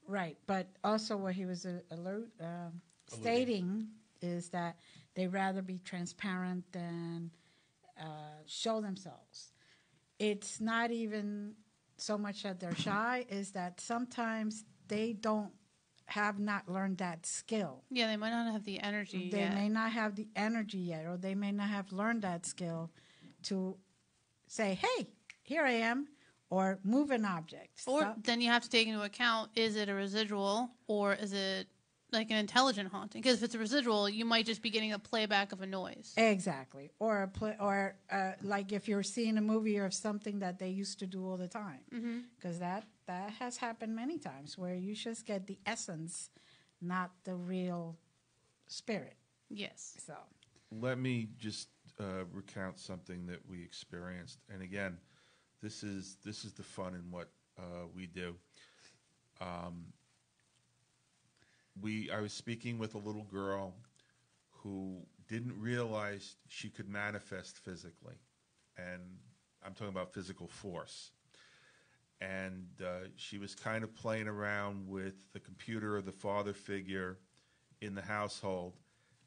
S2: Right, but also what he was stating is that they rather be transparent than show themselves. It's not even so much that they're shy, is that sometimes they have not learned that skill.
S4: Yeah, they might not have the energy
S2: They
S4: yet.
S2: may not have the energy yet, or they may not have learned that skill to say, hey, here I am, or move an object.
S4: Or then you have to take into account, is it a residual or is it like an intelligent haunting? Because if it's a residual, you might just be getting a playback of a noise.
S2: Exactly. Or like if you're seeing a movie of something that they used to do all the time. Because that has happened many times where you just get the essence, not the real spirit.
S4: Yes.
S2: So
S3: let me just recount something that we experienced. And again, this is the fun in what we do. I was speaking with a little girl who didn't realize she could manifest physically, and I'm talking about physical force. And she was kind of playing around with the computer of the father figure in the household,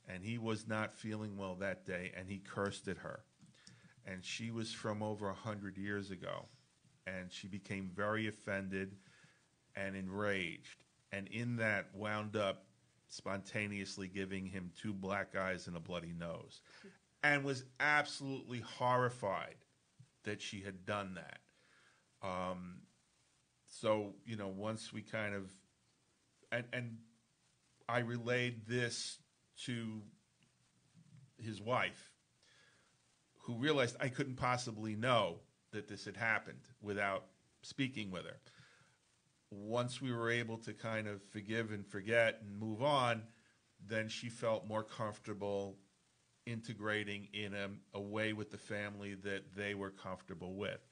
S3: and he was not feeling well that day, and he cursed at her. And she was from over 100 years ago, and she became very offended and enraged, and in that wound up spontaneously giving him 2 black eyes and a bloody nose, and was absolutely horrified that she had done that. So, once we kind of, and I relayed this to his wife, who realized I couldn't possibly know that this had happened without speaking with her. Once we were able to kind of forgive and forget and move on, then she felt more comfortable integrating in a way with the family that they were comfortable with.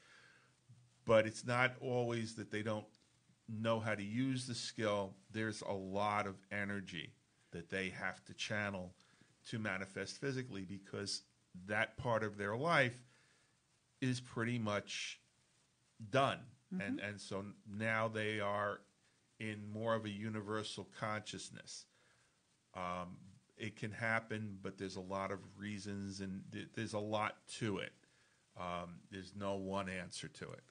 S3: But it's not always that they don't know how to use the skill. There's a lot of energy that they have to channel to manifest physically, because that part of their life is pretty much done. And so now they are in more of a universal consciousness. It can happen, but there's a lot of reasons, and there's a lot to it. There's no one answer to it.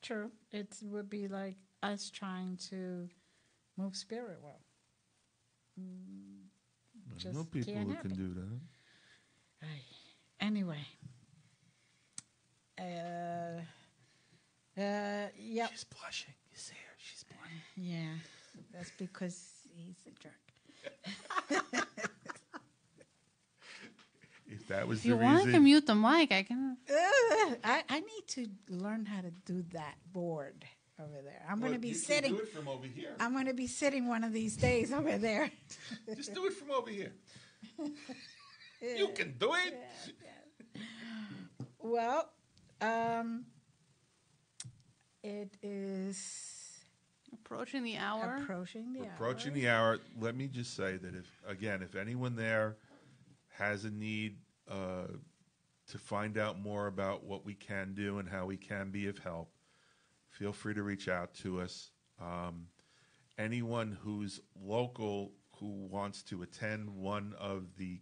S2: true. It would be like us trying to move spirit well.
S3: I know people who can do that.
S2: Anyway. Yep.
S3: She's blushing. You see her? She's blushing.
S2: Yeah, that's because he's a jerk.
S3: If that was
S4: if
S3: the
S4: you
S3: reason,
S4: want to mute the mic, I can.
S2: I need to learn how to do that board over there. I'm going to be sitting.
S3: Do it from over here.
S2: I'm going to be sitting one of these days over there.
S3: Just do it from over here. You can do it.
S2: Yeah. Well, it is
S4: approaching the hour.
S3: Approaching the hour. Let me just say that if anyone there has a need to find out more about what we can do and how we can be of help, feel free to reach out to us. Anyone who's local who wants to attend one of the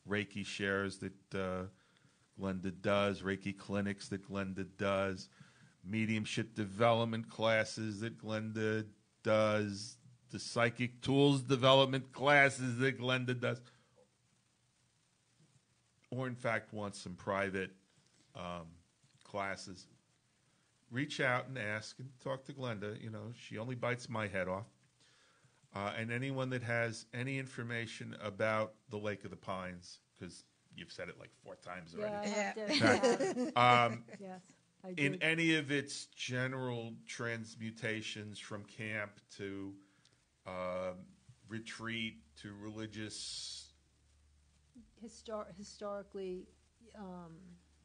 S3: Reiki shares that Glenda does, Reiki clinics that Glenda does, mediumship development classes that Glenda does, the psychic tools development classes that Glenda does, or in fact wants some private classes, reach out and ask and talk to Glenda. You know, she only bites my head off. And anyone that has any information about the Lake of the Pines, because you've said it like 4 times already.
S5: Yes, I did.
S3: In any of its general transmutations from camp to retreat to religious.
S5: Historically,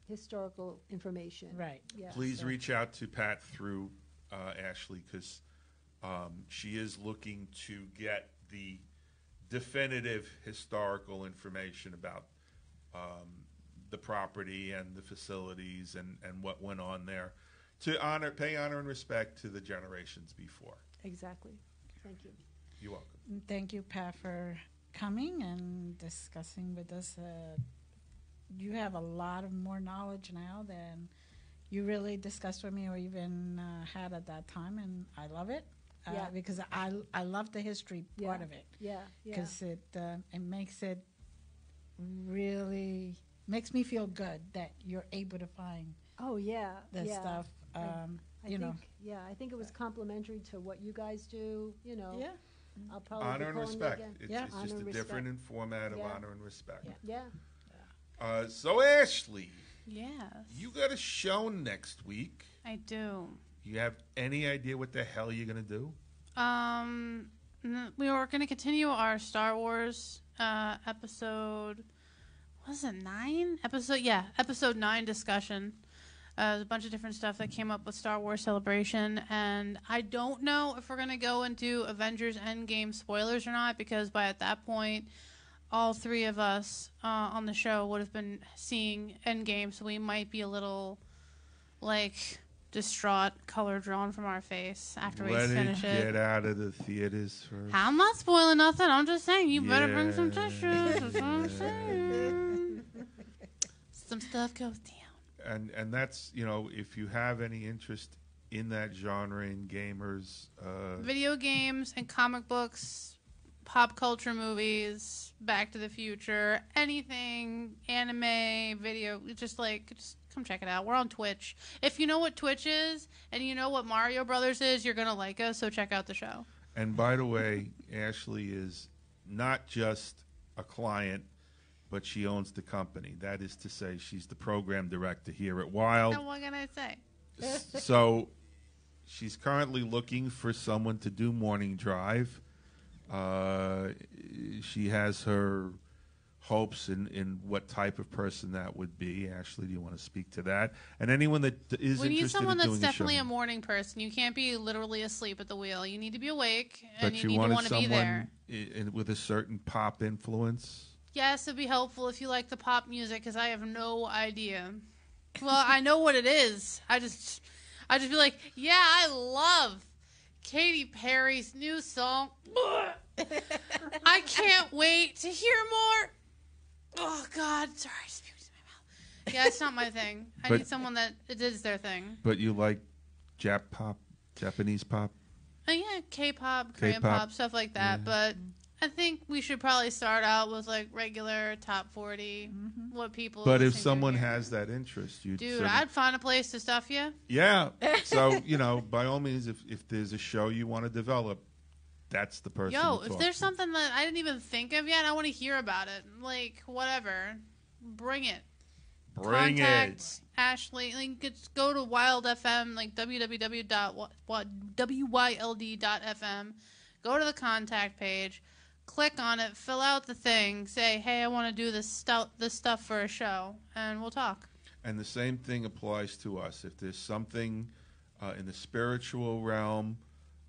S5: historical information.
S2: Right.
S5: Yeah.
S3: Please reach out to Pat through Ashlee, because she is looking to get the definitive historical information about the property and the facilities and what went on there, to pay honor and respect to the generations before.
S5: Exactly. Thank you.
S3: You're welcome.
S2: Thank you, Pat, for coming and discussing with us. You have a lot of more knowledge now than you really discussed with me or even had at that time, and I love it. Because I love the history part of it.
S5: Yeah.
S2: Because it makes it really makes me feel good that you're able to find.
S5: Oh yeah.
S2: The stuff.
S5: I think it was complimentary to what you guys do.
S2: Yeah.
S5: I'll probably
S3: Honor and respect. It's
S5: Honor
S3: just a
S5: and
S3: different
S5: respect.
S3: format of honor and respect.
S5: Yeah.
S3: So Ashlee,
S4: Yes.
S3: you got a show next week.
S4: I do.
S3: You have any idea what the hell you're gonna do?
S4: We were going to continue our Star Wars episode. Was it 9? Episode 9 discussion. There's a bunch of different stuff that came up with Star Wars Celebration, and I don't know if we're going to go into Avengers Endgame spoilers or not, because by at that point, all three of us on the show would have been seeing Endgame, so we might be a little, distraught, color drawn from our face after we finish it.
S3: Let it get out of the theaters first.
S4: I'm not spoiling nothing. I'm just saying you better bring some tissues. That's what I'm saying. Some stuff goes down.
S3: And that's, if you have any interest in that genre in gamers,
S4: video games and comic books, pop culture movies, Back to the Future, anything, anime, video, just come check it out. We're on Twitch. If you know what Twitch is and you know what Mario Brothers is, you're going to like us, so check out the show.
S3: And by the way, Ashlee is not just a client, but she owns the company. That is to say, she's the program director here at Wild.
S4: And what can I say?
S3: So she's currently looking for someone to do morning drive. She has her hopes in what type of person that would be. Ashlee, do you want to speak to that? And anyone that is
S4: we need
S3: interested
S4: someone
S3: in
S4: that's
S3: doing
S4: definitely
S3: a
S4: a morning person. You can't be literally asleep at the wheel. You need to be awake, and
S3: but
S4: you need to
S3: wanted
S4: want to be there.
S3: someone with a certain pop influence.
S4: Yes, it'd be helpful if you like the pop music, because I have no idea. Well, I know what it is. I just be like, yeah, I love Katy Perry's new song. I can't wait to hear more. Oh, God. Sorry, I spewed in my mouth. Yeah, it's not my thing. I need someone that it is their thing.
S3: But you like Japanese pop?
S4: Yeah, K-pop, Korean pop, stuff like that. Yeah. But I think we should probably start out with regular top 40, what people.
S3: But if someone has that interest,
S4: I'd find a place to stuff you.
S3: Yeah. So by all means, if there's a show you want to develop, that's the person.
S4: If there's something that I didn't even think of yet, I want to hear about it. Whatever, bring it. Contact Ashlee. Just go to Wild FM, www.wyld.fm. Go to the contact page. Click on it, fill out the thing, say, hey, I want to do this stuff for a show, and we'll talk.
S3: And the same thing applies to us. If there's something in the spiritual realm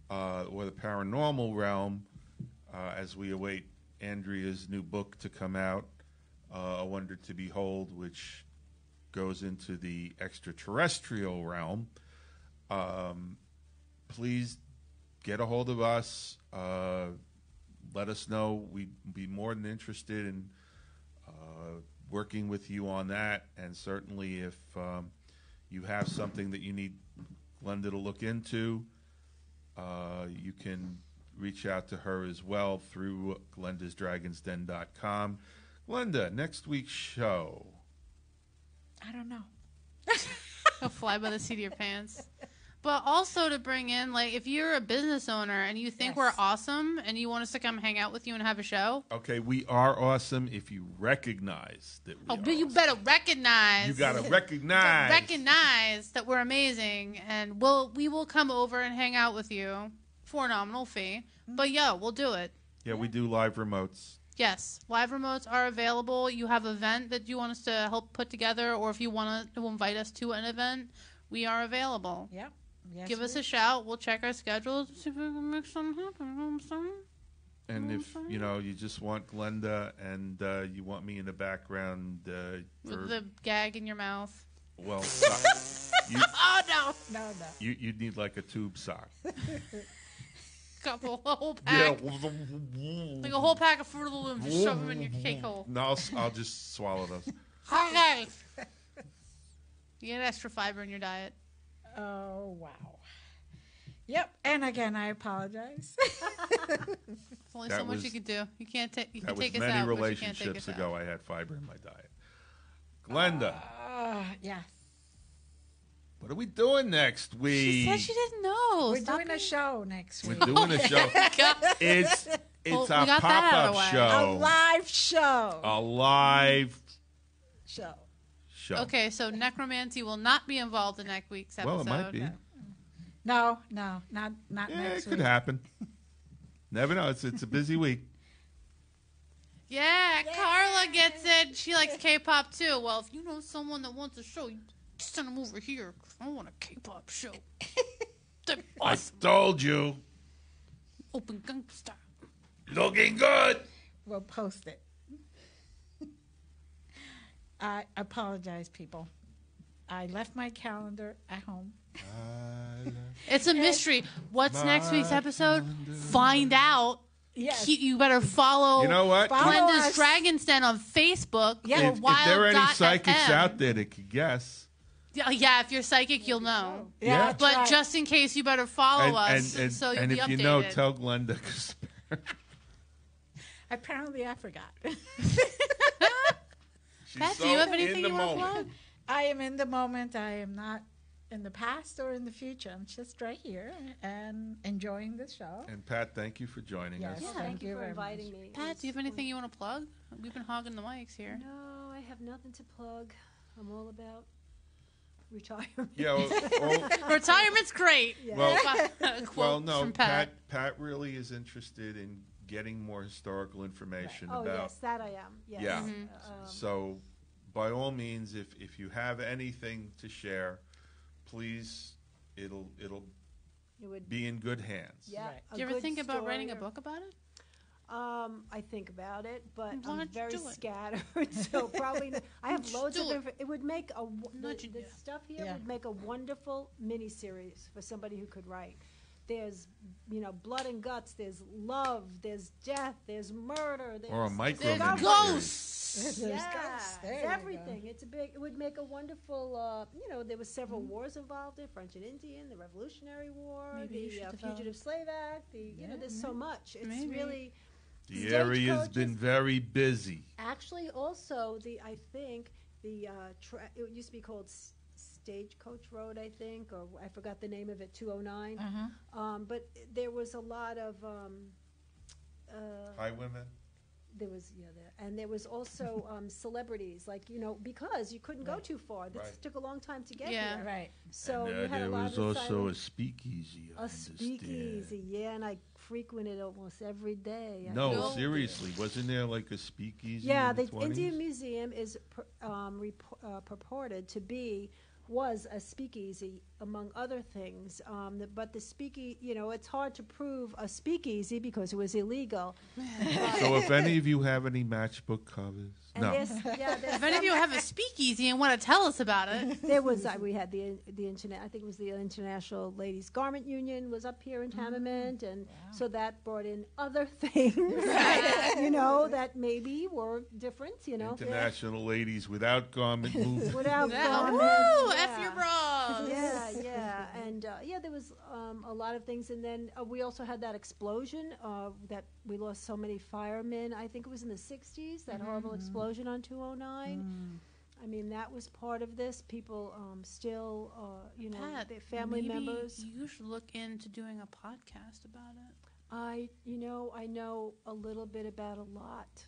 S3: or the paranormal realm, as we await Andrea's new book to come out, A Wonder to Behold, which goes into the extraterrestrial realm, please get a hold of us. Let us know. We'd be more than interested in working with you on that. And certainly if you have something that you need Glenda to look into, you can reach out to her as well through glendasdragonsden.com. Glenda, next week's show.
S2: I don't know.
S4: Go fly by the seat of your pants. But also to bring in, if you're a business owner and you think we're awesome and you want us to come hang out with you and have a show.
S3: Okay, we are awesome if you recognize that we are
S4: you
S3: awesome.
S4: better recognize.
S3: You got to recognize.
S4: Recognize that we're amazing, and we will come over and hang out with you for a nominal fee. But, we'll do it.
S3: Yeah, we do live remotes.
S4: Yes, live remotes are available. You have an event that you want us to help put together, or if you want to invite us to an event, we are available.
S2: Yep. Yes,
S4: Give us a shout. We'll check our schedules, see if we can make something happen. You know what I'm saying?
S3: And if, you just want Glenda and you want me in the background
S4: With the gag in your mouth.
S3: Well,
S2: oh, no.
S3: You'd need like a tube sock.
S4: A whole pack. Like a whole pack of Fruit of the Loom. Just shove them in your cake hole.
S3: No, I'll just swallow those.
S4: Okay. You get extra fiber in your diet.
S2: Oh, wow. Yep. And again, I apologize.
S4: There's only so much you can do. You can't take us out.
S3: That was many relationships ago. I had fiber in my diet. Glenda.
S2: Yes.
S3: What are we doing next week?
S4: She said she didn't know.
S2: We're doing a show next week.
S3: We're doing a show. It's a pop-up show.
S2: A live show.
S3: A live
S2: show.
S4: Okay, so necromancy will not be involved in next week's episode.
S3: Well, it might be.
S2: No, not next week.
S3: It could happen. Never know. It's a busy week.
S4: Yeah, Carla gets it. She likes K-pop too. Well, if you know someone that wants a show, you send them over here. I want a K-pop show. Awesome.
S3: I told you.
S4: Open Gangnam Style.
S3: Looking good.
S2: We'll post it. I apologize, people. I left my calendar at home.
S4: It's a mystery. What's next week's episode? Find out.
S2: Yes.
S4: You better follow.
S3: You know what?
S4: Glenda's Dragon's Den on Facebook.
S3: Yeah. If there are any psychics out there that could guess.
S4: Yeah, if you're psychic, you'll know.
S3: Yeah.
S4: But
S2: right.
S4: just in case, you better follow us so you'll
S3: and
S4: be
S3: if
S4: updated.
S3: you know, tell Glenda.
S2: Apparently, I forgot.
S4: Pat, do you have anything you want to plug?
S2: I am in the moment. I am not in the past or in the future. I'm just right here and enjoying the show.
S3: And Pat, thank you for joining us.
S5: Yeah, thank you for inviting me.
S4: Pat, do you have anything you want to plug? We've been hogging the mics here.
S5: No, I have nothing to plug. I'm all about retirement.
S3: Yeah,
S4: retirement's great.
S5: Yeah.
S3: Well, no,
S4: from Pat.
S3: Pat really is interested in getting more historical information
S5: Oh,
S3: about.
S5: yes, that I am. Yes.
S3: Yeah. So, by all means, if you have anything to share, please, it would be in good hands.
S5: Yeah.
S2: Right.
S4: Do you ever think about writing a book about it?
S5: I think about it, but
S4: Why
S5: I'm
S4: don't you
S5: very
S4: do it?
S5: scattered, so probably not. I have loads of
S4: do it.
S5: info. It would make
S4: Not
S5: the
S4: you.
S5: stuff here
S2: Yeah.
S5: would make a wonderful miniseries for somebody who could write. There's, blood and guts. There's love. There's death. There's murder. There's
S3: Or a micro
S4: There's
S3: miniseries.
S4: ghosts.
S2: There's
S5: yeah,
S2: ghosts. There
S5: it's
S2: you go.
S5: everything. It's it would make a wonderful. There was several wars involved in French and Indian, the Revolutionary War,
S4: Maybe you
S5: the
S4: should develop-
S5: Fugitive Slave Act. There's so much. It's
S4: Maybe.
S5: really.
S3: The area has been very busy.
S5: Actually, also I think it used to be called Stagecoach Road, I think, or I forgot the name of it, 209. But there was a lot of
S3: Highwaymen.
S5: there was and there was also celebrities, because you couldn't go too far. This
S3: Right.
S5: took a long time to get
S4: Yeah.
S5: here.
S2: Right.
S5: So
S3: And,
S5: you had
S3: there
S5: a lot
S3: was
S5: of
S3: also
S5: silent-
S3: a speakeasy. I
S5: a speakeasy, yeah, and I frequented almost every day. I
S3: No,
S5: go-
S3: seriously, wasn't there like a speakeasy?
S5: Yeah,
S3: in
S5: the
S3: the 20s?
S5: Indian Museum is purported to was a speakeasy, among other things. But the speakeasy, it's hard to prove a speakeasy because it was illegal.
S3: So if any of you have any matchbook covers,
S5: And
S3: no.
S4: If any of you have a speakeasy and want to tell us about it,
S5: There was we had the internet. I think it was the International Ladies Garment Union was up here in Tamament, and so that brought in other things, that maybe were different.
S3: International Ladies Without Garment Movement.
S5: Without garments,
S4: woo,
S5: yeah.
S4: F your bras.
S5: Yeah, and there was a lot of things, and then we also had that explosion that we lost so many firemen. I think it was in the '60s, that horrible explosion on 209. I mean, that was part of this. People still,
S4: Pat,
S5: their family
S4: maybe
S5: members.
S4: You should look into doing a podcast about it.
S5: I know a little bit about a lot,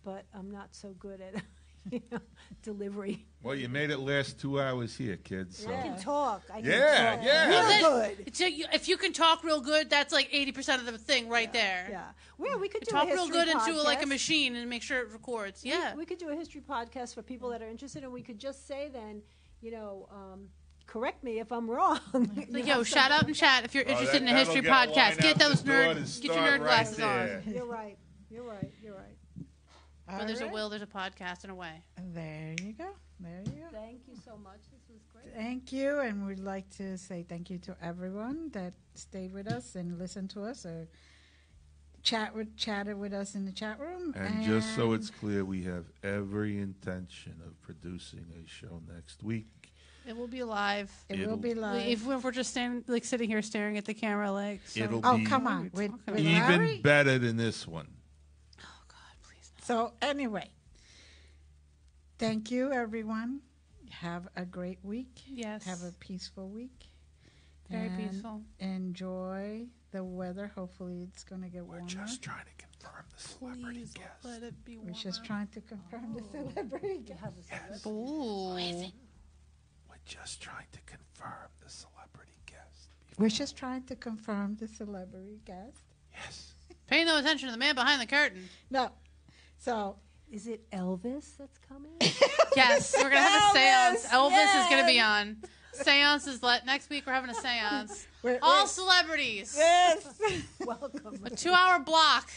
S5: but I'm not so good at
S15: delivery.
S3: Well, you made it last 2 hours here, kids. So.
S15: I can talk. I can
S3: Yeah,
S15: talk.
S3: yeah.
S15: Real good.
S4: So if you can talk real good, that's like 80% of the thing right there.
S15: Yeah. Well, we could do
S4: talk
S15: a
S4: real
S15: history
S4: good into like a
S15: podcast.
S4: machine and make sure it records. Yeah.
S15: We could do a history podcast for people that are interested, and we could just say then, correct me if I'm wrong.
S4: Like, yo, shout out in chat if you're interested in a history podcast. Get those get your nerd glasses on.
S15: You're right. You're right.
S4: Where there's a will, there's a podcast in a way.
S2: There you go. There you go.
S15: Thank you so much. This was great.
S2: Thank you, and we'd like to say thank you to everyone that stayed with us and listened to us or chatted with us in the chat room.
S3: And just so it's clear, we have every intention of producing a show next week.
S4: It will be live.
S2: It will be live.
S4: If we're just sitting here staring at the camera, like. So.
S3: It'll
S2: oh,
S3: be
S2: come on. With
S3: even
S2: Larry?
S3: better than this one.
S4: Oh, God, please. No.
S2: So, anyway, thank you, everyone. Have a great week.
S4: Yes.
S2: Have a peaceful week.
S4: Very
S2: and
S4: peaceful.
S2: Enjoy the weather. Hopefully, it's going to get warmer.
S3: We're just trying to confirm the celebrity
S4: Please
S3: guest.
S4: let it be warmer.
S2: We're just trying to confirm the celebrity guest.
S3: Yes.
S4: Ooh.
S3: We're just trying to confirm the celebrity guest.
S2: We're just trying to confirm the celebrity guest.
S3: Yes.
S4: Pay no attention to the man behind the curtain.
S2: No. So,
S15: is it Elvis that's coming?
S4: Yes, we're going to have a seance. Elvis
S2: yes.
S4: is going to be on. Seance is next week. We're having a seance. All celebrities.
S2: Yes.
S15: Welcome.
S4: A 2-hour block.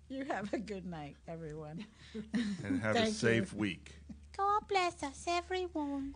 S2: You have a good night, everyone.
S3: And have a safe week.
S4: God bless us, everyone.